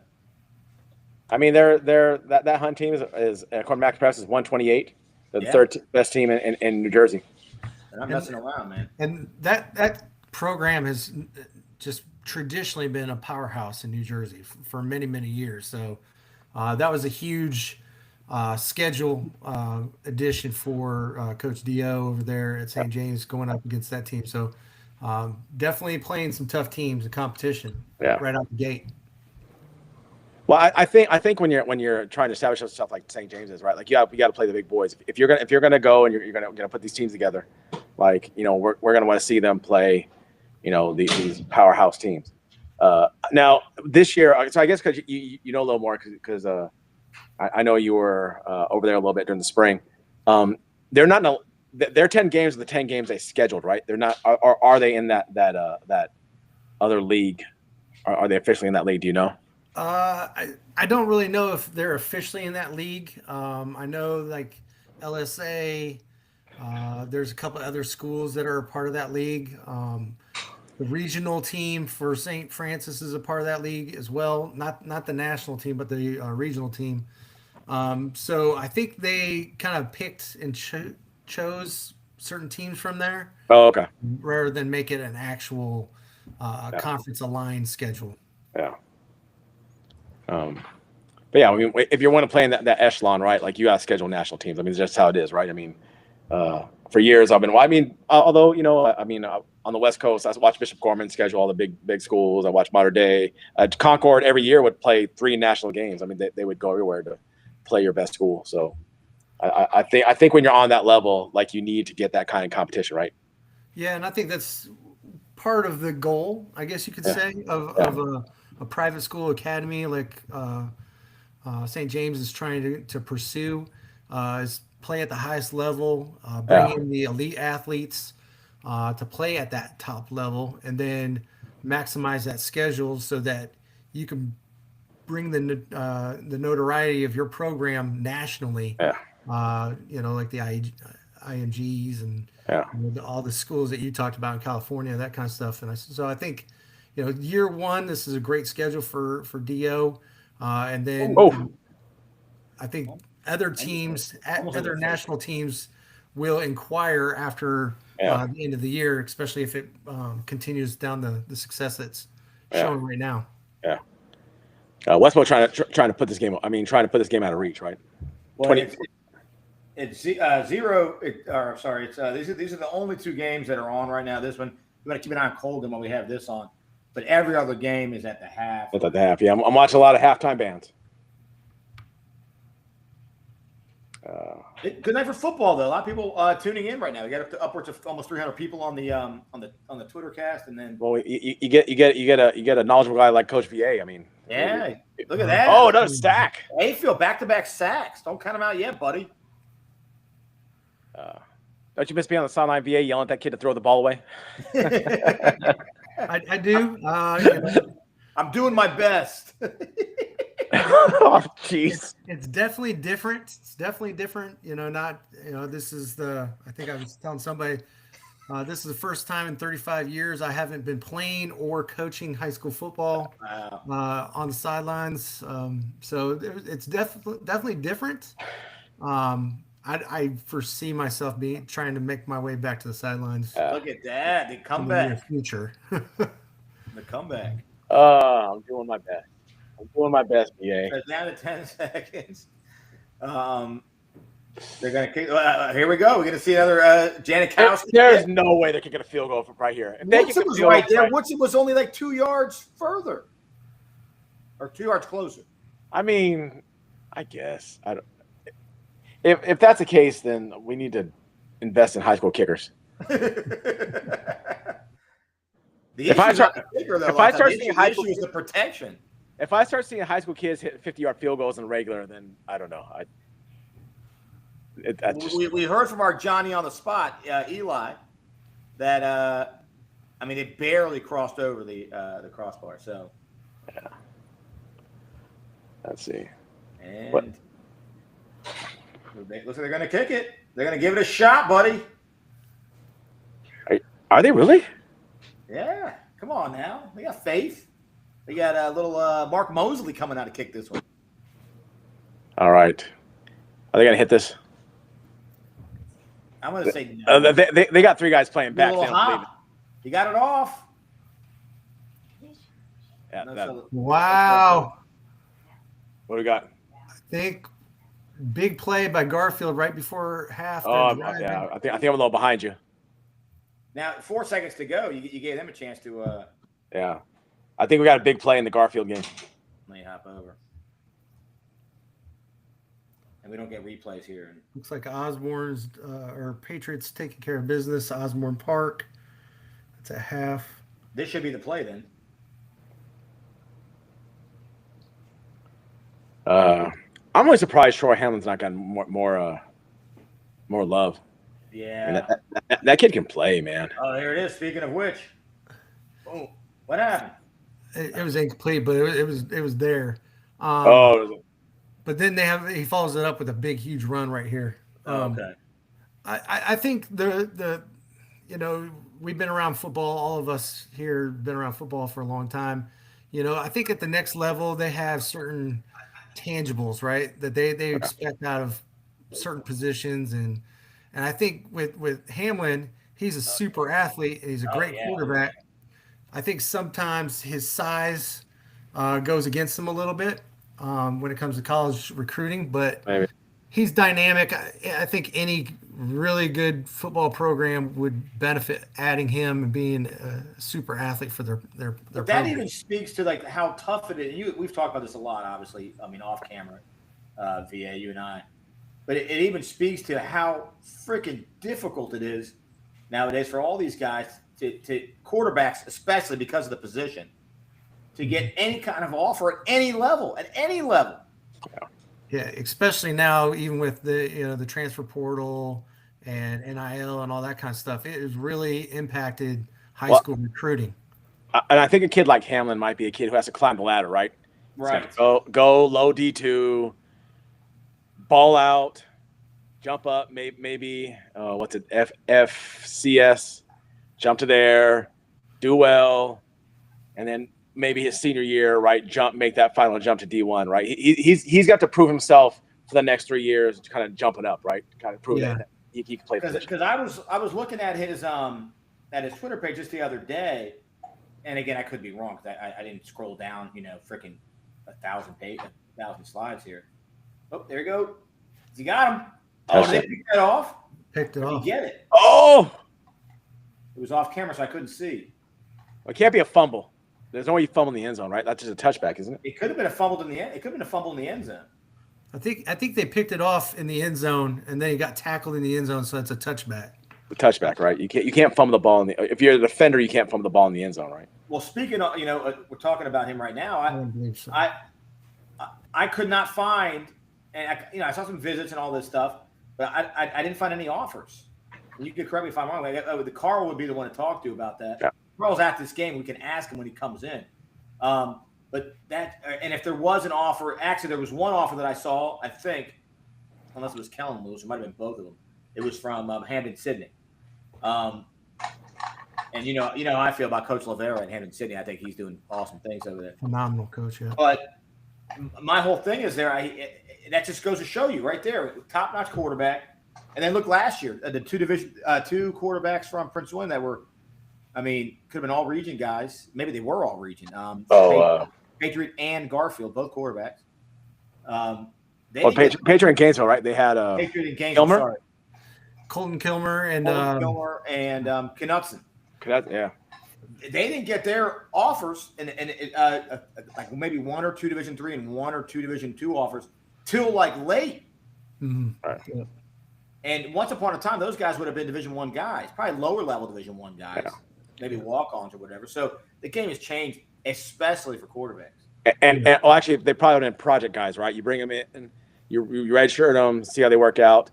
I mean, that Hunt team is according to Max Preps is 128. They're the third best team in New Jersey. And I'm messing around, man. And that program has just traditionally been a powerhouse in New Jersey for many, many years. So that was a huge schedule addition for Coach Dio over there at St. James going up against that team. So definitely playing some tough teams in competition right out the gate. Well, I think when you're trying to establish stuff like St. James is, right, like you got to play the big boys. If you're gonna go and you're gonna put these teams together, like we're gonna want to see them play, these powerhouse teams. Now this year, so I guess because you know a little more because I know you were over there a little bit during the spring. They're not they're 10 games of the 10 games they scheduled, right? They're not. Are they in that other league? Are they officially in that league? Do you know? I don't really know if they're officially in that league. I know like LSA, there's a couple other schools that are a part of that league. The regional team for St. Francis is a part of that league as well. Not the national team, but the regional team. So I think they kind of picked and chose certain teams from there. Oh, okay. Rather than make it an actual conference aligned schedule. Yeah. But yeah, I mean, if you want to play in that echelon, right? Like you got to schedule national teams. I mean, it's just how it is, right? I mean, for years I've been. Well, I mean, although on the West Coast, I watched Bishop Gorman schedule all the big schools. I watched Mater Dei. Concord every year would play 3 national games. I mean, they would go everywhere to play your best school. So I think when you're on that level, like you need to get that kind of competition, right? Yeah, and I think that's part of the goal, I guess you could say, of a private school academy like St. James is trying to pursue, is play at the highest level, bring in the elite athletes to play at that top level, and then maximize that schedule so that you can bring the notoriety of your program nationally like the IMGs and all the schools that you talked about in California, that kind of stuff. And I think, year one, this is a great schedule for DO. And then I think other teams, other national teams will inquire after the end of the year, especially if it continues down the success that's showing right now. Yeah. Westbrook trying to put this game. Trying to put this game out of reach, right? Well, it's zero. These are the only two games that are on right now. This one, we got to keep an eye on Colgan when we have this on, but every other game is at the half. At the half, yeah. I'm watching a lot of halftime bands. Good night for football, though. A lot of people tuning in right now. We got up to upwards of almost 300 people on the Twitter cast, and then you get a knowledgeable guy like Coach VA. Yeah, look at that. Oh, another stack. Mayfield, back-to-back sacks. Don't count him out yet, buddy. Don't you miss being on the sideline, VA, yelling at that kid to throw the ball away? I do. I'm doing my best. Oh, jeez. It's definitely different. This is I think I was telling somebody, this is the first time in 35 years I haven't been playing or coaching high school football on the sidelines. So it's definitely different. I foresee myself trying to make my way back to the sidelines. Look at that. The comeback. In the future. The comeback. I'm doing my best. VA. It's down to 10 seconds. They're going to kick. Here we go. We're going to see another Janikowski. There's no way they're kicking a field goal from right here. Woodson was right there. Woodson was only like 2 yards further. Or 2 yards closer. I guess. I don't. If that's the case, then we need to invest in high school kickers. If I start seeing high school, the protection. If I start seeing high school kids hit 50-yard field goals in regular, then I don't know. We heard from our Johnny on the spot, Eli, that it barely crossed over the crossbar. So, yeah. Let's see. And looks like they're going to kick it. They're going to give it a shot, buddy. Are they really? Yeah. Come on now. They got faith. They got a little Mark Mosley coming out to kick this one. All right. Are they going to hit this? I'm going to say no. They got three guys playing back. He got it off. Yeah, wow. What do we got? I think big play by Garfield right before half. Oh, yeah. I think I'm a little behind you. Now, 4 seconds to go. You gave them a chance to. Yeah. I think we got a big play in the Garfield game. Let me hop over. And we don't get replays here. Looks like Osborne's or Patriots taking care of business. Osborne Park. That's a half. This should be the play then. I'm really surprised Troy Hamlin's not gotten more love. Yeah. That kid can play, man. Oh, here it is. Speaking of which. Boom. What happened? It was incomplete, but it was there. But then he follows it up with a big, huge run right here. Okay. I think we've been around football. All of us here have been around football for a long time. I think at the next level they have certain tangibles, right? That they expect out of certain positions, and I think with Hamlin, he's a super athlete and he's a great quarterback. I think sometimes his size goes against him a little bit when it comes to college recruiting, but maybe. He's dynamic. I think any really good football program would benefit adding him and being a super athlete for their that program. Even speaks to like how tough it is. We've talked about this a lot, obviously. Off camera, VA, you and I. But it even speaks to how freaking difficult it is nowadays for all these guys to quarterbacks, especially because of the position, to get any kind of offer at any level. Yeah, especially now, even with the transfer portal and NIL and all that kind of stuff, it has really impacted high school recruiting. And I think a kid like Hamlin might be a kid who has to climb the ladder, right? Right. Go low D2, ball out, jump up, maybe what's it, FCS, jump to there, do well, and then maybe his senior year, right, make that final jump to D1, right? He's got to prove himself for the next 3 years, kind of jumping up, right, kind of prove that he can play position. Because I was looking at his Twitter page just the other day, and again, I could be wrong because I didn't scroll down, freaking 1,000 slides here. Oh, there you go. You got him. Oh, did they pick that off? Picked it off. You get it. Oh! It was off camera, so I couldn't see. Well, it can't be a fumble. There's no way you fumble in the end zone, right? That's just a touchback, isn't it? It could have been a fumble in the end. It could have been a fumble in the end zone. I think they picked it off in the end zone, and then he got tackled in the end zone, so that's a touchback. The touchback, right? You can't fumble the ball if you're a defender, you can't fumble the ball in the end zone, right? Well, speaking of, we're talking about him right now. I don't believe so. I could not find, and I saw some visits and all this stuff, but I didn't find any offers. And you can correct me if I'm wrong. The Carl would be the one to talk to about that. Yeah. Carl's at this game. We can ask him when he comes in. But that, and if there was an offer, actually there was one offer that I saw. I think, unless it was Kellen Lewis, it might have been both of them. It was from Hampton Sydney. And how I feel about Coach Lavera at Hampton Sydney. I think he's doing awesome things over there. Phenomenal coach, yeah. But my whole thing is there. That just goes to show you right there, top-notch quarterback. And then look last year, the two quarterbacks from Prince William that were, could have been all region guys. Maybe they were all region. Patriot and Garfield, both quarterbacks. Patriot and Gainesville, right? They had Patriot and Gainesville. Kilmer? Sorry. Colton Kilmer and Knutson. Yeah. They didn't get their offers, and like maybe one or two Division III and one or two Division II offers till like late. Mm-hmm. Right. Yeah. And once upon a time, those guys would have been Division I guys, probably lower level Division I guys, maybe walk-ons or whatever. So the game has changed, especially for quarterbacks. And actually, they probably would have been project guys, right? You bring them in, and you redshirt them, see how they work out.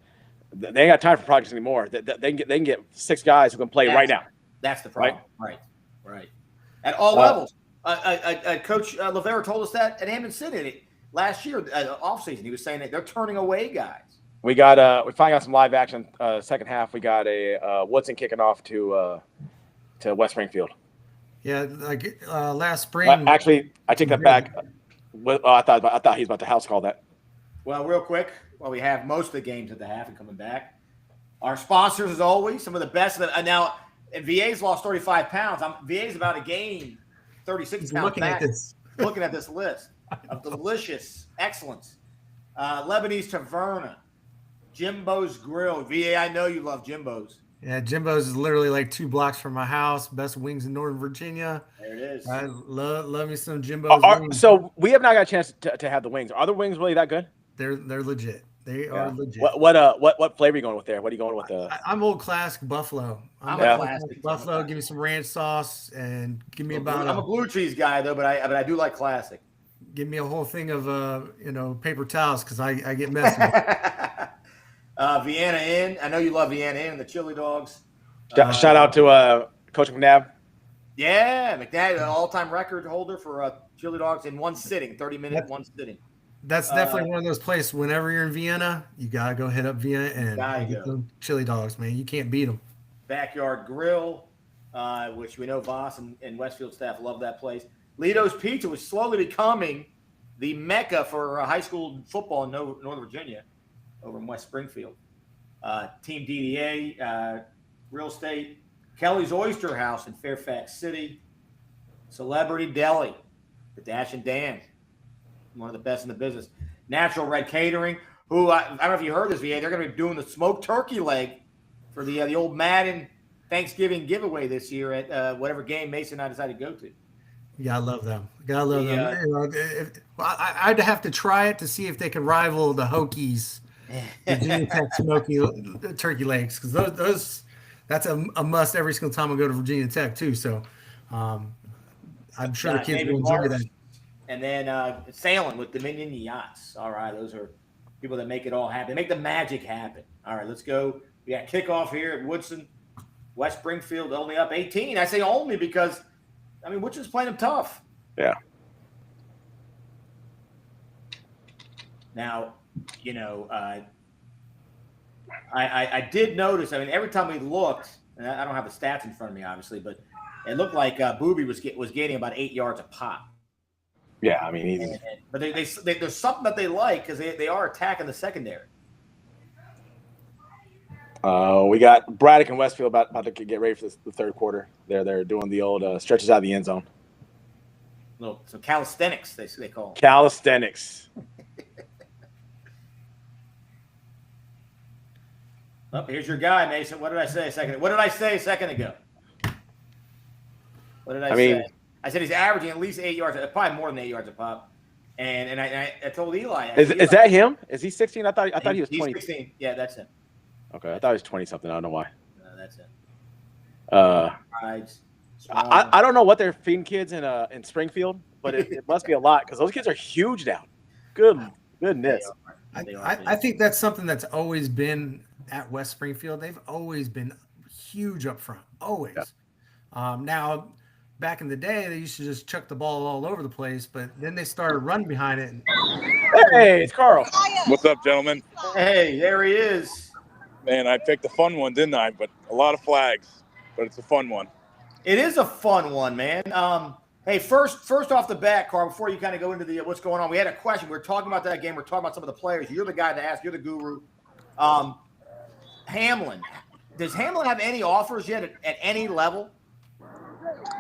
They ain't got time for projects anymore. They can get 6 guys who can play right now. That's the problem. Right. At all levels. Coach Lavera told us that at Hampton City last year, offseason. He was saying that they're turning away guys. We finally got some live action second half. We got a Woodson kicking off to West Springfield. Yeah, like last spring. Actually, I take that back. I thought he was about to house call that. Well, real quick, while we have most of the games at the half and coming back, our sponsors, as always, some of the best. Now, and VA's lost 35 pounds. VA's about to gain 36 pounds back. Looking at this list of delicious excellence. Lebanese Taverna, Jimbo's Grill. VA, I know you love Jimbo's. Yeah, Jimbo's is literally like 2 blocks from my house. Best wings in Northern Virginia. There it is. I love me some Jimbo's wings. So we have not got a chance to have the wings. Are the wings really that good? They're legit. They are legit. What flavor are you going with there? What are you going with? I'm old classic buffalo. I'm a classic buffalo. Give me some ranch sauce and give me I'm a blue cheese guy though, but I do like classic. Give me a whole thing of paper towels because I get messy. Vienna Inn. I know you love Vienna Inn and the chili dogs. Shout out to Coach McNabb. Yeah, McNabb, an all-time record holder for chili dogs in one sitting, 30-minute one sitting. That's definitely one of those places. Whenever you're in Vienna, you gotta go hit up Vienna and get some chili dogs, man. You can't beat them. Backyard Grill, which we know Voss and Westfield staff love that place. Lito's Pizza was slowly becoming the mecca for high school football in Northern Virginia, over in West Springfield. Team DDA, Real Estate, Kelly's Oyster House in Fairfax City, Celebrity Deli, the Dash and Dan, one of the best in the business. Natural Red Catering, who I don't know if you heard this, VA. They're going to be doing the smoked turkey leg for the old Madden Thanksgiving giveaway this year at whatever game Mason and I decided to go to. Yeah, I love them. Gotta love them. I'd have to try it to see if they can rival the Hokies Virginia Tech smoky turkey legs, because that's a must every single time I go to Virginia Tech too. So I'm sure the kids will enjoy that. And then sailing with Dominion Yachts. All right, those are people that make it all happen. They make the magic happen. All right, let's go. We got kickoff here at Woodson. West Springfield only up 18. I say only because, Woodson's playing them tough. Yeah. Now, I did notice. I mean, every time we looked, and I don't have the stats in front of me, obviously, but it looked like Booby was gaining about 8 yards a pop. Yeah, I mean, he's. But there's something that they like because they are attacking the secondary. We got Braddock and Westfield about to get ready for the third quarter. They're doing the old stretches out of the end zone. So calisthenics, they call them. Calisthenics. Oh, here's your guy, Mason. What did I say a second ago? What did I say a second ago? What did I say? I said he's averaging at least 8 yards, probably more than 8 yards a pop. And I told Eli. Is that him? Is he 16? I thought he was 20. He's 16. Yeah, that's him. Okay, I thought he was 20 something. I don't know why. No, that's him. I don't know what they're feeding kids in Springfield, but it must be a lot because those kids are huge now. Goodness. I think that's something that's always been at West Springfield. They've always been huge up front, always. Yeah. Now, back in the day, they used to just chuck the ball all over the place, but then they started running behind it. Hey, it's Carl. What's up, gentlemen? Hey, there he is. Man, I picked a fun one, didn't I? But a lot of flags, but it's a fun one. It is a fun one, man. Hey, first off the bat, Carl, before you kind of go into the what's going on, we had a question. We were talking about that game. We're talking about some of the players. You're the guy to ask. You're the guru. Hamlin. Does Hamlin have any offers yet at any level?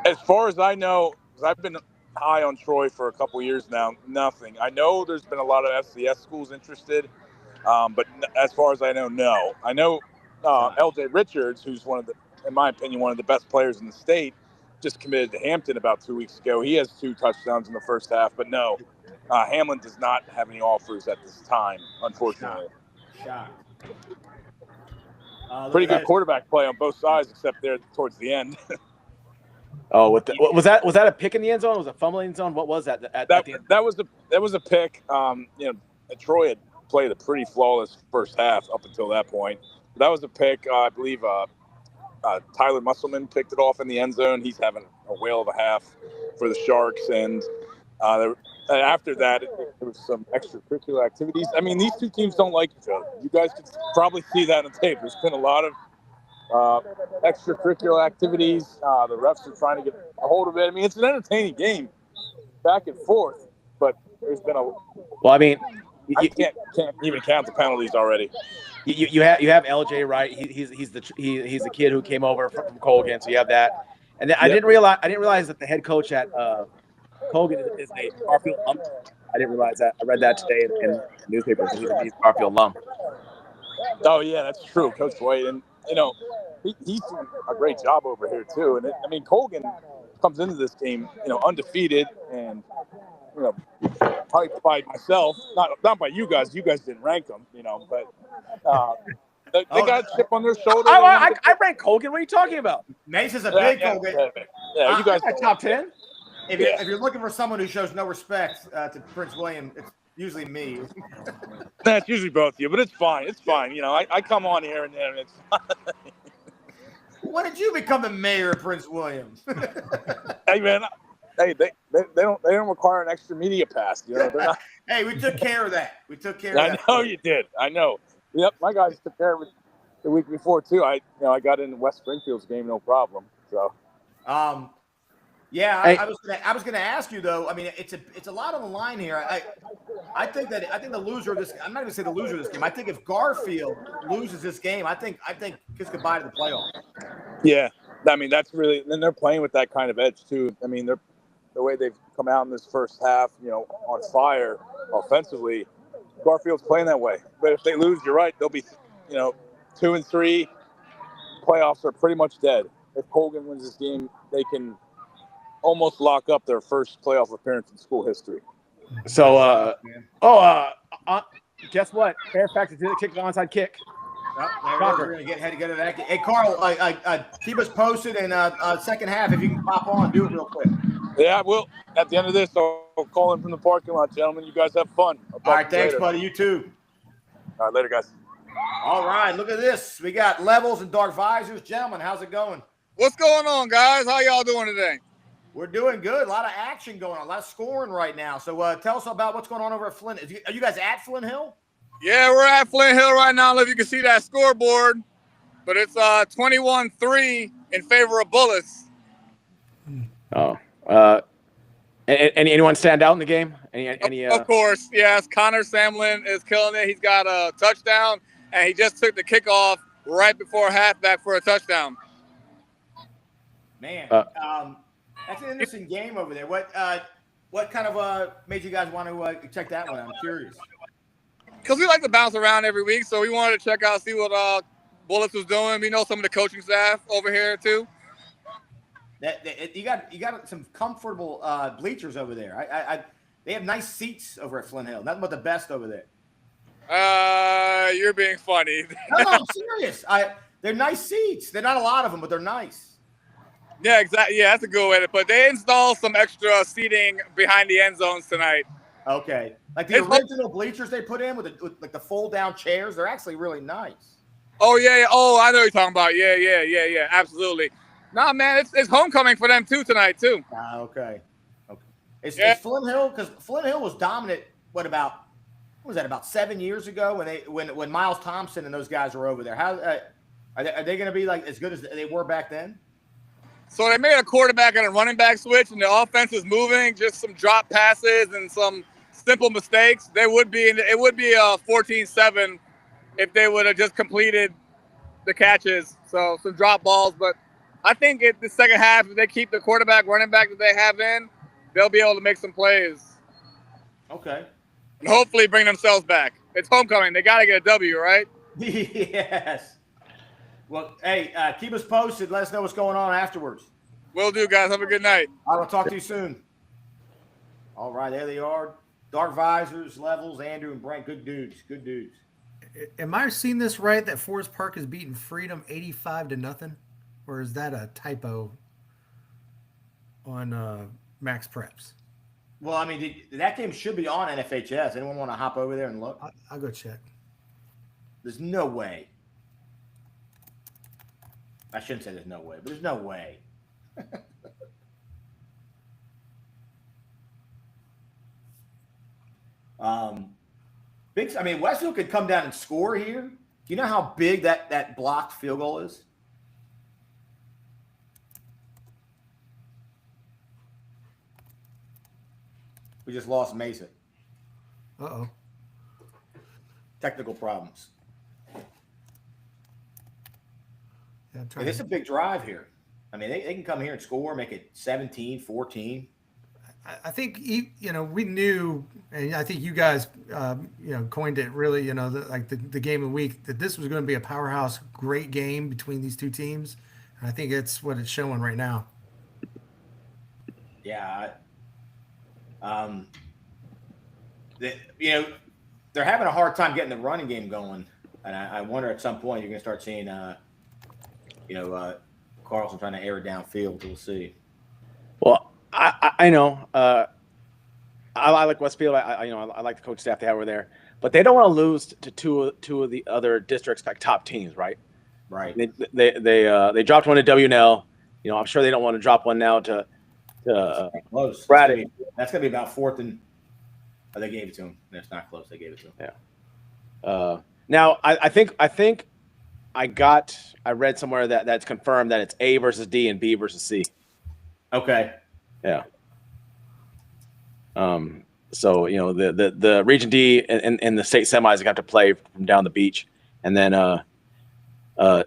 As far as I know, 'cause I've been high on Troy for a couple years now, nothing. I know there's been a lot of FCS schools interested, but as far as I know, no. I know LJ Richards, who's in my opinion, one of the best players in the state, just committed to Hampton about 2 weeks ago. He has 2 touchdowns in the first half, but no, Hamlin does not have any offers at this time, unfortunately. Shocked. Pretty good quarterback play on both sides, except there towards the end. Oh, was that a pick in the end zone? Was it a fumble in the zone? What was that? At the end? That was a pick. Troy had played a pretty flawless first half up until that point. That was a pick. I believe Tyler Musselman picked it off in the end zone. He's having a whale of a half for the Sharks, and after that, there was some extracurricular activities. I mean, these two teams don't like each other. You guys could probably see that on tape. There's been a lot of extracurricular activities. The refs are trying to get a hold of it. I mean, it's an entertaining game, back and forth, but there's been I can't even count the penalties already. You have LJ, right? He's the kid who came over from Colgan, so you have that. And then I didn't realize that the head coach at Colgan is a Garfield alum. I didn't realize that. I read that today in the newspaper. He's a Garfield alum. Oh yeah, that's true, Coach White, and he's doing a great job over here too. And Colgan comes into this game, undefeated and hyped by myself, not by you guys. You guys didn't rank them, but they got a chip on their shoulder. I ranked Colgan. What are you talking about? Mason's a big Colgan. Yeah, you guys are top 10. If you're looking for someone who shows no respect to Prince William, it's usually me. That's usually both of you, but it's fine. It's fine. I come on here and it's fine. When did you become the mayor of Prince William? Hey man, they don't require an extra media pass. They're not. Hey, we took care of that. I know you did. I know. Yep, my guys took care of it the week before too. I got in West Springfield's game, no problem. So. Yeah, I was gonna ask you though. I mean, it's a lot on the line here. I think the loser of this. I'm not gonna say the loser of this game. I think if Garfield loses this game, I think kiss goodbye to the playoffs. Yeah, I mean that's really. And they're playing with that kind of edge too. I mean, the way they've come out in this first half, on fire offensively. Garfield's playing that way. But if they lose, you're right. They'll be, 2-3. Playoffs are pretty much dead. If Colgan wins this game, they can almost lock up their first playoff appearance in school history. So, guess what? Fairfax is going to kick the onside kick. We're going to get head to get to that. Hey, Carl, keep us posted in second half. If you can pop on, do it real quick. Yeah, I will. At the end of this, I'll call in from the parking lot, gentlemen. You guys have fun. All right, thanks, buddy. You too. All right, later, guys. All right, look at this. We got Levels and Dark Visors. Gentlemen, how's it going? What's going on, guys? How y'all doing today? We're doing good. A lot of action going on. A lot of scoring right now. So tell us about what's going on over at Flint. Are you guys at Flint Hill? Yeah, we're at Flint Hill right now. I don't know if you can see that scoreboard, but it's 21-3 in favor of Bullets. Oh. Anyone stand out in the game? Of course, yes. Connor Samlin is killing it. He's got a touchdown, and he just took the kickoff right before halfback for a touchdown. Man, that's an interesting game over there. What kind of made you guys want to check that one? I'm curious. Because we like to bounce around every week, so we wanted to check out, see what Bullets was doing. We know some of the coaching staff over here too. You got some comfortable bleachers over there. They have nice seats over at Flint Hill. Nothing but the best over there. You're being funny. No, I'm serious. They're nice seats. They're not a lot of them, but they're nice. Yeah, exactly. Yeah, that's a good way to put it. They installed some extra seating behind the end zones tonight. Okay, like the original bleachers they put in with like the fold down chairs. They're actually really nice. Oh yeah. Oh, I know what you're talking about. Yeah. Absolutely. Nah, man, it's homecoming for them too tonight too. Okay. It's Flint Hill, because Flint Hill was dominant. What was that? About 7 years ago when Miles Thompson and those guys were over there. How are they going to be like as good as they were back then? So they made a quarterback and a running back switch, and the offense is moving. Just some drop passes and some simple mistakes. It would be a 14-7 if they would have just completed the catches. So some drop balls, but I think the second half, if they keep the quarterback, running back that they have in, they'll be able to make some plays. Okay. And hopefully bring themselves back. It's homecoming. They got to get a W, right? Yes. Well, hey, keep us posted. Let us know what's going on afterwards. Will do, guys. Have a good night. I will talk to you soon. All right, there they are. Dark Visors, Levels, Andrew, and Brent. Good dudes. Good dudes. Am I seeing this right that Forest Park is beating Freedom 85-0? Or is that a typo on Max Preps? Well, I mean, that game should be on NFHS. Anyone want to hop over there and look? I'll go check. There's no way. I shouldn't say there's no way, but there's no way. Westfield could come down and score here. Do you know how big that blocked field goal is? We just lost Mason. Uh-oh. Technical problems. Yeah, It's a big drive here. I mean, they can come here and score, make it 17, 14. I think, we knew, and I think you guys, coined it really, the game of the week, that this was going to be a powerhouse, great game between these two teams. And I think it's what it's showing right now. Yeah. They're having a hard time getting the running game going. And I wonder at some point you're going to start seeing, Carlson trying to air it downfield. We'll see. Well, I know. I like Westfield. I like the coach staff they have over there, but they don't want to lose to two of the other districts like top teams, right? Right. They dropped one to WNL. I'm sure they don't want to drop one now to close. Braddock. That's gonna be about fourth and. Oh, they gave it to him. That's not close. They gave it to him. Yeah. Now I think I read somewhere that's confirmed that it's A versus D and B versus C. Okay. Yeah. So the Region D and the state semis have to play from down the beach, and then that was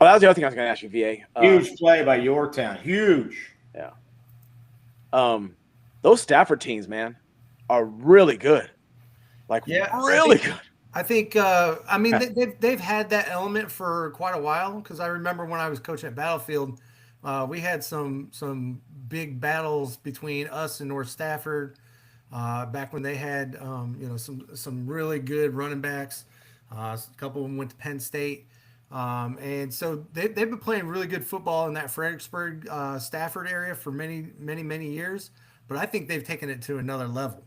the other thing I was going to ask you, VA. Huge play by Yorktown. Huge. Yeah. Those Stafford teams, man, are really good. Really good. I think they've had that element for quite a while, because I remember when I was coaching at Battlefield, we had some big battles between us and North Stafford back when they had some really good running backs. A couple of them went to Penn State, and so they've been playing really good football in that Fredericksburg Stafford area for many years. But I think they've taken it to another level,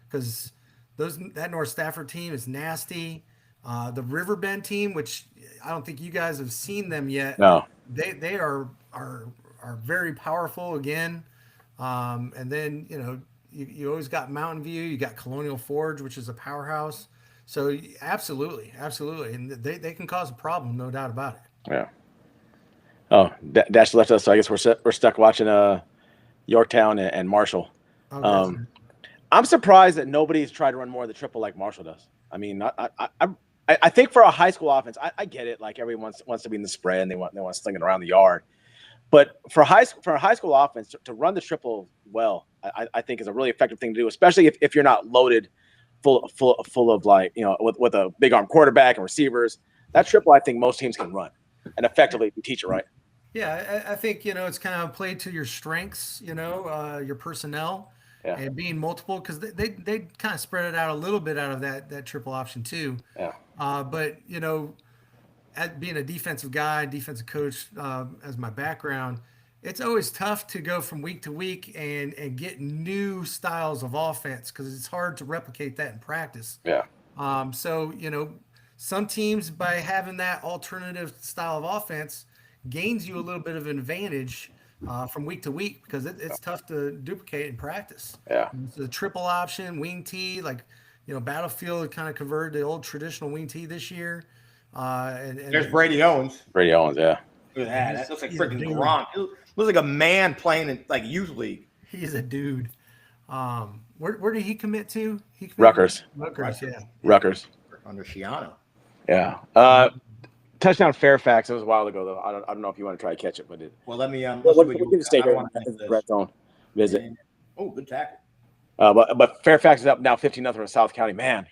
because that North Stafford team is nasty. The Riverbend team, which I don't think you guys have seen them yet. No. They are very powerful again. And then, you always got Mountain View, you got Colonial Forge, which is a powerhouse. So absolutely, and they can cause a problem, no doubt about it. Yeah. Oh, Dash left us, so I guess we're stuck watching Yorktown and Marshall. Okay. I'm surprised that nobody's tried to run more of the triple like Marshall does. I mean, I think for a high school offense, I get it. Like everyone wants to be in the spread and they want to sling it around the yard. But for a high school offense to run the triple well, I think is a really effective thing to do, especially if you're not loaded full of like, you know, with a big arm quarterback and receivers. That triple, I think most teams can run and effectively if you teach it right. Yeah, I think, you know, it's kind of played to your strengths, you know, your personnel and being multiple, because they kind of spread it out a little bit out of that triple option too. Yeah. But, you know, at being a defensive guy, defensive coach, as my background, it's always tough to go from week to week and get new styles of offense because it's hard to replicate that in practice. Yeah. So, you know, some teams by having that alternative style of offense gains you a little bit of an advantage from week to week because it's tough to duplicate in practice. Yeah. So the triple option, wing T, like, you know, Battlefield kind of converted the old traditional wing T this year. And there's Brady Owens. Brady Owens, yeah. Look at that. That looks like freaking Gronk. It looks like a man playing in like youth league. He's a dude. Where did he commit to? Rutgers. Yeah. Rutgers. Under Shiano. Yeah. Touchdown Fairfax. It was a while ago though. I don't know if you want to try to catch it, but well, let me. We can stay here in the red zone visit. Oh, good tackle. But Fairfax is up now 15-0 in South County. Man.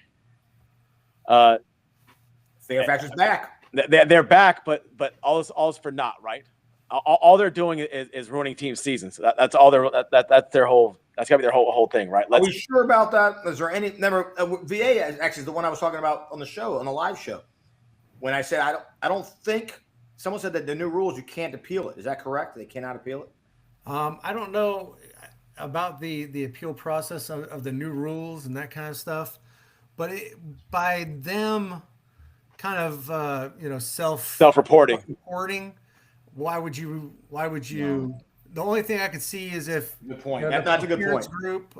Fairfax is back. They're back, but all's for naught, right? All they're doing is ruining team seasons. That's all that's their whole. That's gotta be their whole thing, right? Are we sure about that? Is there any VA actually is the one I was talking about on the show, on the live show, when I said I don't think someone said that the new rules you can't appeal it. Is that correct? They cannot appeal it. I don't know about the appeal process of the new rules and that kind of stuff, but by them kind of you know self-reporting. Why would you? No. The only thing I could see is if good point. You know, that's a good point.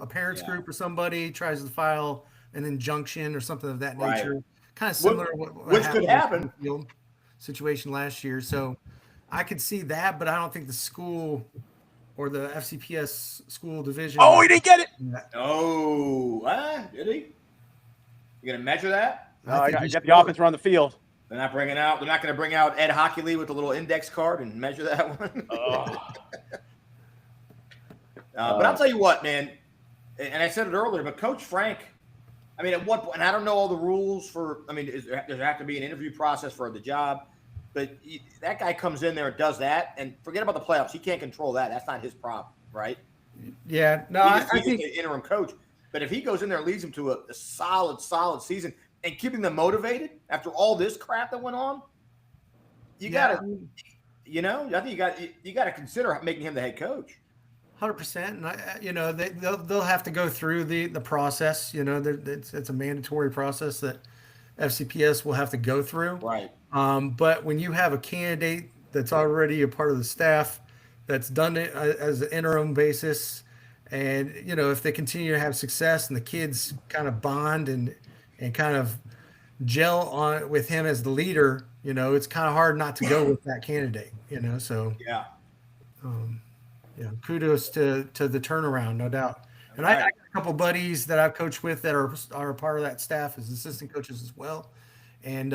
A parents group or somebody tries to file an injunction or something of that nature, right. Kind of similar to what which could happen. In the field situation last year. So I could see that, but I don't think the school or the FCPS school division. Oh, he didn't get it. Oh, did he? You gonna measure that? No, I got the offense around the field. They're not bringing out. They're not going to bring out Ed Hockley with a little index card and measure that one. But I'll tell you what, man. And I said it earlier, but Coach Frank. I mean, at what point? And I don't know all the rules for. I mean, does there have to be an interview process for the job? But that guy comes in there and does that, and forget about the playoffs. He can't control that. That's not his problem, right? Yeah. No, I think the interim coach. But if he goes in there and leads them to a solid season. And keeping them motivated after all this crap that went on, you gotta, you know, I think you got to consider making him the head coach. 100%, and you know they'll have to go through the process. You know, it's a mandatory process that FCPS will have to go through. Right. But when you have a candidate that's already a part of the staff that's done it as an interim basis, and you know if they continue to have success and the kids kind of bond and kind of gel on with him as the leader, you know, it's kind of hard not to go with that candidate, you know, so yeah. You know, kudos to the turnaround, no doubt. And I got a couple buddies that I've coached with that are a part of that staff as assistant coaches as well. And,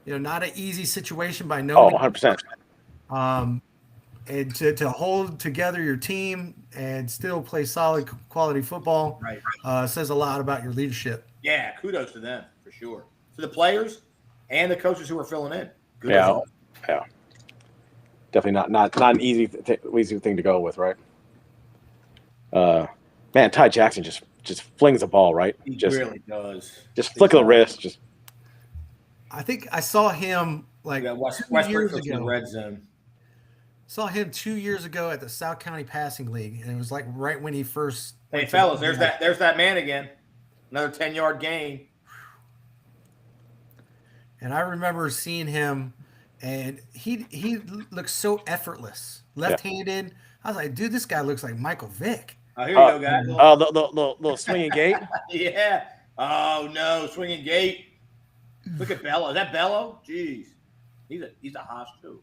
you know, not an easy situation by no means. 100%. And to hold together your team and still play solid quality football says a lot about your leadership. Yeah, kudos to them for sure. To the players and the coaches who are filling in. Yeah. Definitely not an easy thing to go with, right? Man, Ty Jackson just flings the ball, right? He really does. Just flick of the wrist. I think I saw him like 2 years ago. Red zone. Saw him 2 years ago at the South County Passing League, and it was like right when he first. Hey fellas, there's that man again. Another 10-yard gain. And I remember seeing him, and he looks so effortless, left-handed. Yeah. I was like, dude, this guy looks like Michael Vick. Oh, here you go, guys. Oh, the little swinging gait. Yeah, Oh no, swinging gate. Look at Bello. Is that Bello? Jeez, he's a hoss too.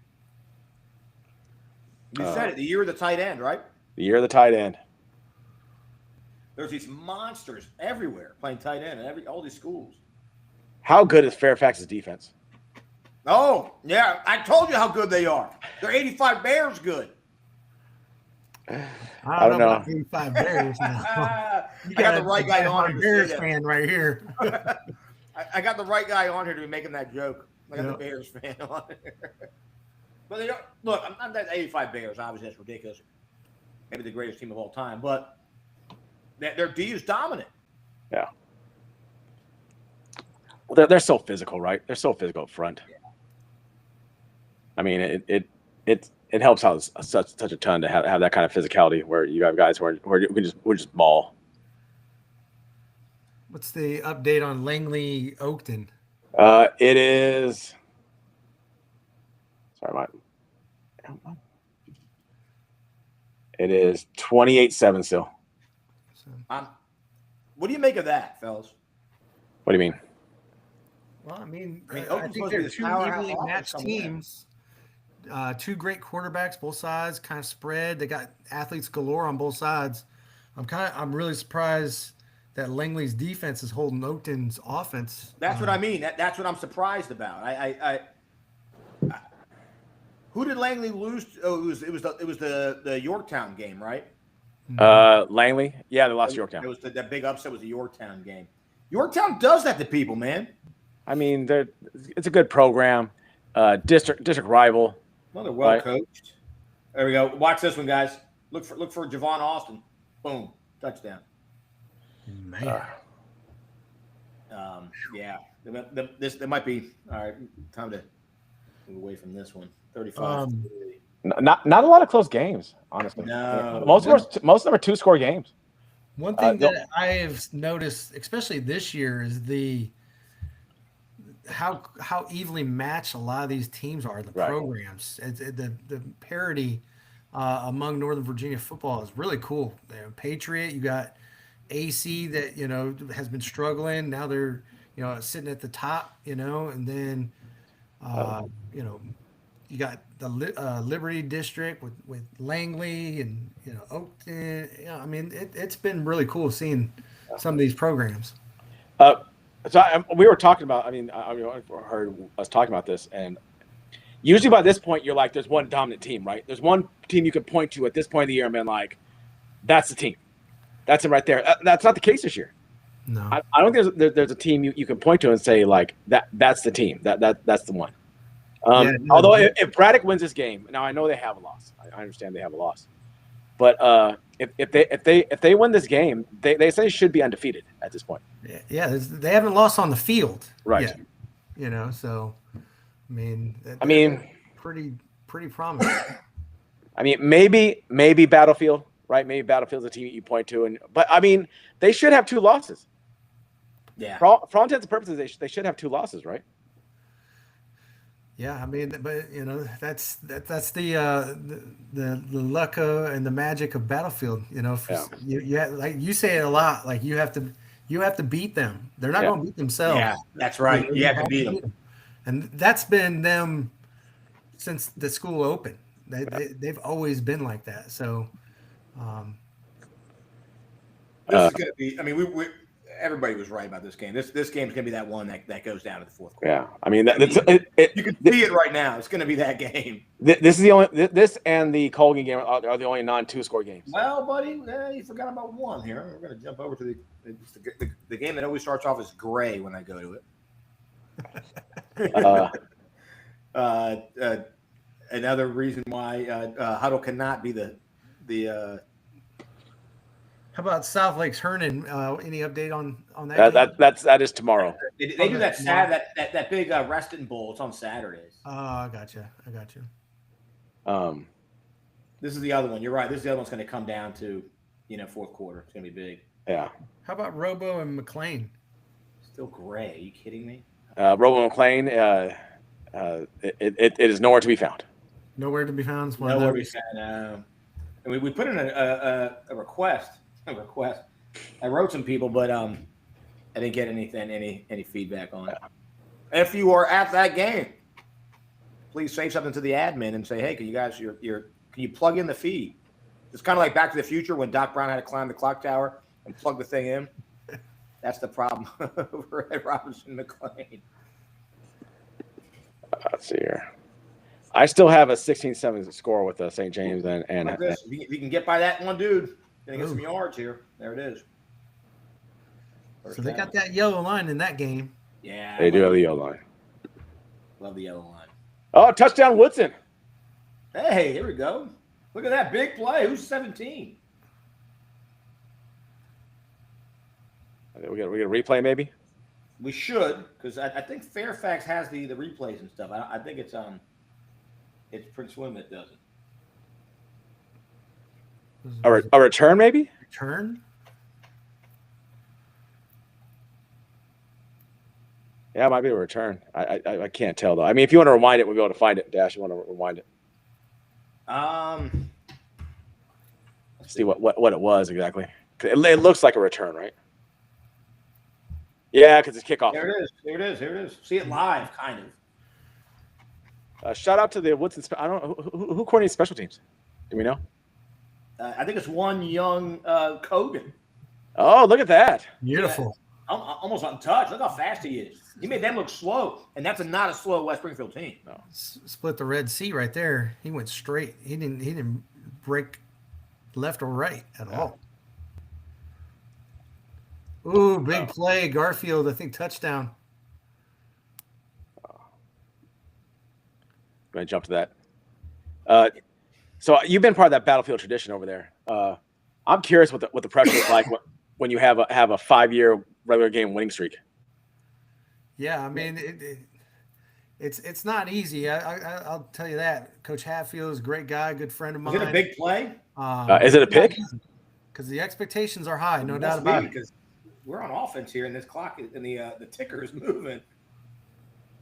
You said it. The year of the tight end, right? The year of the tight end. There's these monsters everywhere playing tight end in all these schools. How good is Fairfax's defense? Oh yeah, I told you how good they are. They're 85 Bears good. I don't know. About 85 Bears now. I got the right guy on here. Bears fan right here. I got the right guy on here to be making that joke. I got the Bears fan on here. But they don't, look, I'm not 85 Bears. Obviously, that's ridiculous. Maybe the greatest team of all time, but their D is dominant. Yeah. Well, they're so physical, right? They're so physical up front. Yeah. I mean, it helps out such a ton to have that kind of physicality where you have guys who we just ball. What's the update on Langley Oakton? It is. Sorry, it is 28-7 still. What do you make of that, fellas? What do you mean? Well, I mean, I Oakland's think supposed to be they're this two powerhouse evenly offense matched coming in. teams. Two great quarterbacks, both sides, kind of spread. They got athletes galore on both sides. I'm really surprised that Langley's defense is holding Oakton's offense. That's what I mean. That's what I'm surprised about. Who did Langley lose? Oh, it was the Yorktown game, right? Langley, yeah, they lost Yorktown. It was that big upset was the Yorktown game. Yorktown does that to people, man. I mean, it's a good program. District rival. Well, they're well coached. There we go. Watch this one, guys. Look for Javon Austin. Boom, touchdown. Man. Yeah. There might be all right. Time to move away from this one. 35. Not a lot of close games, honestly. No. Most of them are 2-score games. One thing that I have noticed, especially this year, is how evenly matched a lot of these teams are. The programs, the parity among Northern Virginia football is really cool. Patriot, you got AC that has been struggling. Now they're sitting at the top, and then you got the Liberty District with Langley and Oakton. I mean, it's been really cool seeing some of these programs. We were talking about. I heard us talking about this, and usually by this point, you're like, there's one dominant team, right? There's one team you could point to at this point of the year and be like, that's the team. That's it right there. That's not the case this year. No, I don't think there's a team you can point to and say like that's the team. That's the one. Although if Braddock wins this game, now I know they have a loss. I understand they have a loss, but if they win this game, they essentially should be undefeated at this point. Yeah, they haven't lost on the field, right? Yet, so I mean, pretty promising. I mean, maybe Battlefield, right? Maybe Battlefield's a team you point to, but I mean, they should have 2 losses. Yeah, for all intents and purposes, they should have 2 losses, right? Yeah, I mean, but that's the luck and the magic of Battlefield. You like you say it a lot. Like you have to beat them. They're not going to beat themselves. Yeah, that's right. You have to beat them. And that's been them since the school opened. They've always been like that. So this is going to be. I mean, we everybody was right about this game. This game's going to be that one that goes down to the fourth quarter. Yeah, I mean, you can see it right now. It's going to be that game. This is the only. This and the Colgan game are the only non-2-score games. Well, buddy, you forgot about one here. We're going to jump over to the game that always starts off as gray when I go to it. Another reason why Huddle cannot be the. How about South Lakes Hernan? Any update on that? That is tomorrow. They do that big Reston Bowl. It's on Saturdays. Oh, I got you. This is the other one. You're right. This is the other one's going to come down to, fourth quarter. It's going to be big. Yeah. How about Robo and McLean? Still gray. Are you kidding me? Robo and McLean. It is nowhere to be found. Nowhere to be found. Nowhere to be found. And we put in a request. I wrote some people, but I didn't get any feedback on it. If you are at that game, please say something to the admin and say, "Hey, can you guys can you plug in the feed?" It's kind of like Back to the Future when Doc Brown had to climb the clock tower and plug the thing in. That's the problem over at Robinson McLean. Let's see here. I still have a 16-7 score with St. James and Like this. If you can get by that one dude, gonna get some yards here. There it is. So they got that yellow line in that game. Yeah, they do have the yellow line. Love the yellow line. Oh, touchdown Woodson. Hey, here we go. Look at that big play. Who's 17? We get a replay maybe. We should, because I think Fairfax has the replays and stuff. I think it's Prince William that does it. A return maybe? Return? Yeah, it might be a return. I can't tell though. I mean, if you want to rewind it, we'll be able to find it. Dash, you want to rewind it? See what it was exactly. It looks like a return, right? Yeah, because it's kickoff. There it is. See it live, kind of. Shout out to the Woodson. I don't know who coordinates special teams. Do we know? I think it's one young Kogan. Oh, look at that! Beautiful. Yeah, almost untouched. Look how fast he is. He made them look slow, and that's not a slow West Springfield team. No. Split the Red Sea right there. He went straight. He didn't break left or right at all. Ooh, big play. Garfield, I think touchdown. Going to jump to that. So you've been part of that Battlefield tradition over there. I'm curious what the pressure is like when you have a 5-year regular game winning streak. Yeah, I mean it's not easy. I'll tell you that. Coach Hatfield is a great guy, good friend of mine. Is it a big play? Is it a pick? Because the expectations are high, no doubt about it. Because we're on offense here, and this clock and the ticker is moving.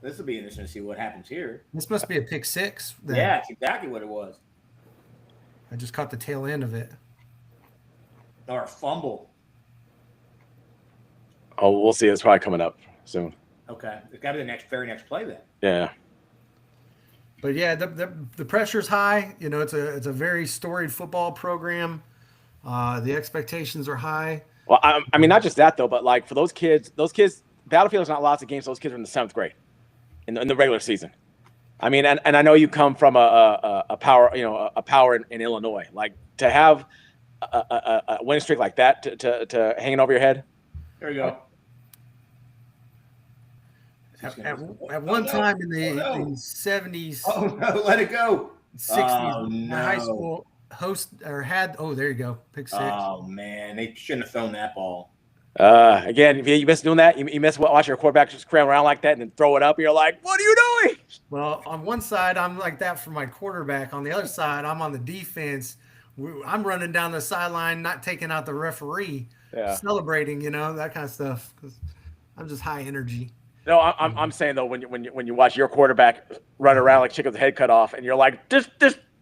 This will be interesting to see what happens here. This must be a pick six. Then. Yeah, it's exactly what it was. I just caught the tail end of it. Or a fumble. Oh, we'll see. It's probably coming up soon. Okay, it's got to be the very next play then. Yeah. But yeah, the pressure's high. You know, it's a very storied football program. The expectations are high. Well, I mean, not just that though, but like for those kids, Battlefield's not lots of games. Those kids are in the 7th grade, in the regular season. I mean, and I know you come from a power, a power in Illinois. Like to have a winning streak like that to hanging over your head. There you go. At one time in the 70s. Oh no, let it go. 60s, high school there you go. Pick 6. Oh man, they shouldn't have thrown that ball. Again, if you miss doing that, you miss watching your quarterback just cram around like that and then throw it up. And you're like, what are you doing? Well, on one side, I'm like that for my quarterback. On the other side, I'm on the defense. I'm running down the sideline, not taking out the referee, celebrating, that kind of stuff. 'Cause I'm just high energy. No, I'm saying though, when you watch your quarterback run around like chicken with the head cut off, and you're like, just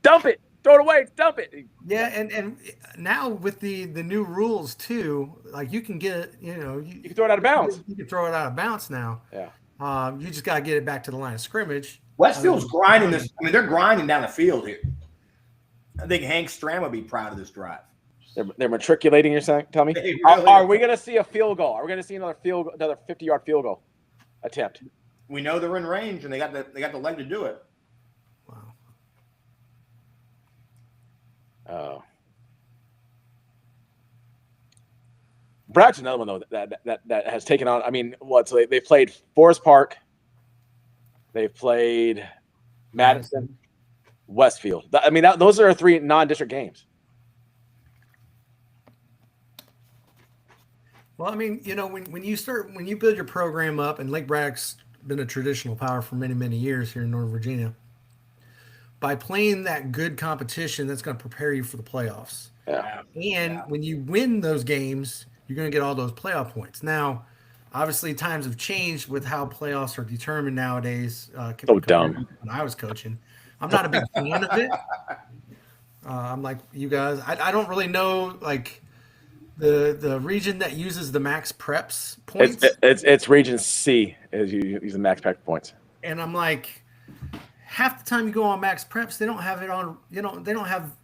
dump it, throw it away, dump it. Yeah, and now with the new rules too, like you can get you can throw it out of bounds. You can throw it out of bounds now. Yeah. You just gotta get it back to the line of scrimmage. Westfield's grinding this. I mean, they're grinding down the field here. I think Hank Stram would be proud of this drive. They're matriculating. You're saying? Tell me. Really are we going to see a field goal? Are we going to see another 50-yard field goal attempt? We know they're in range, and they got the leg to do it. Wow. Oh. Brad's another one though that has taken on. I mean, so they played Forest Park. They've played Madison, Westfield. I mean, those are 3 non-district games. Well, I mean, when you build your program up, and Lake Braddock's been a traditional power for many, many years here in Northern Virginia, by playing that good competition, that's going to prepare you for the playoffs. Yeah. And when you win those games, you're going to get all those playoff points. Now, obviously, times have changed with how playoffs are determined nowadays. So dumb. When I was coaching, I'm not a big fan of it. I'm like you guys. I don't really know the region that uses the max preps points. It's region C is you use the max prep points. And I'm like, half the time you go on max preps, they don't have it on. They don't have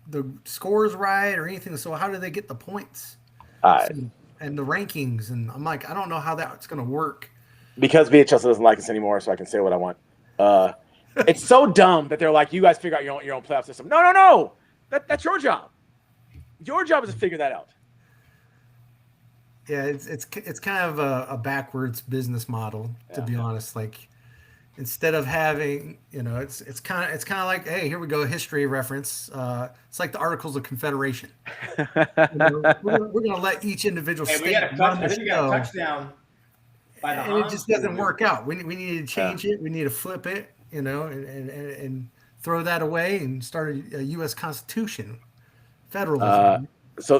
the scores right or anything. So how do they get the points and the rankings? And I'm like, I don't know how that's going to work. Because VHS doesn't like us anymore, so I can say what I want. It's so dumb that they're like, you guys figure out your own playoff system. No. That's your job. Your job is to figure that out. Yeah, it's kind of a backwards business model, to be honest. Like, instead of having, it's kind of like, hey, here we go, history reference. It's like the Articles of Confederation. We're going to let each individual state run the show. Touchdown. And it just doesn't work out. We need to change it. We need to flip it, and throw that away and start a U.S. Constitution, federalism. So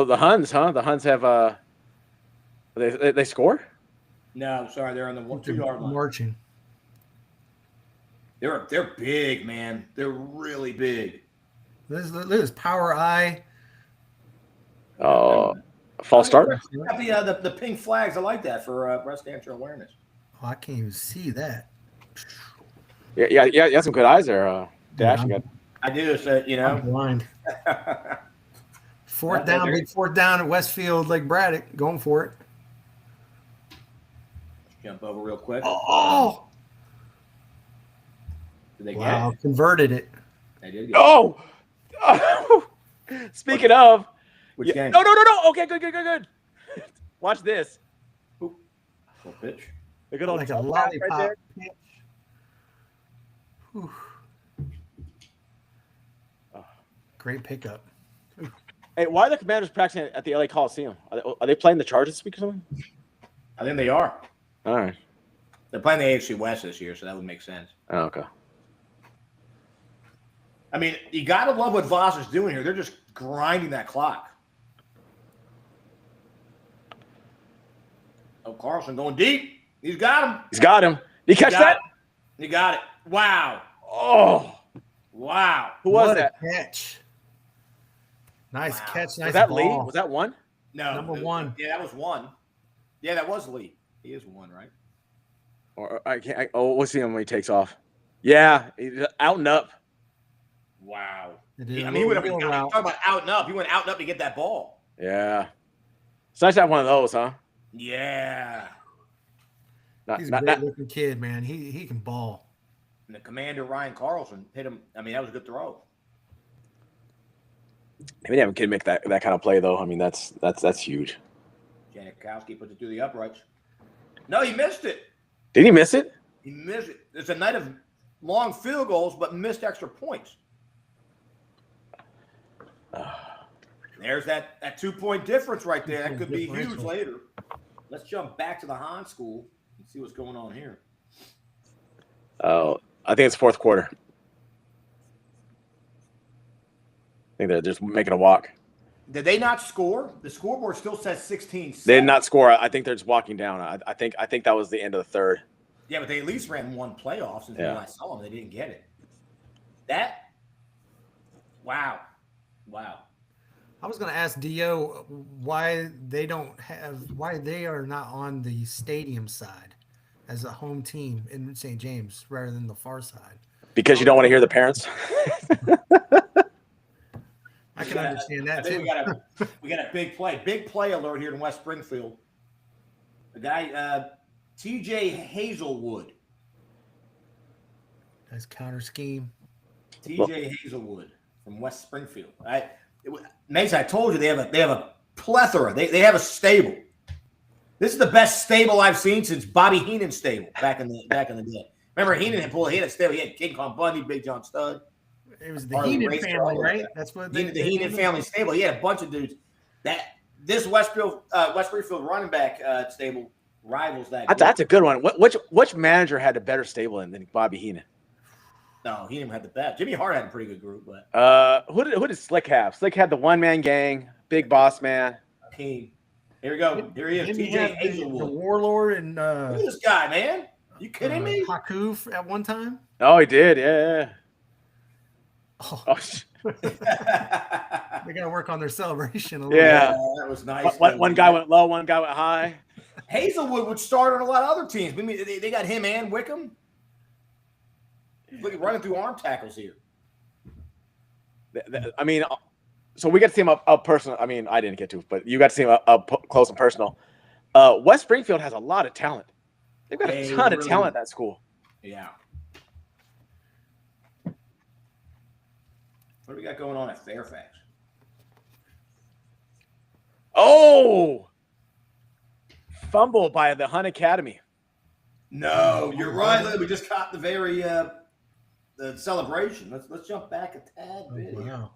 the Huns, huh? The Huns have they score? No, sorry, they're on the 2-yard line. Marching. They're big, man. They're really big. Look at this power eye. False start. The pink flags. I like that for breast cancer awareness. Oh, I can't even see that. Yeah. You got some good eyes there, Dash. I do. So I'm blind. Fourth down at Westfield, Lake Braddock, going for it. Jump over real quick. Oh! Did they get it? Converted it. They did. Oh! Speaking of. Which game? No. Okay, good. Watch this. Full pitch. The good old like a lollipop right pitch. Great pickup. Hey, why are the Commanders practicing at the LA Coliseum? Are they playing the Chargers this week or something? I think they are. All right. They're playing the AFC West this year, so that would make sense. Oh, okay. I mean, you got to love what Voss is doing here. They're just grinding that clock. Oh, Carlson going deep. He's got him. Did you catch that? You got it. Wow. Oh. Wow. Who was that? Catch. Nice catch. Nice Was that ball. Lee? Was that one? No. Number one. Yeah, that was one. Yeah, that was Lee. He is one, right? Or I can't. We'll see him when he takes off. Yeah, he's out and up. Wow. He went talking about out and up. He went out and up to get that ball. Yeah. It's nice to have one of those, huh? Yeah. He's a great-looking kid, man. He can ball. And the commander, Ryan Carlson, hit him. I mean, that was a good throw. I mean, have a kid make that kind of play, though. I mean, that's huge. Janikowski puts it through the uprights. No, he missed it. Did he miss it? He missed it. It's a night of long field goals, but missed extra points. There's that 2-point difference right there. That could be huge later. Let's jump back to the Hahn School and see what's going on here. Oh, I think it's fourth quarter. I think they're just making a walk. Did they not score? The scoreboard still says 16-7. They did not score. I think they're just walking down. I think that was the end of the third. Yeah, but they at least ran one playoff since when I saw them. They didn't get it. Wow. I was going to ask Dio why they are not on the stadium side as a home team in St. James rather than the far side. Because you don't want to hear the parents. I can understand that too. We got a big play alert here in West Springfield. The guy, TJ Hazelwood. Nice counter scheme. TJ Hazelwood from West Springfield. Mason, I told you they have a plethora. They have a stable. This is the best stable I've seen since Bobby Heenan's stable back in the day. Remember Heenan had a stable. He had King Kong Bundy, Big John Stud. It was the Heenan family, right? That's what the Heenan family stable. He had a bunch of dudes. This West Springfield running back stable rivals that. That's a good one. Which manager had a better stable than Bobby Heenan? No, Heenan had the best. Jimmy Hart had a pretty good group, but who did Slick have? Slick had the one-man gang, big boss man. Team. Here we go. Here he is, TJ Hazelwood, the warlord, and look at this guy, man. You kidding me? Haku at one time. Oh, he did, yeah. Oh, They got to work on their celebration a little Yeah. That was nice. one guy went low, one guy went high. Hazelwood would start on a lot of other teams. I mean, they got him and Wickham. Look at running through arm tackles here. I mean, so we got to see him up personal. I mean, I didn't get to, but you got to see him up close and personal. West Springfield has a lot of talent. They've got a ton of talent at that school. Yeah. What do we got going on at Fairfax? Oh, fumble by the Hunt Academy. No, you're right. We just caught the very the celebration. Let's jump back a tad bit. bit. Wow.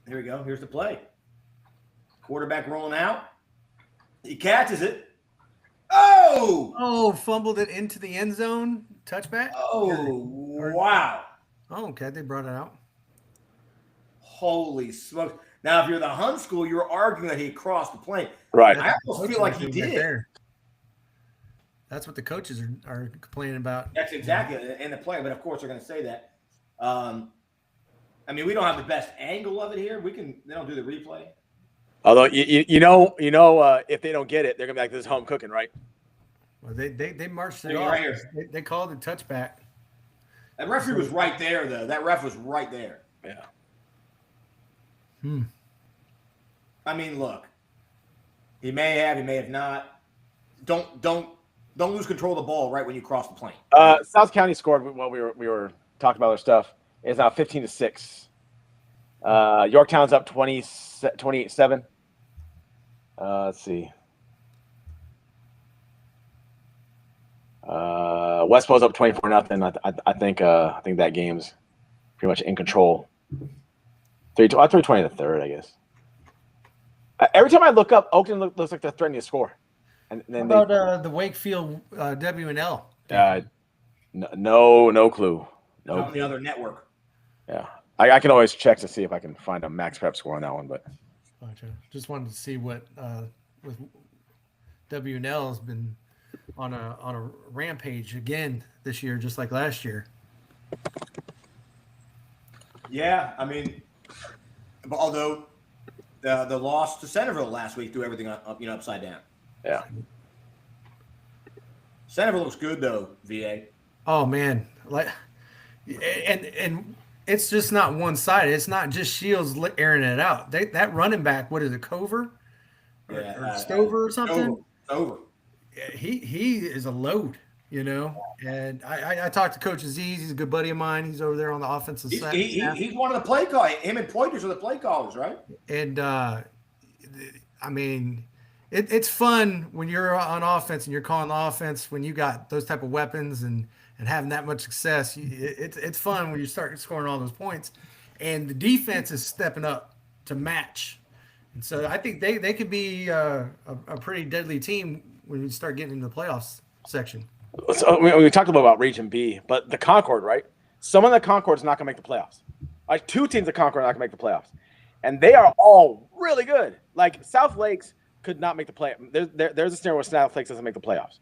Here we go. Here's the play. Quarterback rolling out. He catches it. Oh! Oh, fumbled it into the end zone. Touchback. Oh, wow. Oh, okay. They brought it out. Holy smokes. Now, if you're the Hunt school, you're arguing that he crossed the plane. Right. I almost feel like he did. There. That's what the coaches are complaining about. That's exactly in the play, but of course they're going to say that. I mean, we don't have the best angle of it here. They don't do the replay. Although you know, if they don't get it, they're gonna be like, "This is home cooking," right? Well, they marched it Look off. right here. They called it touchback. That referee was right there, though. That ref was right there. Yeah. I mean, look. He may have not. Don't lose control of the ball right when you cross the plane. South County scored while we were talking about their stuff. It's now 15-6. Yorktown's up 28-7. Let's see. Westmo's up 24-0. I think that game's pretty much in control. 320 to third, I guess. Every time I look up, Oakland looks like they're threatening to score. And then How about the Wakefield W&L? No clue. No. On the other network. Yeah, I can always check to see if I can find a max prep score on that one, but Gotcha. Just wanted to see what with W&L has been on a rampage again this year, just like last year. Yeah, I mean, although the loss to Centerville last week threw everything upside down. Yeah. Centerville looks good though, VA. Oh man, and it's just not one sided. It's not just Shields airing it out. That running back, what is it, Cover? Or Stover or something? Stover. He is a load, And I talked to Coach Aziz. He's a good buddy of mine. He's over there on the offensive side. He's one of the play callers. Him and Poiters are the play callers, right? And I mean, it's fun when you're on offense and you're calling the offense when you got those type of weapons and having that much success. It's fun when you start scoring all those points, and the defense is stepping up to match. And so I think they could be a pretty deadly team when we start getting into the playoffs section. So we talked about Region B, but the Concord, right? Some of the Concord's not going to make the playoffs. Like 2 teams of Concord are not going to make the playoffs. And they are all really good. Like South Lakes could not make the play. There's a scenario where South Lakes doesn't make the playoffs.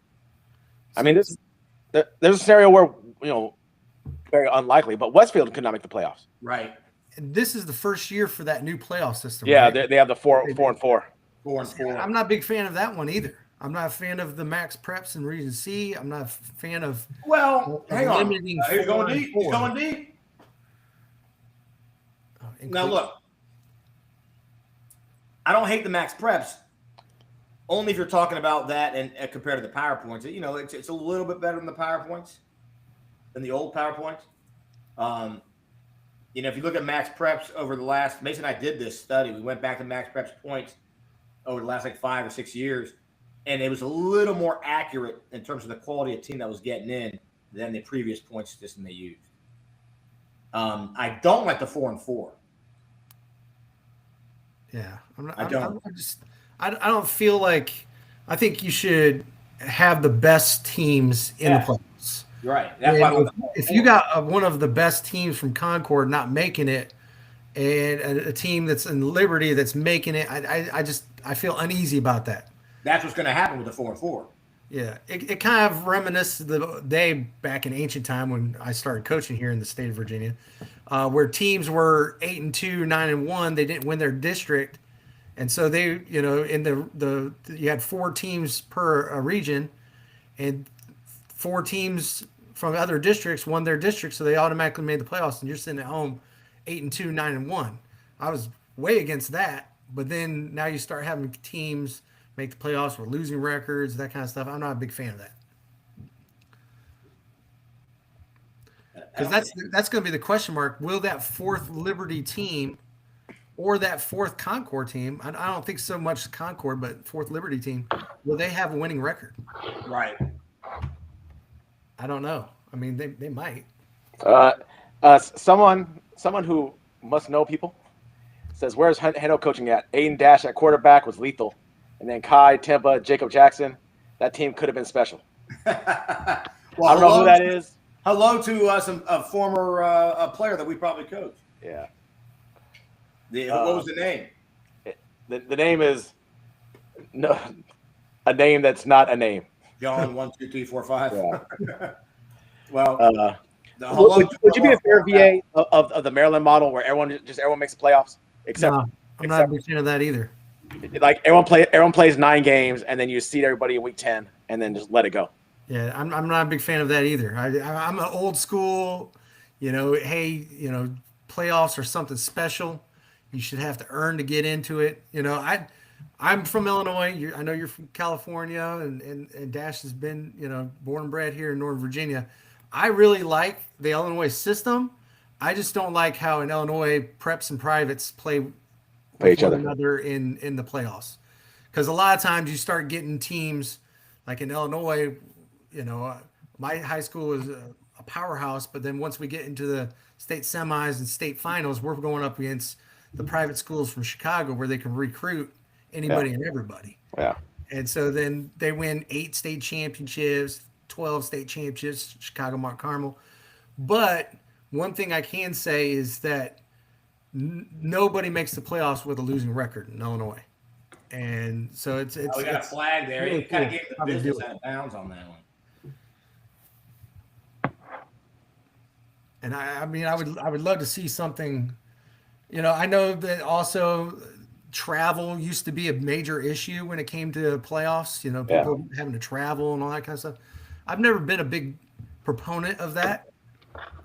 I mean, there's a scenario where, very unlikely, but Westfield could not make the playoffs. Right. And this is the first year for that new playoff system. Yeah, right? they have the 4 and 4. 4 and 4. I'm not a big fan of that one either. I'm not a fan of the max preps in Region C. I'm not a fan of hang on. limiting. He's going deep. He's 4. going deep. Now look, I don't hate the max preps. Only if you're talking about that and compared to the PowerPoints. It's a little bit better than the PowerPoints, than the old PowerPoints. If you look at max preps over the last, Mason and I did this study. We went back to max preps points over the last 5 or 6 years, and it was a little more accurate in terms of the quality of team that was getting in than the previous point system they used. I don't like the 4 and 4. Yeah, I don't feel like. I think you should have the best teams in the playoffs. You're right. That's why if you got one of the best teams from Concord not making it, and a team that's in Liberty that's making it, I feel uneasy about that. That's what's going to happen with the 4 and 4. Yeah, it kind of reminisces the day back in ancient time when I started coaching here in the state of Virginia, where teams were 8-2, 9-1. They didn't win their district, and so they, in the you had 4 teams per region, and 4 teams from other districts won their district, so they automatically made the playoffs. And you're sitting at home, 8-2, 9-1. I was way against that, but then now you start having teams make the playoffs with losing records, that kind of stuff. I'm not a big fan of that. Because that's going to be the question mark. Will that 4th Liberty team or that 4th Concord team, I don't think so much Concord, but 4th Liberty team, will they have a winning record? Right. I don't know. I mean, they might. Someone who must know people says, where's Hendo coaching at? Aiden Dash at quarterback was lethal. And then Kai, Tempa, Jacob Jackson. That team could have been special. Well, I don't know who that is. Hello to a former player that we probably coached. Yeah. What was the name? The name is a name that's not a name. John 1, 2, 3, 4, 5. Yeah. Well, would you be a fair VA of the Maryland model where everyone makes the playoffs? I'm not a big fan of that either. Like everyone plays 9 games and then you seed everybody in week 10 and then just let it go. Yeah, I'm not a big fan of that either. I'm an old school, playoffs are something special. You should have to earn to get into it. I'm from Illinois. I know you're from California, and Dash has been, born and bred here in Northern Virginia. I really like the Illinois system. I just don't like how in Illinois preps and privates play each other in the playoffs, because a lot of times you start getting teams like in Illinois. My high school is a powerhouse, but then once we get into the state semis and state finals, we're going up against the private schools from Chicago where they can recruit anybody and everybody. Yeah. And so then they win 8 state championships, 12 state championships, Chicago, Mount Carmel. But one thing I can say is that nobody makes the playoffs with a losing record in Illinois. And so it's we got a flag there. Really You kind of cool gave the how they do business it. out of bounds on that one. And I would love to see something. I know that also travel used to be a major issue when it came to playoffs. People having to travel and all that kind of stuff. I've never been a big proponent of that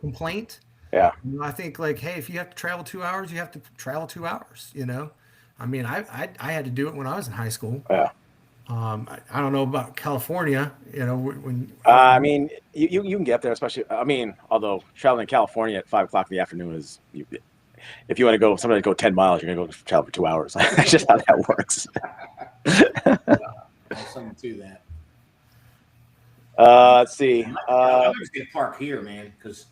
complaint. Yeah. I think hey, if you have to travel 2 hours, you have to travel 2 hours. I mean, I had to do it when I was in high school. Yeah. I don't know about California. I mean, you can get there, especially. I mean, although traveling to California at 5 o'clock in the afternoon is, if you want to go, somebody to go 10 miles, you're gonna go travel for 2 hours. That's just how that works. There's something to that. Let's see. I'm just gonna park here, man, because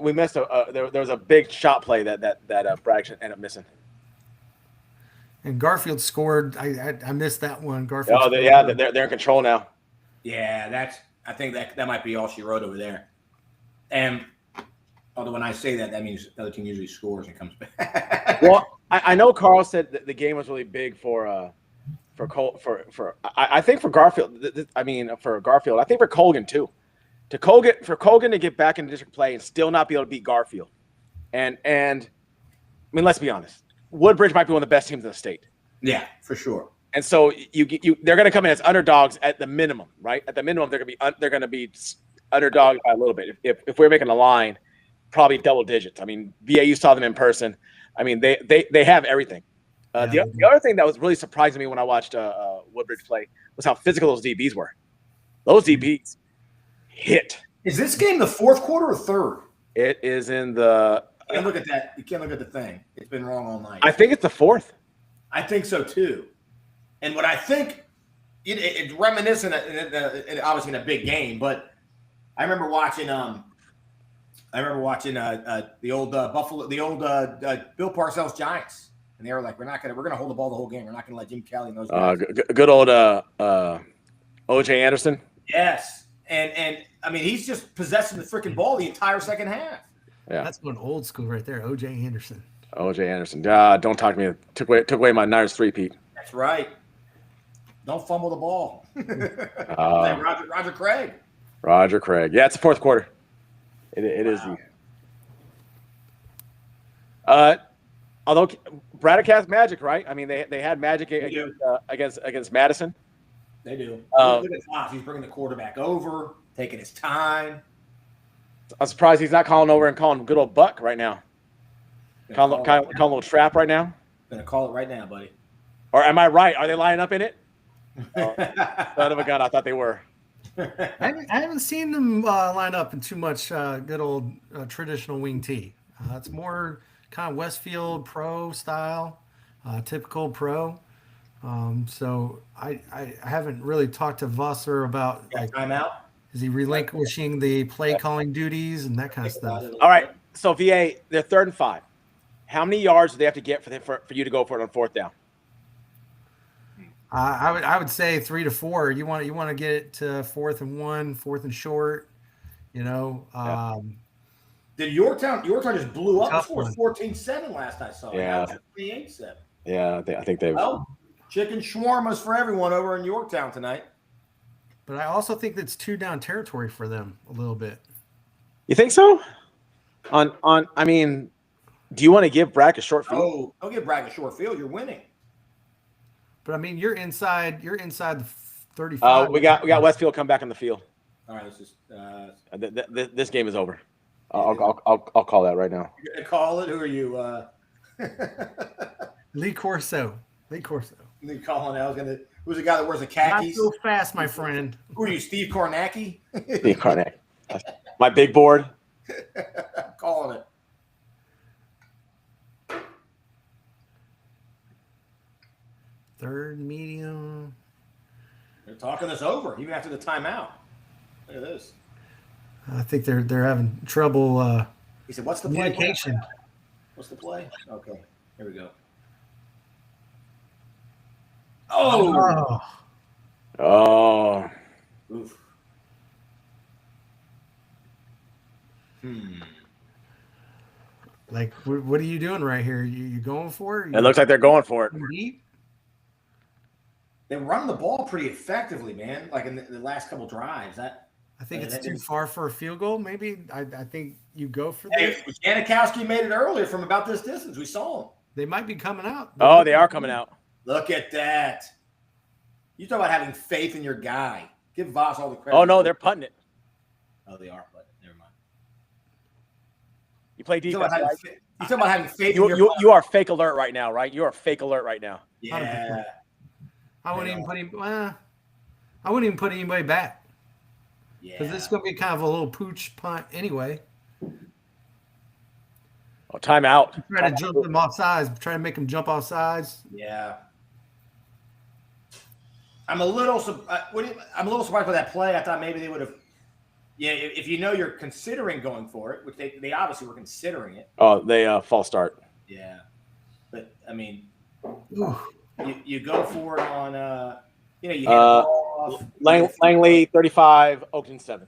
we missed there was a big shot play that Bragg ended up missing. And Garfield scored. I missed that one. Garfield. Oh, they're in control now. yeah, I think that might be all she wrote over there. And although when I say that means the other team usually scores and comes back. Well, I know Carl said that the game was really big for I think for Garfield. I mean, for Garfield, I think for Colgan too. For Colgan to get back into district play and still not be able to beat Garfield, and I mean, let's be honest, Woodbridge might be one of the best teams in the state. Yeah, for sure. And so they're going to come in as underdogs at the minimum, right? At the minimum, they're going to be underdogs by a little bit. If we're making a line, probably double digits. I mean, VAU saw them in person. I mean, they have everything. The other thing that was really surprising me when I watched Woodbridge play was how physical those DBs were. Those DBs hit. Is this game the fourth quarter or third? It is in the. You can't look at that. You can't look at the thing. It's been wrong all night. I think it's the fourth. I think so too. And what I think, it's reminiscent, obviously in a big game, but I remember watching. The old Buffalo, the old Bill Parcells Giants, and they were like, we're gonna hold the ball the whole game. We're not gonna let Jim Kelly and those guys. Good old O.J. Anderson. Yes, and I mean he's just possessing the freaking ball the entire second half. Yeah, that's one old school right there. O.J. Anderson. O.J. Anderson. Don't talk to me. Took away my Niners 3-peat. That's right. Don't fumble the ball. Roger Craig. Roger Craig. Yeah, it's the fourth quarter. It is. Although Braddock has magic, right? I mean, they had magic against Madison. They do. Look at Fox. He's bringing the quarterback over, taking his time. I'm surprised he's not calling good old Buck right now. Calling a little trap right now. Gonna call it right now, buddy. Or am I right? Are they lining up in it? Oh, son of a gun! I thought they were. I haven't seen them line up in too much good old traditional wing tee. It's more kind of Westfield pro style, typical pro. So I haven't really talked to Vosser about like timeout. Is he relinquishing the play calling duties and that kind of stuff? All right. So VA, they're 3rd and 5. How many yards do they have to get for you to go for it on 4th down? I would say 3 to 4. You want to get it to 4th and 1, 4th and short. You know. Did Yorktown just blew up? The score was 14-7 last I saw. Yeah. 28-7. Yeah, I think they've. Well, chicken shawarmas for everyone over in Yorktown tonight. But I also think that's 2 down territory for them a little bit. You think so? I mean, do you want to give Brack a short field? Oh, don't give Brack a short field. You're winning. But I mean, you're inside the 35. We got Westfield come back on the field. All right, let's just. This game is over. I'll call that right now. You're gonna call it? Who are you? Lee Corso. Lee calling. I was gonna. Who's the guy that wears the khakis? Not so fast, my friend. Who are you, Steve Kornacki? Steve Kornacki. My big board. Calling it. Third medium. They're talking this over even after the timeout. Look at this. I think they're having trouble. He said, "What's the play? Communication. What's the play?" Okay, here we go. Oh. Oof. Like, what are you doing right here? You going for it? It looks like they're going for it. They run the ball pretty effectively, man. Like in the last couple drives. I think it's too far for a field goal. Maybe I think you go for this. Janikowski made it earlier from about this distance. We saw him. They might be coming out. Oh, they are coming out. Look at that. You talk about having faith in your guy. Give Voss all the credit. Oh no, they're punting it. Oh, they are punting. Never mind. You play defense. You talk about having faith. You are fake alert right now, right? You are fake alert right now. Yeah. I wouldn't even put him. I wouldn't even put anybody back. Yeah. Because this is going to be kind of a little pooch punt anyway. Oh, timeout. Try to jump them off sides. Try to make them jump off sides. Yeah. I'm a little surprised by that play. I thought maybe they would have. Yeah, if you know you're considering going for it, which they obviously were considering it. Oh, they false start. Yeah, but I mean, you go for it on you hand the ball off. Langley 35, Oakland 7.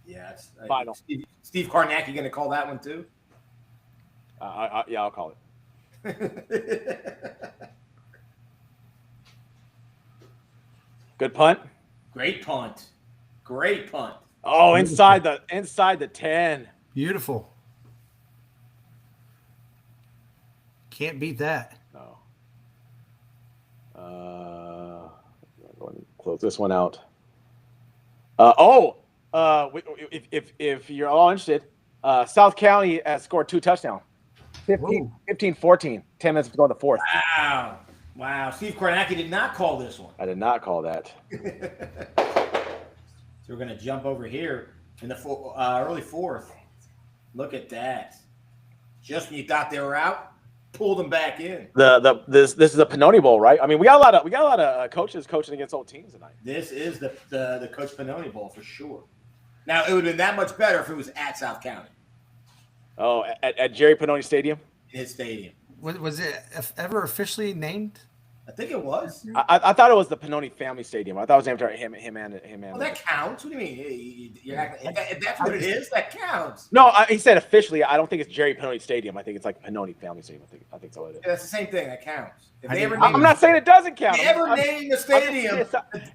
Yeah, it's final. Steve Kornacki going to call that one too. Yeah, I'll call it. Good punt. Great punt. Great punt. Oh, inside the 10. Beautiful. Can't beat that. No. Go and close this one out. If you're all interested, South County has scored 2 touchdowns. 15-14. 10 minutes to go in the 4th. Wow. Steve Kornacki did not call this one. I did not call that. So we're going to jump over here in the early 4th. Look at that. Just when you thought they were out, pull them back in. This is a Pannoni Bowl, right? I mean, we got a lot of coaches coaching against old teams tonight. This is the Coach Pannoni Bowl for sure. Now it would have been that much better if it was at South County. Oh, at Jerry Pannoni Stadium. His stadium. Was it ever officially named? I think it was. I thought it was the Pannoni Family Stadium. I thought it was named after him and. Well, that counts. What do you mean? If that's what it is, that counts. No, he said officially. I don't think it's Jerry Pannoni Stadium. I think it's like Pannoni Family Stadium. I think so. It is. Yeah, that's the same thing. That counts. If I they didn't- ever name I'm not saying it doesn't count. If they ever name the stadium,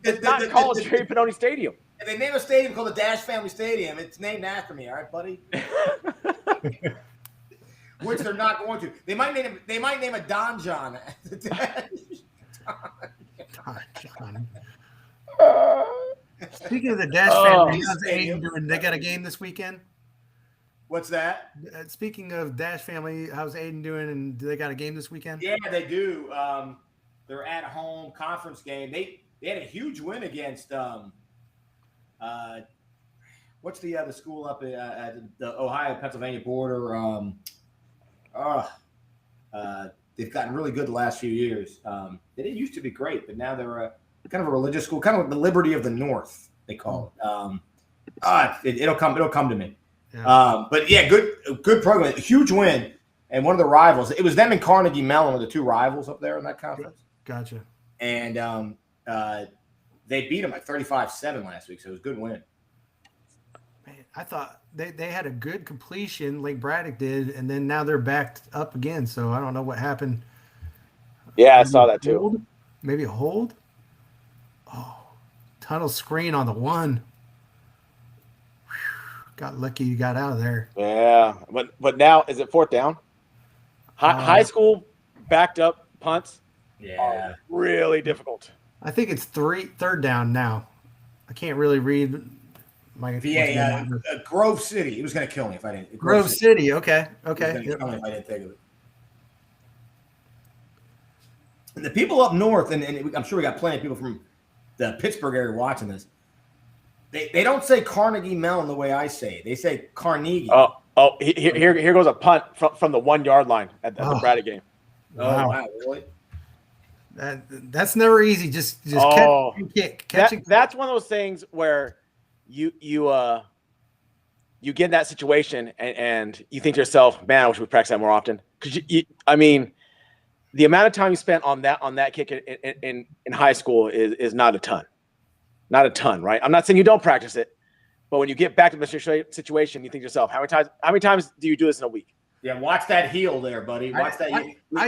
It's not called Jerry Pannoni Stadium. if they name a stadium called the Dash Family Stadium, it's named after me. All right, buddy. Which they're not going to. They might name a Don John. John. Speaking of the Dash family, how's Aiden doing? They got a game this weekend. What's that? Speaking of Dash family, how's Aiden doing? And do they got a game this weekend? Yeah, they do. They're at home conference game. They had a huge win against what's the other school up at the Ohio-Pennsylvania border? They've gotten really good the last few years. They didn't used to be great, but now they're kind of a religious school, kind of like the Liberty of the North, they call it. It'll come to me. Yeah. But yeah, good program, a huge win, and one of the rivals. It was them and Carnegie Mellon were the two rivals up there in that conference. Gotcha. And they beat them like 35-7 last week, so it was a good win. Man, I thought they had a good completion, Lake Braddock did, and then now they're backed up again. So I don't know what happened. Yeah, I saw that too. Hold? Maybe a hold. Oh, tunnel screen on the one. Whew, got lucky you got out of there. Yeah, but now is it fourth down? High school backed up punts. Yeah, really difficult. I think it's third down now. I can't really read my Grove City. It was going to kill me if I didn't. Grove City. Okay. It was gonna kill me if I didn't think of it. And the people up north, and I'm sure we got plenty of people from the Pittsburgh area watching this. They don't say Carnegie Mellon the way I say it. They say Carnegie. Oh, here goes a punt from the 1 yard line at the Braddock game. Wow, really? That's never easy. Just catching. That's one of those things where you get in that situation and you think to yourself, man, I wish we practice that more often. Because I mean, the amount of time you spent on that kick in high school is not a ton, right? I'm not saying you don't practice it, but when you get back to the situation, you think to yourself, how many times do you do this in a week? Yeah, watch that heel there, buddy. Watch that heel. I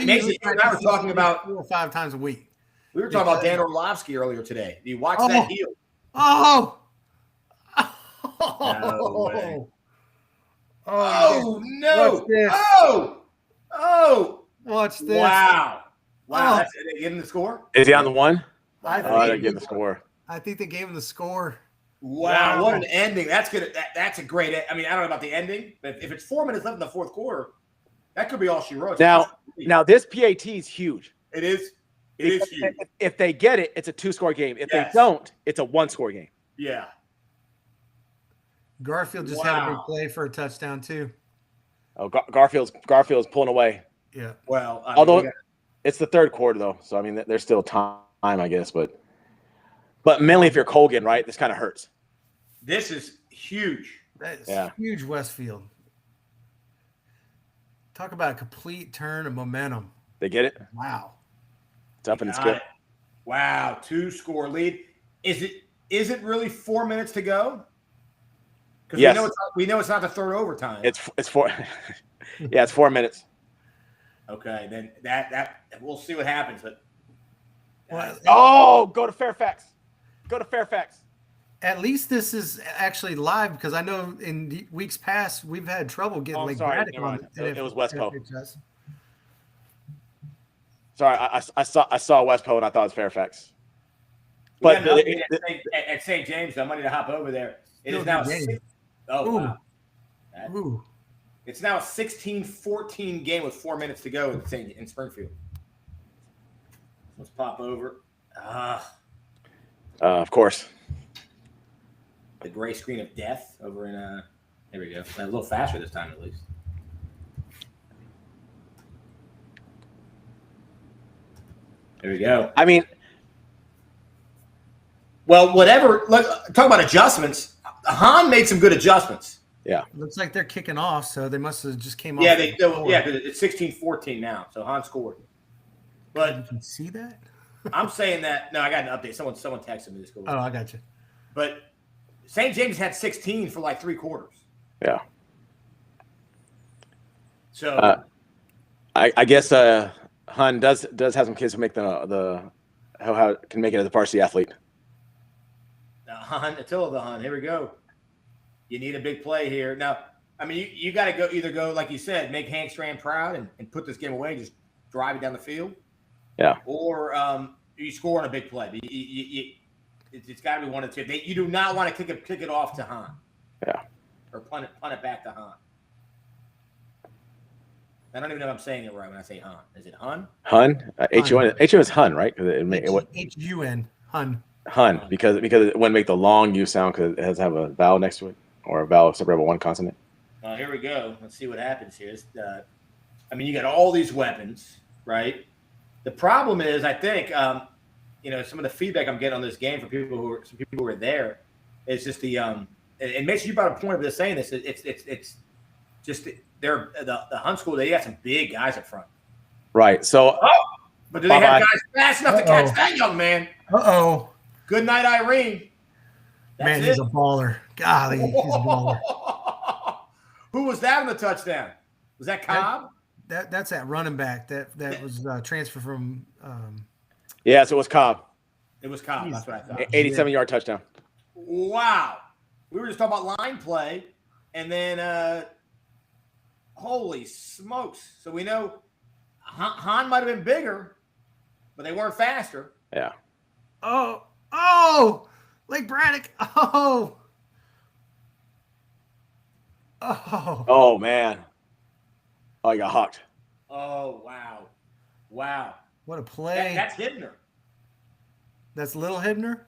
were talking about 4 or 5 times a week. We were talking about Dan Orlovsky earlier today. Do you watch that heel? Oh! No way. Oh no! Watch this. Oh! Watch this! Wow! Oh. They give him the score? Is he on the one? I they give the score. I think they gave him the score. Wow, what an ending. That's good. That's a great I mean, I don't know about the ending, but if it's 4 minutes left in the fourth quarter, that could be all she wrote. Now this PAT is huge. It is. It is huge. If they get it, it's a 2-score game. If they don't, it's a 1-score game. Yeah. Garfield just had a big play for a touchdown too. Oh, Garfield's pulling away. Yeah. Well, although it's the third quarter though, so I mean, there's still time, I guess, but mentally, if you're Colgan, right, this kind of hurts. This is huge. That is huge, Westfield. Talk about a complete turn of momentum. They get it. Wow. It's up and it's good. Wow, 2-score lead. Is it really 4 minutes to go? Because we know it's not the third overtime. It's 4. Yeah, it's 4 minutes. Okay, then that we'll see what happens. But go to Fairfax. At least this is actually live because I know in the weeks past we've had trouble getting Braddock on it. It was Westpo. Sorry, I saw Westpo and I thought it was Fairfax. But at St. James, I'm ready to hop over there. It is now 6. Oh, wow. It's now a 16-14 game with 4 minutes to go in Springfield. Let's pop over. Of course. The gray screen of death over in there we go. A little faster this time, at least. There we go. I mean, well, whatever. Look, talk about adjustments. Han made some good adjustments. Yeah. Looks like they're kicking off, so they must have just came off. Yeah, because it's 16-14 now. So Han scored. But you can see that. I'm saying that. No, I got an update. Someone texted me this. Oh, I got you. But St. James had 16 for like 3 quarters. Yeah. So I guess Hun does have some kids who make the how can make it as a varsity athlete. Attila the Hun. Here we go. You need a big play here. Now, I mean, you got to either go, like you said, make Hank Strand proud and put this game away, just drive it down the field. Yeah. Or you score on a big play. It's got to be one of the two. You do not want to kick it off to Han. Yeah. Or punt it back to Han. I don't even know if I'm saying it right when I say Hun. Is it Hun? Hun? H-U-N is Hun, right? H-U-N. Hun. Hun, because it wouldn't make the long U sound because it has to have a vowel next to it or a vowel separated by one consonant. Here we go. Let's see what happens here. I mean, you got all these weapons, right? The problem is, I think, some of the feedback I'm getting on this game from people who are there is just the and Mason, you brought a point of saying this. It's just the Hun school. They got some big guys up front, right? So, but do they have guys fast enough to catch that young man? Uh-oh. Good night, Irene. Man, he's a baller. Golly, he's a baller. Who was that on the touchdown? Was that Cobb? That's that running back that was transferred from. Yeah, so it was Cobb. It was Cobb. That's what I thought. 87-yard touchdown. Wow. We were just talking about line play, and then holy smokes! So we know Han might have been bigger, but they weren't faster. Yeah. Oh, Lake Braddock. Oh man. Oh, he got hawked. Oh wow. What a play. That's Hibner. That's little Hibner?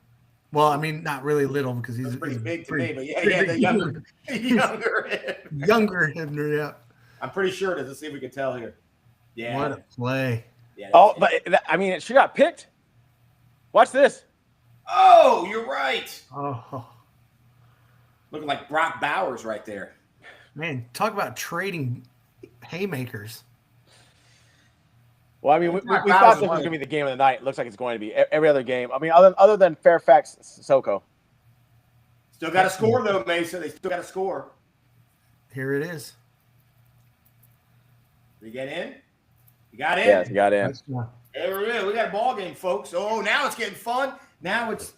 Well, I mean, not really little because he's pretty big to me, but the younger Hibner. Younger Hibner, yeah. I'm pretty sure it is. Let's see if we can tell here. Yeah. What a play. Yeah, but I mean, she got picked. Watch this. Oh, you're right. Oh. Looking like Brock Bowers right there. Man, talk about trading haymakers. Well, I mean, we thought this was going to be the game of the night. It looks like it's going to be every other game. I mean, other than Fairfax, SoCo. Still got to score, though, Mason. They still got to score. Here it is. Did you get in? You got in? Yes, you got in. There we go. We got a ball game, folks. Oh, now it's getting fun. Now it's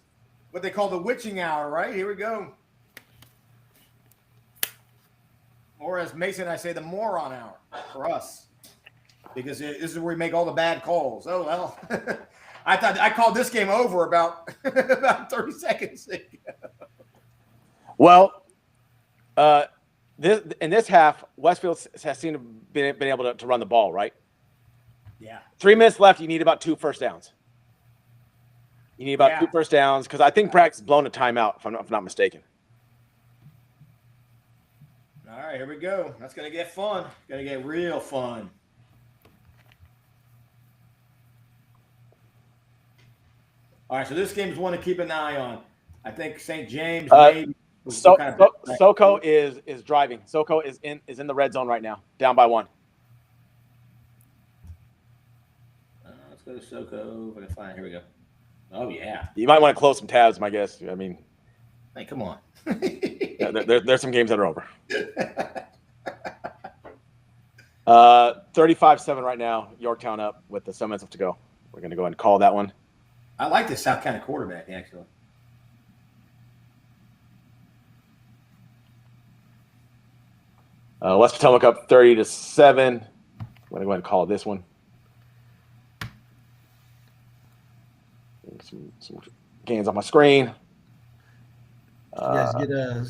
what they call the witching hour, right? Here we go. Or as Mason and I say, the moron hour for us. Because this is where we make all the bad calls. Oh, well. I thought I called this game over about 30 seconds ago. Well, in this half, Westfield has been able to run the ball, right? Yeah. 3 minutes left. You need about 2 first downs. You need about 2 first downs because I think Brack's blown a timeout, if I'm not mistaken. All right, here we go. That's going to get fun. Going to get real fun. All right, so this game is one to keep an eye on. I think St. James maybe. SoCo is driving. SoCo is in the red zone right now, down by 1. Let's go to SoCo. If I can find it. Here we go. Oh, yeah. You might want to close some tabs, my guess. I mean, hey, come on. there's some games that are over. 35-7 right now. Yorktown up with the 7 minutes left to go. We're going to go ahead and call that one. I like this South County quarterback, actually. West Potomac up 30-7. I'm going to go ahead and call this one. Some gains on my screen. Did you guys get a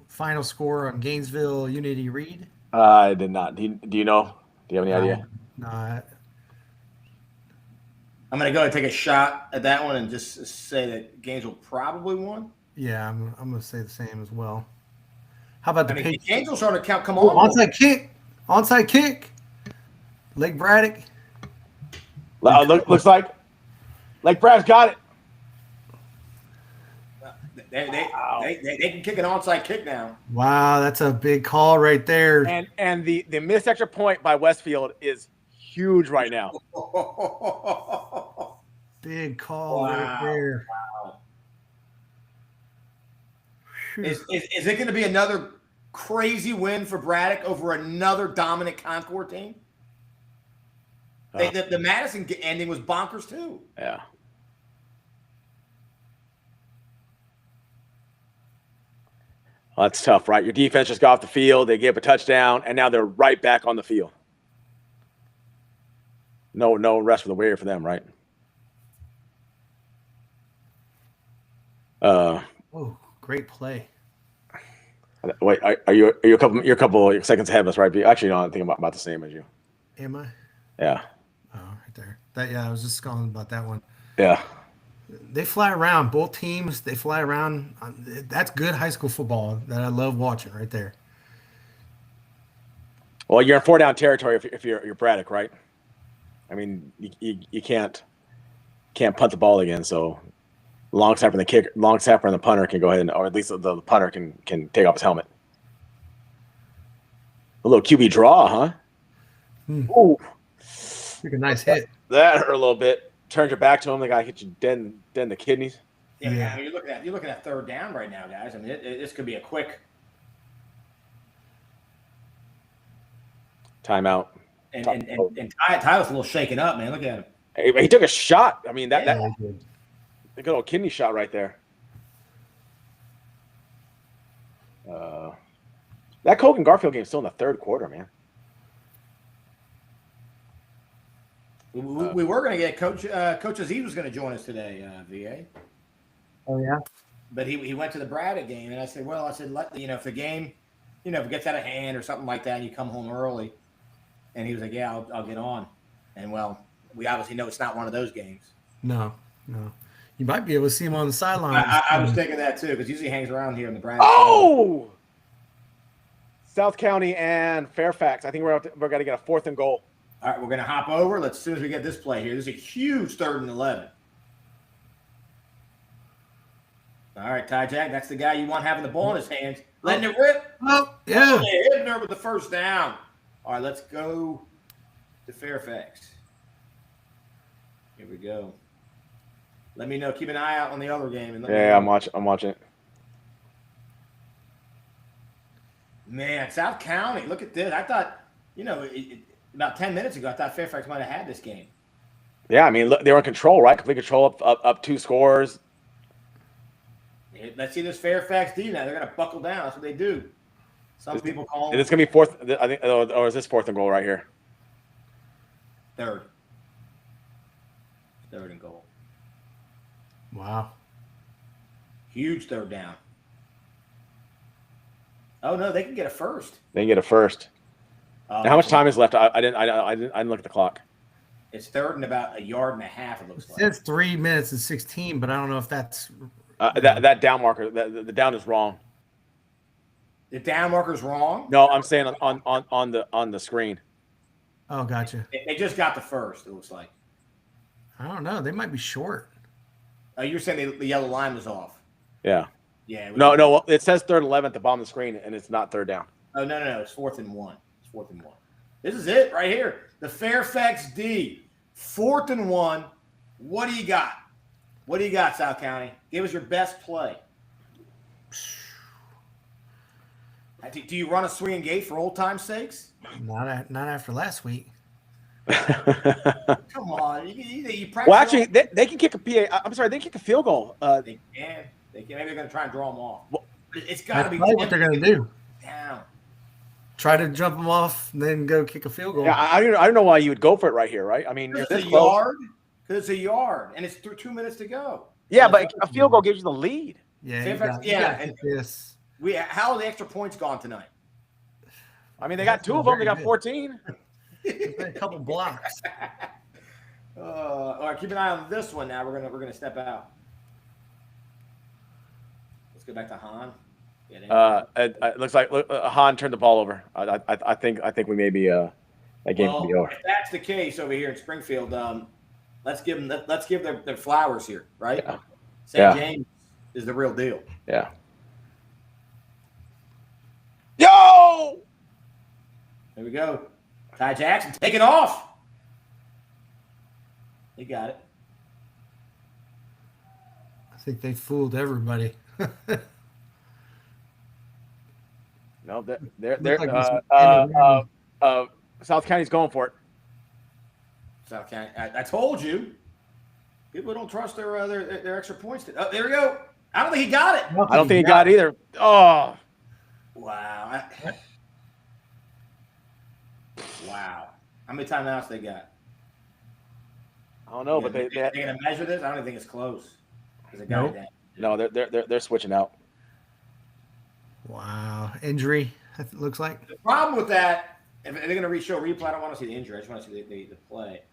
final score on Gainesville Unity Reed? I did not. Do you know? Do you have any idea? No. I'm going to go and take a shot at that one and just say that Gainesville probably won. Yeah, I'm going to say the same as well. How about the Patriots? Gainesville starting to count. Come on. Onside kick. Lake Braddock. Looks like Lake Braddock's got it. They can kick an onside kick now. Wow, that's a big call right there. And the missed extra point by Westfield is huge right now. Big call right there. Wow. Is it going to be another crazy win for Braddock over another dominant Concord team? The Madison ending was bonkers too. Yeah. Well, that's tough, right? Your defense just got off the field. They gave up a touchdown, and now they're right back on the field. No rest for the weary for them, right? Oh, great play. Wait, are you a couple seconds ahead of us, right? Actually, no, I think I'm about the same as you. Am I? Yeah. Oh, right there. I was just calling about that one. Yeah. They fly around. Both teams, they fly around. That's good high school football that I love watching right there. Well, you're in 4-down territory if you're Braddock, right? I mean, you can't punt the ball again. So, long snapper and the punter can go ahead or at least the punter can take off his helmet. A little QB draw, huh? Ooh, took a nice hit. That hurt a little bit. Turned your back to him. The guy hit you dead in the kidneys. Yeah. I mean, you're looking at third down right now, guys. I mean, this could be a quick timeout. And Tyler's a little shaken up, man. Look at him. He took a shot. I mean, that good old kidney shot right there. That Colgan Garfield game is still in the third quarter, man. We were going to get Coach Aziz was going to join us today, VA. Oh yeah. But he went to the Braddock game, and I said, if the game, if it gets out of hand or something like that, and you come home early, and he was like, yeah, I'll get on, and well, we obviously know it's not one of those games. No. You might be able to see him on the sideline. I was thinking that too, because usually he hangs around here in the Braddock. Oh, South County and Fairfax. I think we're going to get a 4th and goal. All right, we're going to hop over. As soon as we get this play here. This is a huge 3rd and 11. All right, Ty Jack, that's the guy you want having the ball in his hands. Letting it rip. Oh, yeah. Hibner with the first down. All right, let's go to Fairfax. Here we go. Let me know. Keep an eye out on the other game. And I'm watching it. Man, South County, look at this. I thought, about 10 minutes ago, I thought Fairfax might have had this game. Yeah, I mean, look, they were in control, right? Complete control up 2 scores. Let's see this Fairfax D now. They're going to buckle down. That's what they do. Some people call them. Is this going to be 4th? I think, or is this 4th and goal right here? 3rd. 3rd and goal. Wow. Huge 3rd down. Oh no, they can get a first. They can get a first. Now, how much time is left? I didn't look at the clock. It's 3rd and about 1.5 yards. It looks like. It's 3 minutes and 16, but I don't know if that's that down marker. The down is wrong. The down marker's wrong. No, I'm saying on the screen. Oh, gotcha. They just got the first. It looks like. I don't know. They might be short. Oh, you're saying the yellow line was off? Yeah. Yeah. No. It says 3rd and 11 at the bottom of the screen, and it's not 3rd down. Oh no. It's 4th and 1. It's 4th and 1. This is it right here. The Fairfax D, 4th and 1. What do you got? What do you got, South County? Give us your best play. Do you run a swinging gate for old time's sakes? Not after last week. Come on, you practice. Well, actually, they can kick a PA. I'm sorry, they can kick a field goal. They can. Maybe they're going to try and draw them off. It's got to be what they're going to do. Down. Try to jump them off, and then go kick a field goal. Yeah, I don't know why you would go for it right here, right? I mean, it's a yard. Because it's a yard, and it's 2 minutes to go. Yeah, but a field goal gives you the lead. Yeah, and this. How are the extra points gone tonight? I mean, they got 2 of them. They got 14. A couple blocks. All right, keep an eye on this one. Now we're gonna step out. Let's go back to Han. It looks like Han turned the ball over. I think we may be that game could be over. If that's the case over here in Springfield, let's give their flowers here, right? Yeah. St. James is the real deal. Yeah. Yo! There we go. Ty Jackson taking off. He got it. think they fooled everybody. No, they're Looked like this ended around. South County's going for it. South County. I told you. People don't trust their extra points. Oh, there we go. I don't think he got it. I don't think he got it either. Oh, Wow. Wow. How many timeouts they got? I don't know, but they're going to measure this. I don't even think it's close. Nope. No, they're switching out. Wow. Injury, it looks like. The problem with that, if they're going to show replay, I don't want to see the injury. I just want to see the play.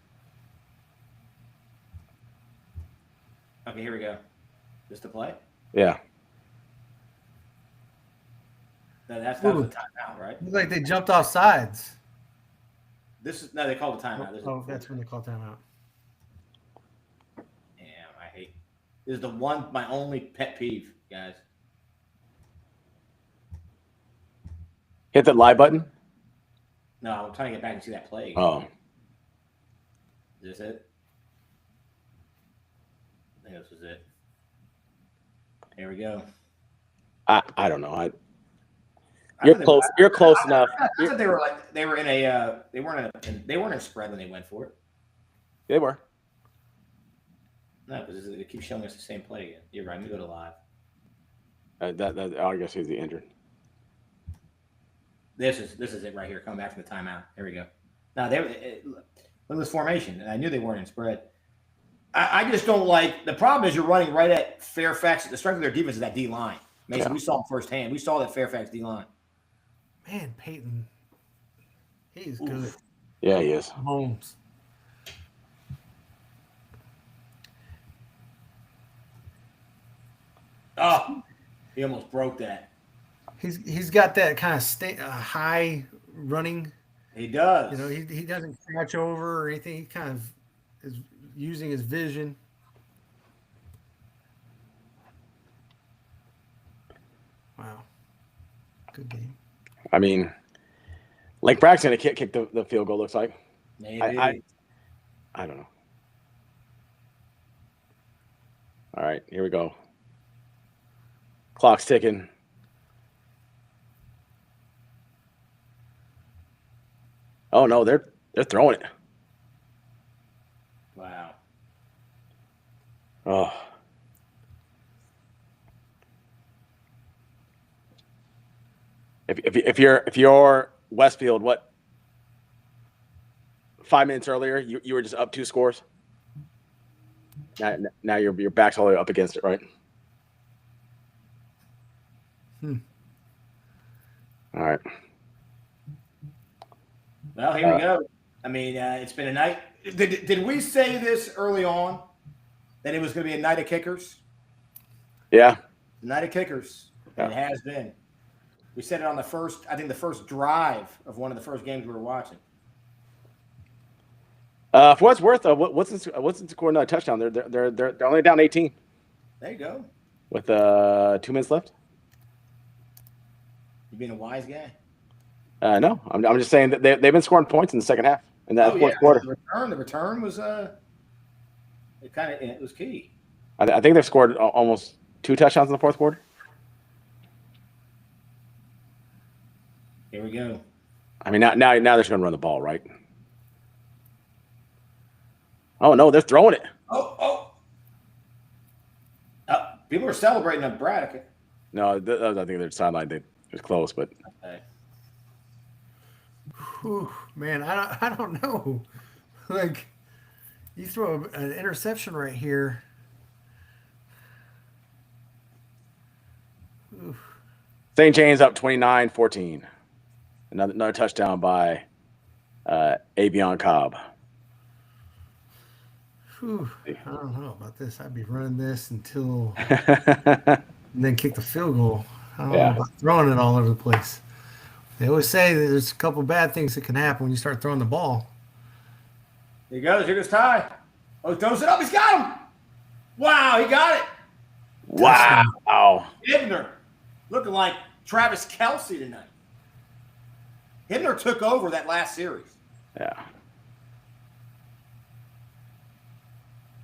Okay, here we go. Just the play? Yeah. No, that was a timeout, right? Looks like they jumped off sides. No, they called a timeout. Oh, that's when they call timeout. Damn, I hate. This is my only pet peeve, guys. Hit the live button. No, I'm trying to get back and see that play again. Oh, Is this it? I think this was it. Here we go. I don't know. You're close. You're close enough. I thought they were in a they weren't in a spread when they went for it. They were. No, because it keeps showing us the same play again. You're right. Let me go to live. I guess he's the injured. This is it right here. Coming back from the timeout. Here we go. Now look at this formation, and I knew they weren't in spread. I just don't like the problem is you're running right at Fairfax. The strength of their defense is that D line. Mason, we saw him firsthand. We saw that Fairfax D line. Man, Peyton, he's good. Yeah, he is. Holmes. Oh, he almost broke that. He's got that kind of high running. He does. You know, he doesn't crouch over or anything. He kind of is using his vision. Wow, good game. I mean, Lake Bragg's gonna kick the field goal. Looks like. Maybe. I don't know. All right, here we go. Clock's ticking. Oh no, they're throwing it. Wow. Oh. If you're Westfield, what 5 minutes earlier you were just up 2 scores. Now your back's all the way up against it, right? All right. Well, here we go. I mean, it's been a night. Did we say this early on that it was going to be a night of kickers? Yeah. The night of kickers. Yeah. It has been. We said it on the first drive of one of the first games we were watching. For what's worth, what's the score? Not a touchdown. They're only down 18. There you go. With 2 minutes left. You being a wise guy. No, I'm just saying that they've been scoring points in the second half in that fourth quarter. The return was it was key. I think they've scored almost 2 touchdowns in the fourth quarter. Here we go. I mean, now they're just going to run the ball, right? Oh no, they're throwing it. People are celebrating at Braddock. No, I think they're sidelined. It was close, but. Okay. Whew, man, I don't know. Like, you throw an interception right here. Oof. St. James up 29-14. Another touchdown by Avion Cobb. Whew, I don't know about this. I'd be running this until and then kick the field goal. I don't know about throwing it all over the place. They always say that there's a couple bad things that can happen when you start throwing the ball. Here he goes. Here goes Ty. Oh, he throws it up. He's got him. Wow, he got it. Wow. Hibner looking like Travis Kelce tonight. Hibner took over that last series. Yeah.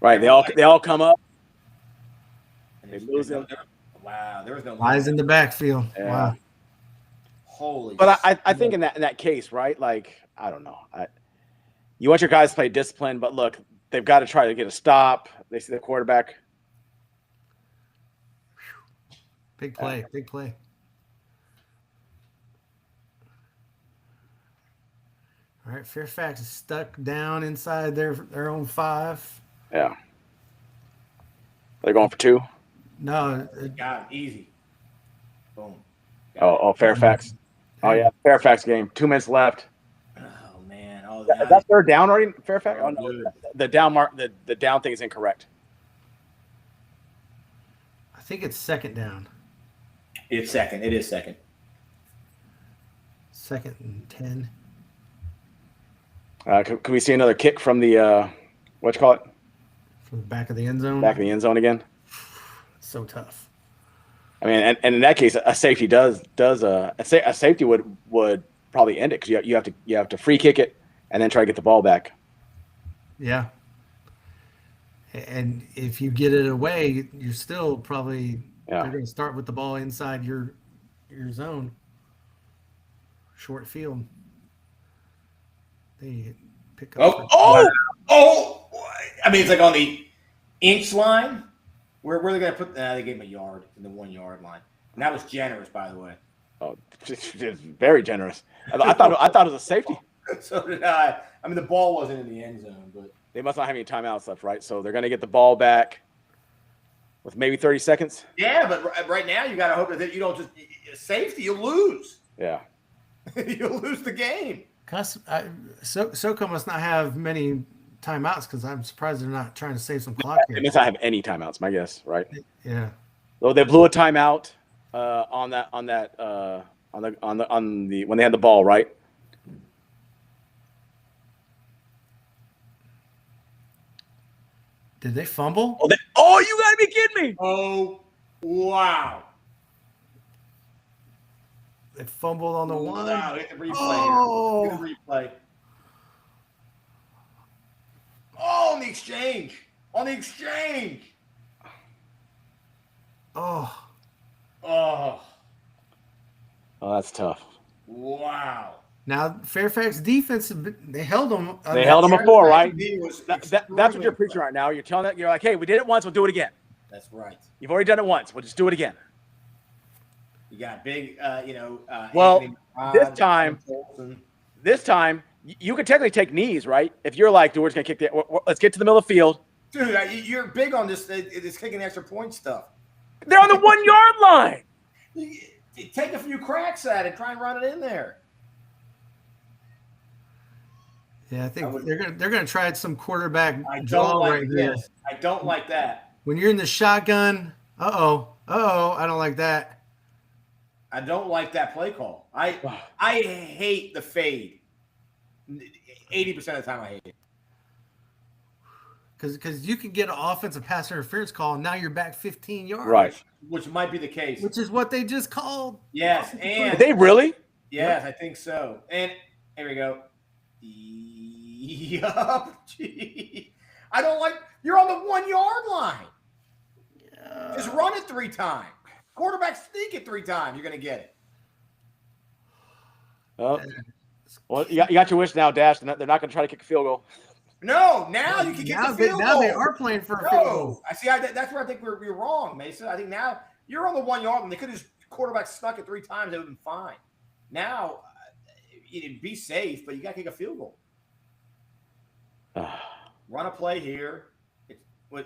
Right. They all come up. They lose him. Wow, there was no Lies in the backfield. Yeah. Wow. holy. But I think in that case, right? Like, I don't know. You want your guys to play discipline, but look, they've got to try to get a stop. They see the quarterback. Big play. Big play. All right, Fairfax is stuck down inside their own 5. Yeah. They're going for 2. No, Got it. Easy. Boom. Oh, Fairfax. Oh, yeah. Fairfax game. 2 minutes left. Oh man. Oh, Is that third down already, Fairfax? Oh, Oh, no. good. The down mark, the down thing is incorrect. I think it's second down. It's second. It is second. Second and 10. Can we see another kick from the what you call it? From the back of the end zone. Back in the end zone again? So tough. I mean, and in that case, a safety does a safety would probably end it because you have to free kick it and then try to get the ball back. Yeah. And if you get it away, you're still probably they're going to start with the ball inside your zone. Short field. They pick up. Oh! I mean, it's like on the inch line. Where are they going to put? They gave him a yard in the 1 yard line, and that was generous, by the way. Oh, it's very generous. I thought it was a safety. So did I. I mean, the ball wasn't in the end zone, but They must not have any timeouts left, right? So they're going to get the ball back with maybe 30 seconds. yeah. But right now, you got to hope that you don't just safety. You'll lose. Yeah. You'll lose the game. SoCo must not have many timeouts because I'm surprised they're not trying to save some clock They here. must not have any timeouts, my guess, right? Yeah. Though they blew a timeout on the when they had the ball, right? Did they fumble? Oh, you got to be kidding me! Oh, wow. They fumbled on the one. Wow, hit the replay. Oh. Here. Hit the replay. Oh, on the exchange. On the exchange. Oh. Oh, Oh, that's tough. wow. Now Fairfax defense, they held them. They held them before, right? He was That's what you're preaching right now. You're telling that you're like, hey, we did it once, we'll do it again. That's right. You've already done it once, we'll just do it again. You got big, Well, Anthony This time, you could technically take knees, right? If you're like, dude, we're just gonna kick let's get to the middle of the field. Dude, you're big on this kicking extra point stuff. They're on the 1 yard line. You take a few cracks at it, try and run it in there. Yeah, I think they're gonna try some quarterback I don't draw like right here. this. I don't like that. When you're in the shotgun, I don't like that. I don't like that play call. I hate the fade. 80% of the time I hate it. Because you can get an offensive pass interference call, and now you're back 15 yards. Right. Which might be the case. Which is what they just called. Yes, and Did they really? yes, I think so. And here we go. Yup. Gee. I don't like you're on the 1 yard line. Just run it 3 times. Quarterback sneak it 3 times. You're gonna get it. Oh. Well, you got your wish now, Dash. They're not going to try to kick a field goal. No, now you can get the field now goal. they are playing for a field goal. I see. That's where I think we're wrong, Mason. I think now you're on the 1 yard line. They could have just quarterback snuck it 3 times. It would have been fine. Now, be safe, but you got to kick a field goal. Run a play here.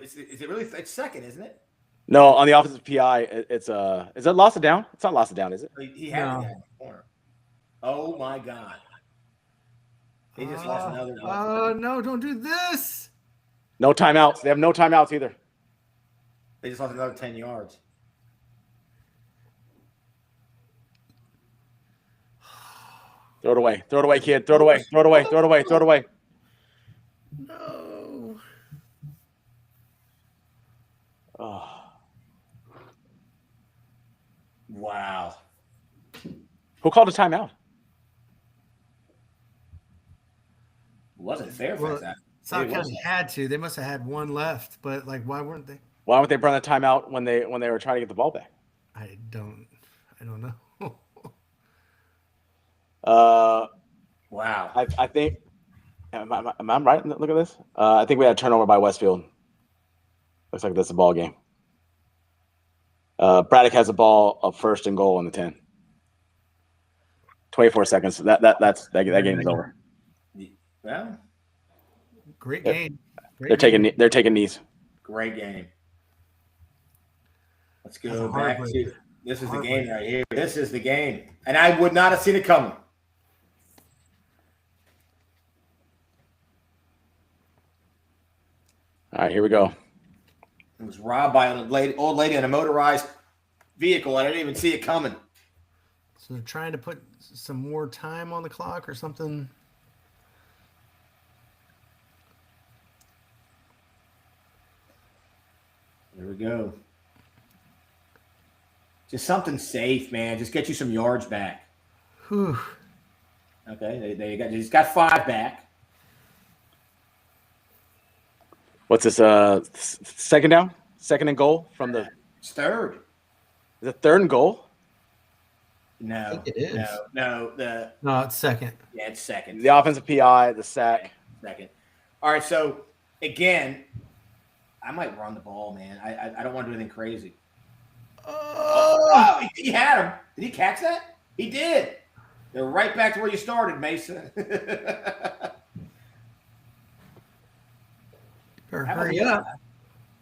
Is it really? It's second, isn't it? No, on the offensive PI, it's is it loss of down? It's not loss of down, is it? He had it in the corner. Oh my God! They just lost another. No, don't do this. No timeouts. They have no timeouts either. They just lost another 10 yards. Throw it away. Throw it away, kid. Throw it away. Throw it away. Throw it away. Throw it away. No. Oh. Wow. Who called a timeout? It wasn't fair for Well, that. South County had to. They must have had one left, but why weren't they? Why would they run a timeout when they were trying to get the ball back? I don't know. Wow. I think. Am I right? Look at this. I think we had a turnover by Westfield. Looks like that's a ball game. Braddock has a ball of first and goal on the 10. 24 seconds. That game is over. Well, Great game. They're taking knees. great game. Let's That's go a back heartbreak. to this is the game right here. This is the game. And I would not have seen it coming. All right, here we go. It was robbed by an old lady in a motorized vehicle. I didn't even see it coming. So they're trying to put some more time on the clock or something. There we go. Just something safe, man. Just get you some yards back. Whew. Okay, they just got 5 back. What's this? Second down, second and goal from the. It's third. The third and goal. No, I think it is. No. No, it's second. Yeah, it's second. The offensive PI, the sack. Second. All right, so again, I might run the ball, man. I don't want to do anything crazy. Oh, he had him. Did he catch that? He did. They're right back to where you started, Mason. Hurry up.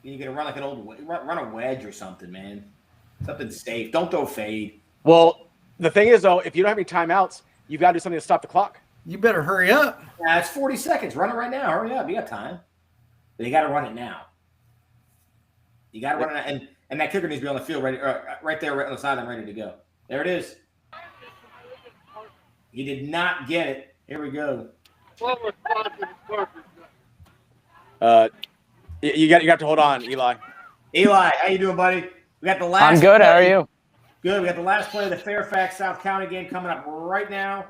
You're gonna run like an old run a wedge or something, man. Something safe. Don't throw fade. Well, the thing is, though, if you don't have any timeouts, you've got to do something to stop the clock. You better hurry up. Yeah, it's 40 seconds. Run it right now. Hurry up. You got time. But you got to run it now. You got to run it, and that kicker needs to be on the field, ready, right there, right on the sideline, ready to go. There it is. He did not get it. Here we go. You got to hold on, Eli. Eli, how you doing, buddy? We got the last. I'm good. Play. How are you? Good. We got the last play of the Fairfax South County game coming up right now.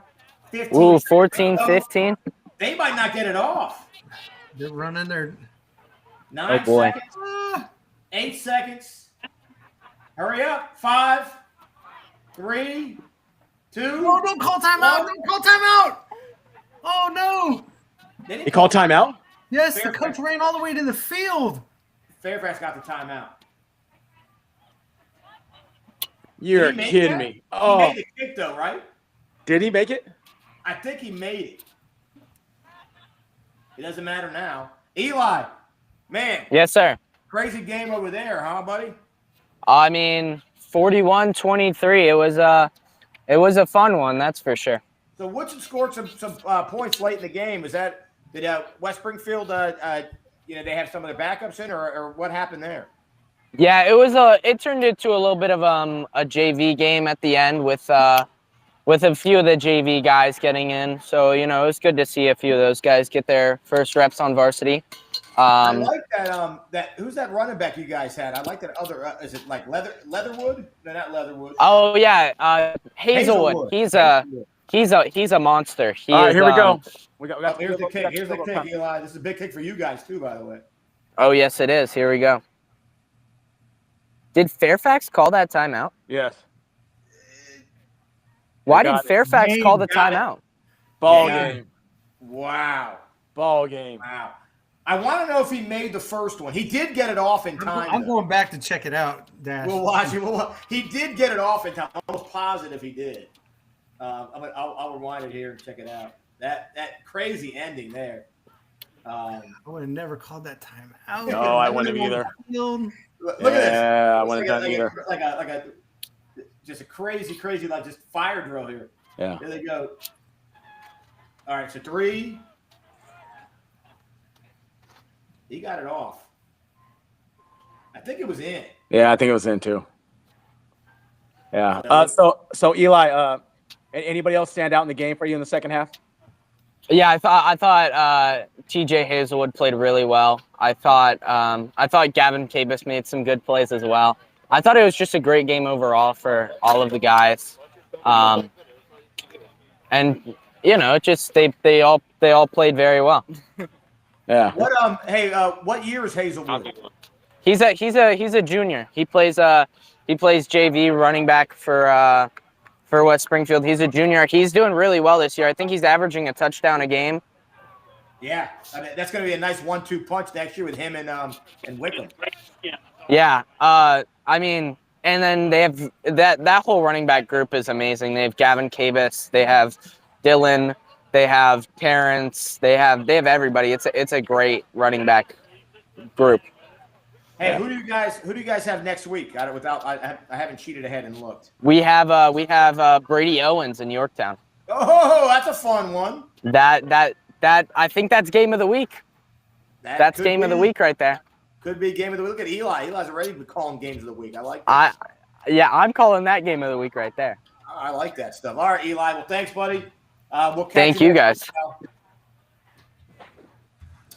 15. Ooh, 14-15. They might not get it off. They're running their 9 Oh, boy. seconds. 8 seconds. Hurry up. 5, 3, 2. Oh, don't call timeout. Don't call timeout. Oh, no. They You call timeout? Yes, the Fairfax. coach ran all the way to the field. Fairfax got the timeout. You're Did he make kidding that? me. He Oh, made the kick, though, right? did he make it? I think he made it. It doesn't matter now. Eli, man, Yes, sir. crazy game over there, huh, buddy? I mean, 41-23. It was a fun one, that's for sure. So Woodson scored some points late in the game. Did West Springfield, they have some of their backups in, or what happened there? Yeah, it turned into a little bit of a JV game at the end with a few of the JV guys getting in. So, it was good to see a few of those guys get their first reps on varsity. I like that. Who's that running back you guys had? I like that other. Is it like Leatherwood? No, not Leatherwood. Oh yeah, Hazelwood. He's a monster. All right, here we go. We got Here's the kick. Here's the kick, Eli. This is a big kick for you guys too, by the way. Oh yes, it is. Here we go. Did Fairfax call that timeout? Yes. Why got did it. Fairfax Game call the got it. timeout? Ball Yeah. game. Wow. Ball game. Wow. I want to know if he made the first one. He did get it off in time. I'm though. going back to check it out, Dash. We'll watch it. He did get it off in time. I'm almost positive he did. I'll rewind it here and check it out. That crazy ending there. I would have never called that timeout. No, I wouldn't have either. Look at this. Yeah, I It's wouldn't have done either. Like a just a crazy, like just fire drill here. Yeah. Here they go. All right, so 3. He got it off. I think it was in. Yeah, I think it was in too. Yeah. So Eli, anybody else stand out in the game for you in the second half? Yeah, I thought TJ Hazelwood played really well. I thought Gavin Cabus made some good plays as well. I thought it was just a great game overall for all of the guys. And just they all played very well. Yeah. What what year is Hazelwood? He's a junior. He plays JV running back for West Springfield. He's a junior. He's doing really well this year. I think he's averaging a touchdown a game. Yeah, I mean, that's going to be a nice 1-2 punch next year with him and Wickham. Yeah. I mean, and then they have that whole running back group is amazing. They have Gavin Cabus, they have Dylan, they have Terrence, they have everybody. It's a great running back group. Hey, yeah. Who do you guys have next week? I haven't cheated ahead and looked. We have Brady Owens in Yorktown. Oh, that's a fun one. That I think that's game of the week. That's game of the week right there. Could be game of the week. Look at Eli. Eli's already calling games of the week. I like that. I'm calling that game of the week right there. I like that stuff. All right, Eli. Well, thanks, buddy. We'll catch Thank you guys.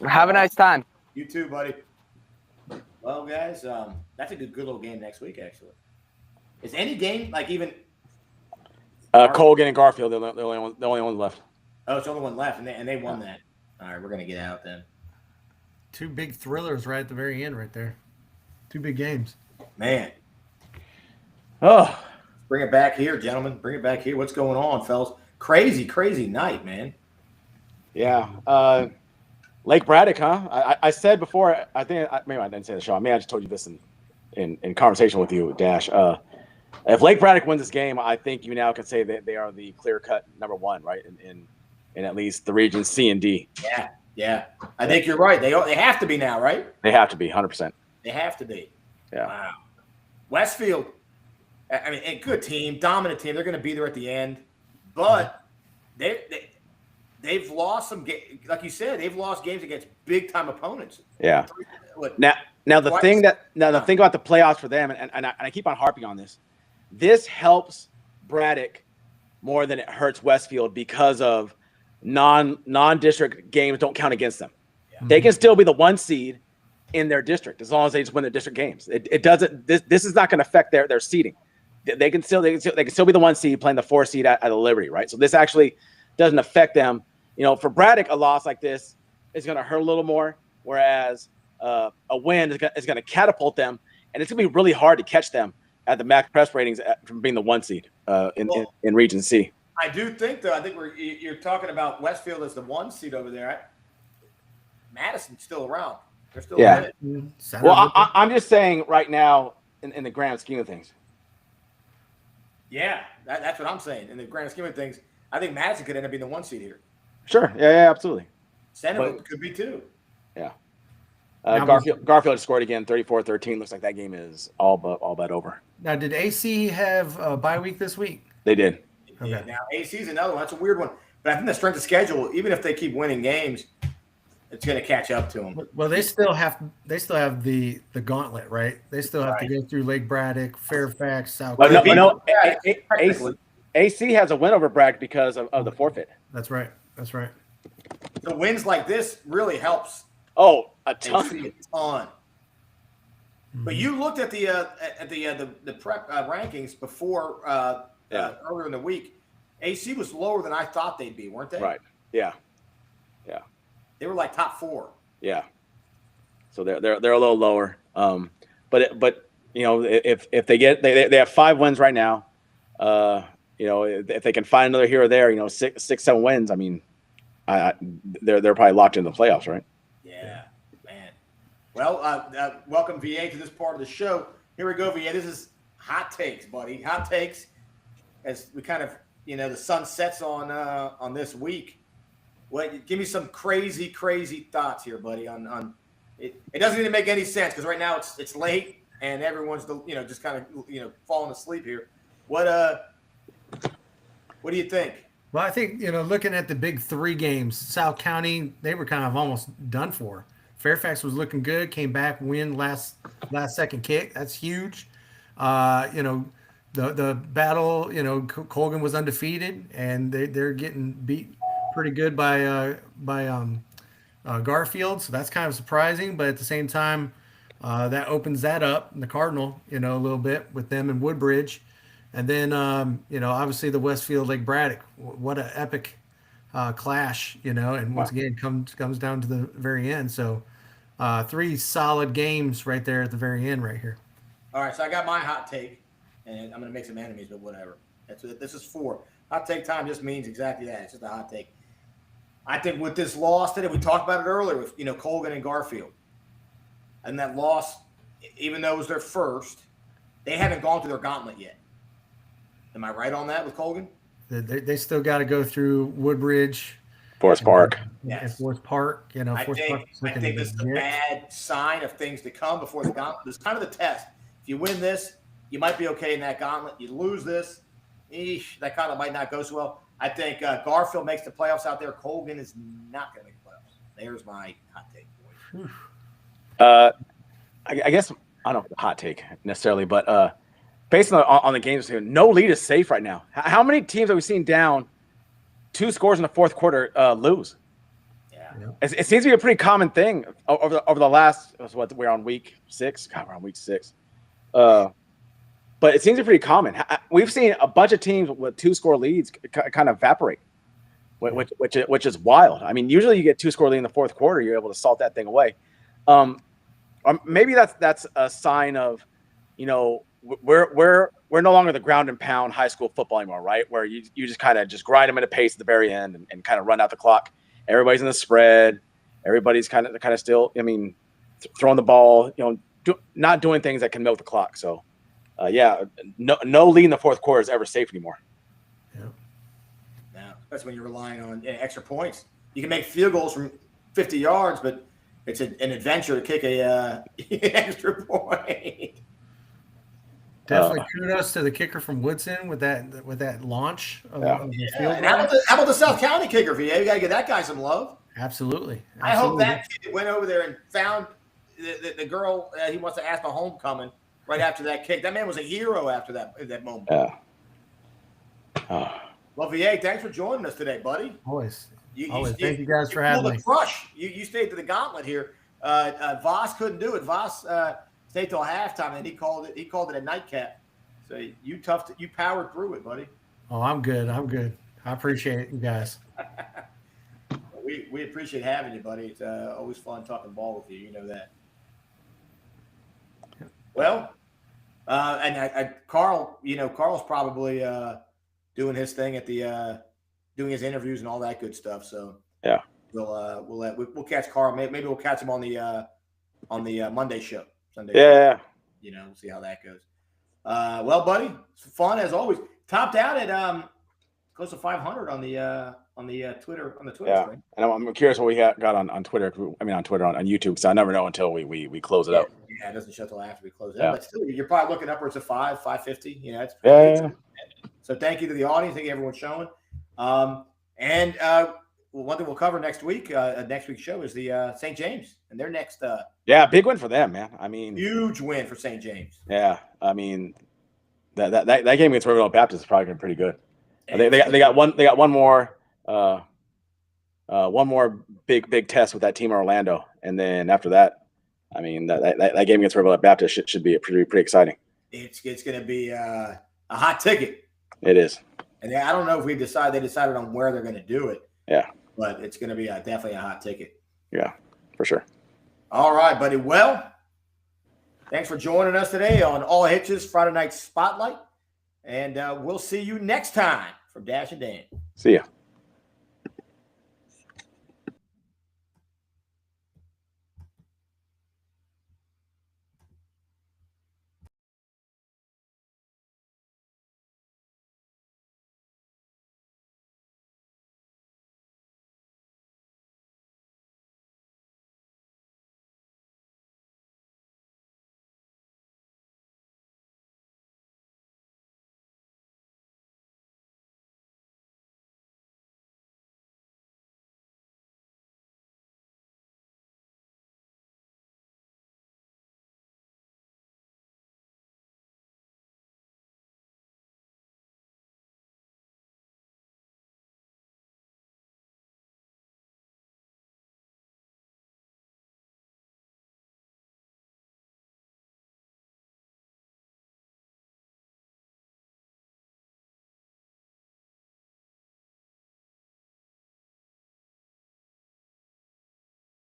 Have a nice time. You too, buddy. Well, guys, that's a good little game next week, actually. Is any game like even Colgan and Garfield, the only one left. Oh, it's the only one left, and they won that. All right, we're gonna get out then. Two big thrillers right at the very end, right there. Two big games. Man. Oh, bring it back here, gentlemen. Bring it back here. What's going on, fellas? Crazy night, man. Yeah. Lake Braddock, huh? I said before, I think maybe I didn't say the show. I mean, I just told you this in conversation with you, Dash. If Lake Braddock wins this game, I think you now can say that they are the clear-cut number one, right? In at least the region C and D. Yeah. I think you're right. They have to be now, right? They have to be 100%. They have to be. Yeah. Wow. Westfield, I mean, a good team, dominant team. They're going to be there at the end, but they've lost some games. Like you said, they've lost games against big time opponents. Yeah. Now the thing about the playoffs for them, and I keep on harping on this. This helps Braddock more than it hurts Westfield because of non-district games don't count against them. Yeah. They can still be the 1 seed in their district as long as they just win their district games. It doesn't. This is not going to affect their seeding. They can still be the 1 seed playing the 4 seed at the Liberty, right? So this actually doesn't affect them. You know, for Braddock, a loss like this is going to hurt a little more, whereas a win is going to catapult them, and it's going to be really hard to catch them at the MAC press ratings from being the 1 seed in Region C. I do think, though, you're talking about Westfield as the 1 seed over there. Madison's still around. They're still in it. Well, I'm just saying right now in the grand scheme of things. Yeah, that's what I'm saying. In the grand scheme of things, I think Madison could end up being the 1 seed here. Sure. Yeah, absolutely. Centerville could be too. Yeah. Garfield scored again, 34-13. Looks like that game is all but over. Now, did AC have a bye week this week? They did. Okay. Yeah, now AC is another one. That's a weird one. But I think the strength of schedule, even if they keep winning games, it's going to catch up to them. Well, they still have the gauntlet, right? They still have to go through Lake Braddock, Fairfax, South. AC has a win over Braddock because of the forfeit. That's right. The wins like this really helps. Oh, a ton. Mm-hmm. But you looked at the prep rankings before earlier in the week. AC was lower than I thought they'd be, weren't they? Right. Yeah. They were like top 4. Yeah. So they're a little lower. But you know, if they have 5 wins right now, you know, if they can find another here or there, you know, 6, 7 wins, I mean, they're probably locked into the playoffs, right? Yeah, man. Well, welcome VA to this part of the show. Here we go, VA. This is hot takes, buddy. Hot takes. As we kind of, you know, the sun sets on this week. Give me some crazy thoughts here, buddy. On it. It doesn't even make any sense because right now it's late and everyone's just kind of falling asleep here. What do you think? Well, I think, looking at the big 3 games, South County, they were kind of almost done for. Fairfax was looking good, came back, win last second kick. That's huge. The battle, Colgan was undefeated, and they're getting beat pretty good by Garfield. So that's kind of surprising, but at the same time, that opens that up in the Cardinal, a little bit with them and Woodbridge. And then, obviously the Westfield Lake Braddock, what an epic clash, and once again comes down to the very end. So Three solid games right there at the very end right here. All right, so I got my hot take, and I'm going to make some enemies, but whatever. This is 4. Hot take time just means exactly that. It's just a hot take. I think with this loss today, we talked about it earlier with Colgan and Garfield, and that loss, even though it was their first, they haven't gone through their gauntlet yet. Am I right on that with Colgan? They still got to go through Woodbridge, Forest Park. and Forest Park. I Forest think Park this is a bad sign of things to come before the gauntlet. This is kind of the test. If you win this, you might be okay in that gauntlet. You lose this, that gauntlet might not go so well. I think Garfield makes the playoffs out there. Colgan is not going to make the playoffs. There's my hot take. I guess I don't know the hot take necessarily, but based on the games here, no lead is safe right now. How many teams have we seen down 2 scores in the fourth quarter lose? Yeah. It seems to be a pretty common thing over the last. We're on week 6. God, we're on week 6. But it seems to be pretty common. We've seen a bunch of teams with 2-score leads kind of evaporate, which is wild. I mean, usually you get 2-score lead in the fourth quarter, you're able to salt that thing away. Maybe that's a sign of, we're no longer the ground and pound high school football anymore, right? Where you just kind of just grind them at a pace at the very end and kind of run out the clock. Everybody's in the spread. Everybody's kind of still, throwing the ball, not doing things that can milk the clock. So, no lead in the fourth quarter is ever safe anymore. Yeah, that's when you're relying on extra points. You can make field goals from 50 yards, but it's an adventure to kick a extra point. Definitely kudos to the kicker from Woodson with that launch of the field. And how about the South County kicker, VA? You got to give that guy some love. Absolutely. I hope that kid went over there and found the girl he wants to ask for homecoming right after that kick. That man was a hero after that moment. Yeah. Well, VA, thanks for joining us today, buddy. Always. Thank you guys for having me. Crush. You stayed to the gauntlet here. Voss couldn't do it. Voss stayed till halftime, and he called it a nightcap. So you powered through it, buddy. Oh, I'm good. I appreciate it, you guys. We appreciate having you, buddy. It's always fun talking ball with you. You know that. Well, and Carl, Carl's probably doing his thing at the doing his interviews and all that good stuff. So yeah, we'll catch Carl. Maybe we'll catch him on the Monday show. Sunday. Yeah. We'll see how that goes. Well, buddy, it's fun as always. Topped out at close to 500 on the Twitter Yeah, stream. and I'm curious what we got on Twitter. On Twitter, on YouTube, because I never know until we close it out. Yeah, it doesn't show till after we close it out. But still, you're probably looking upwards of 550. It's Yeah. So thank you to the audience. Thank you everyone showing. And one thing we'll cover next week. Next week's show is the St. James and their next. Big win for them, man. I mean, huge win for St. James. Yeah, I mean, that game against Riverville Baptist is probably going to be pretty good. They got one more big test with that team in Orlando, and then after that, I mean that game against Riverville Baptist should be pretty exciting. It's going to be a hot ticket. It is. And I don't know if they decided on where they're going to do it. Yeah. But it's going to be definitely a hot ticket. Yeah, for sure. All right, buddy. Well, thanks for joining us today on All Hitches Friday Night Spotlight. And we'll see you next time from Dash and Dan. See ya.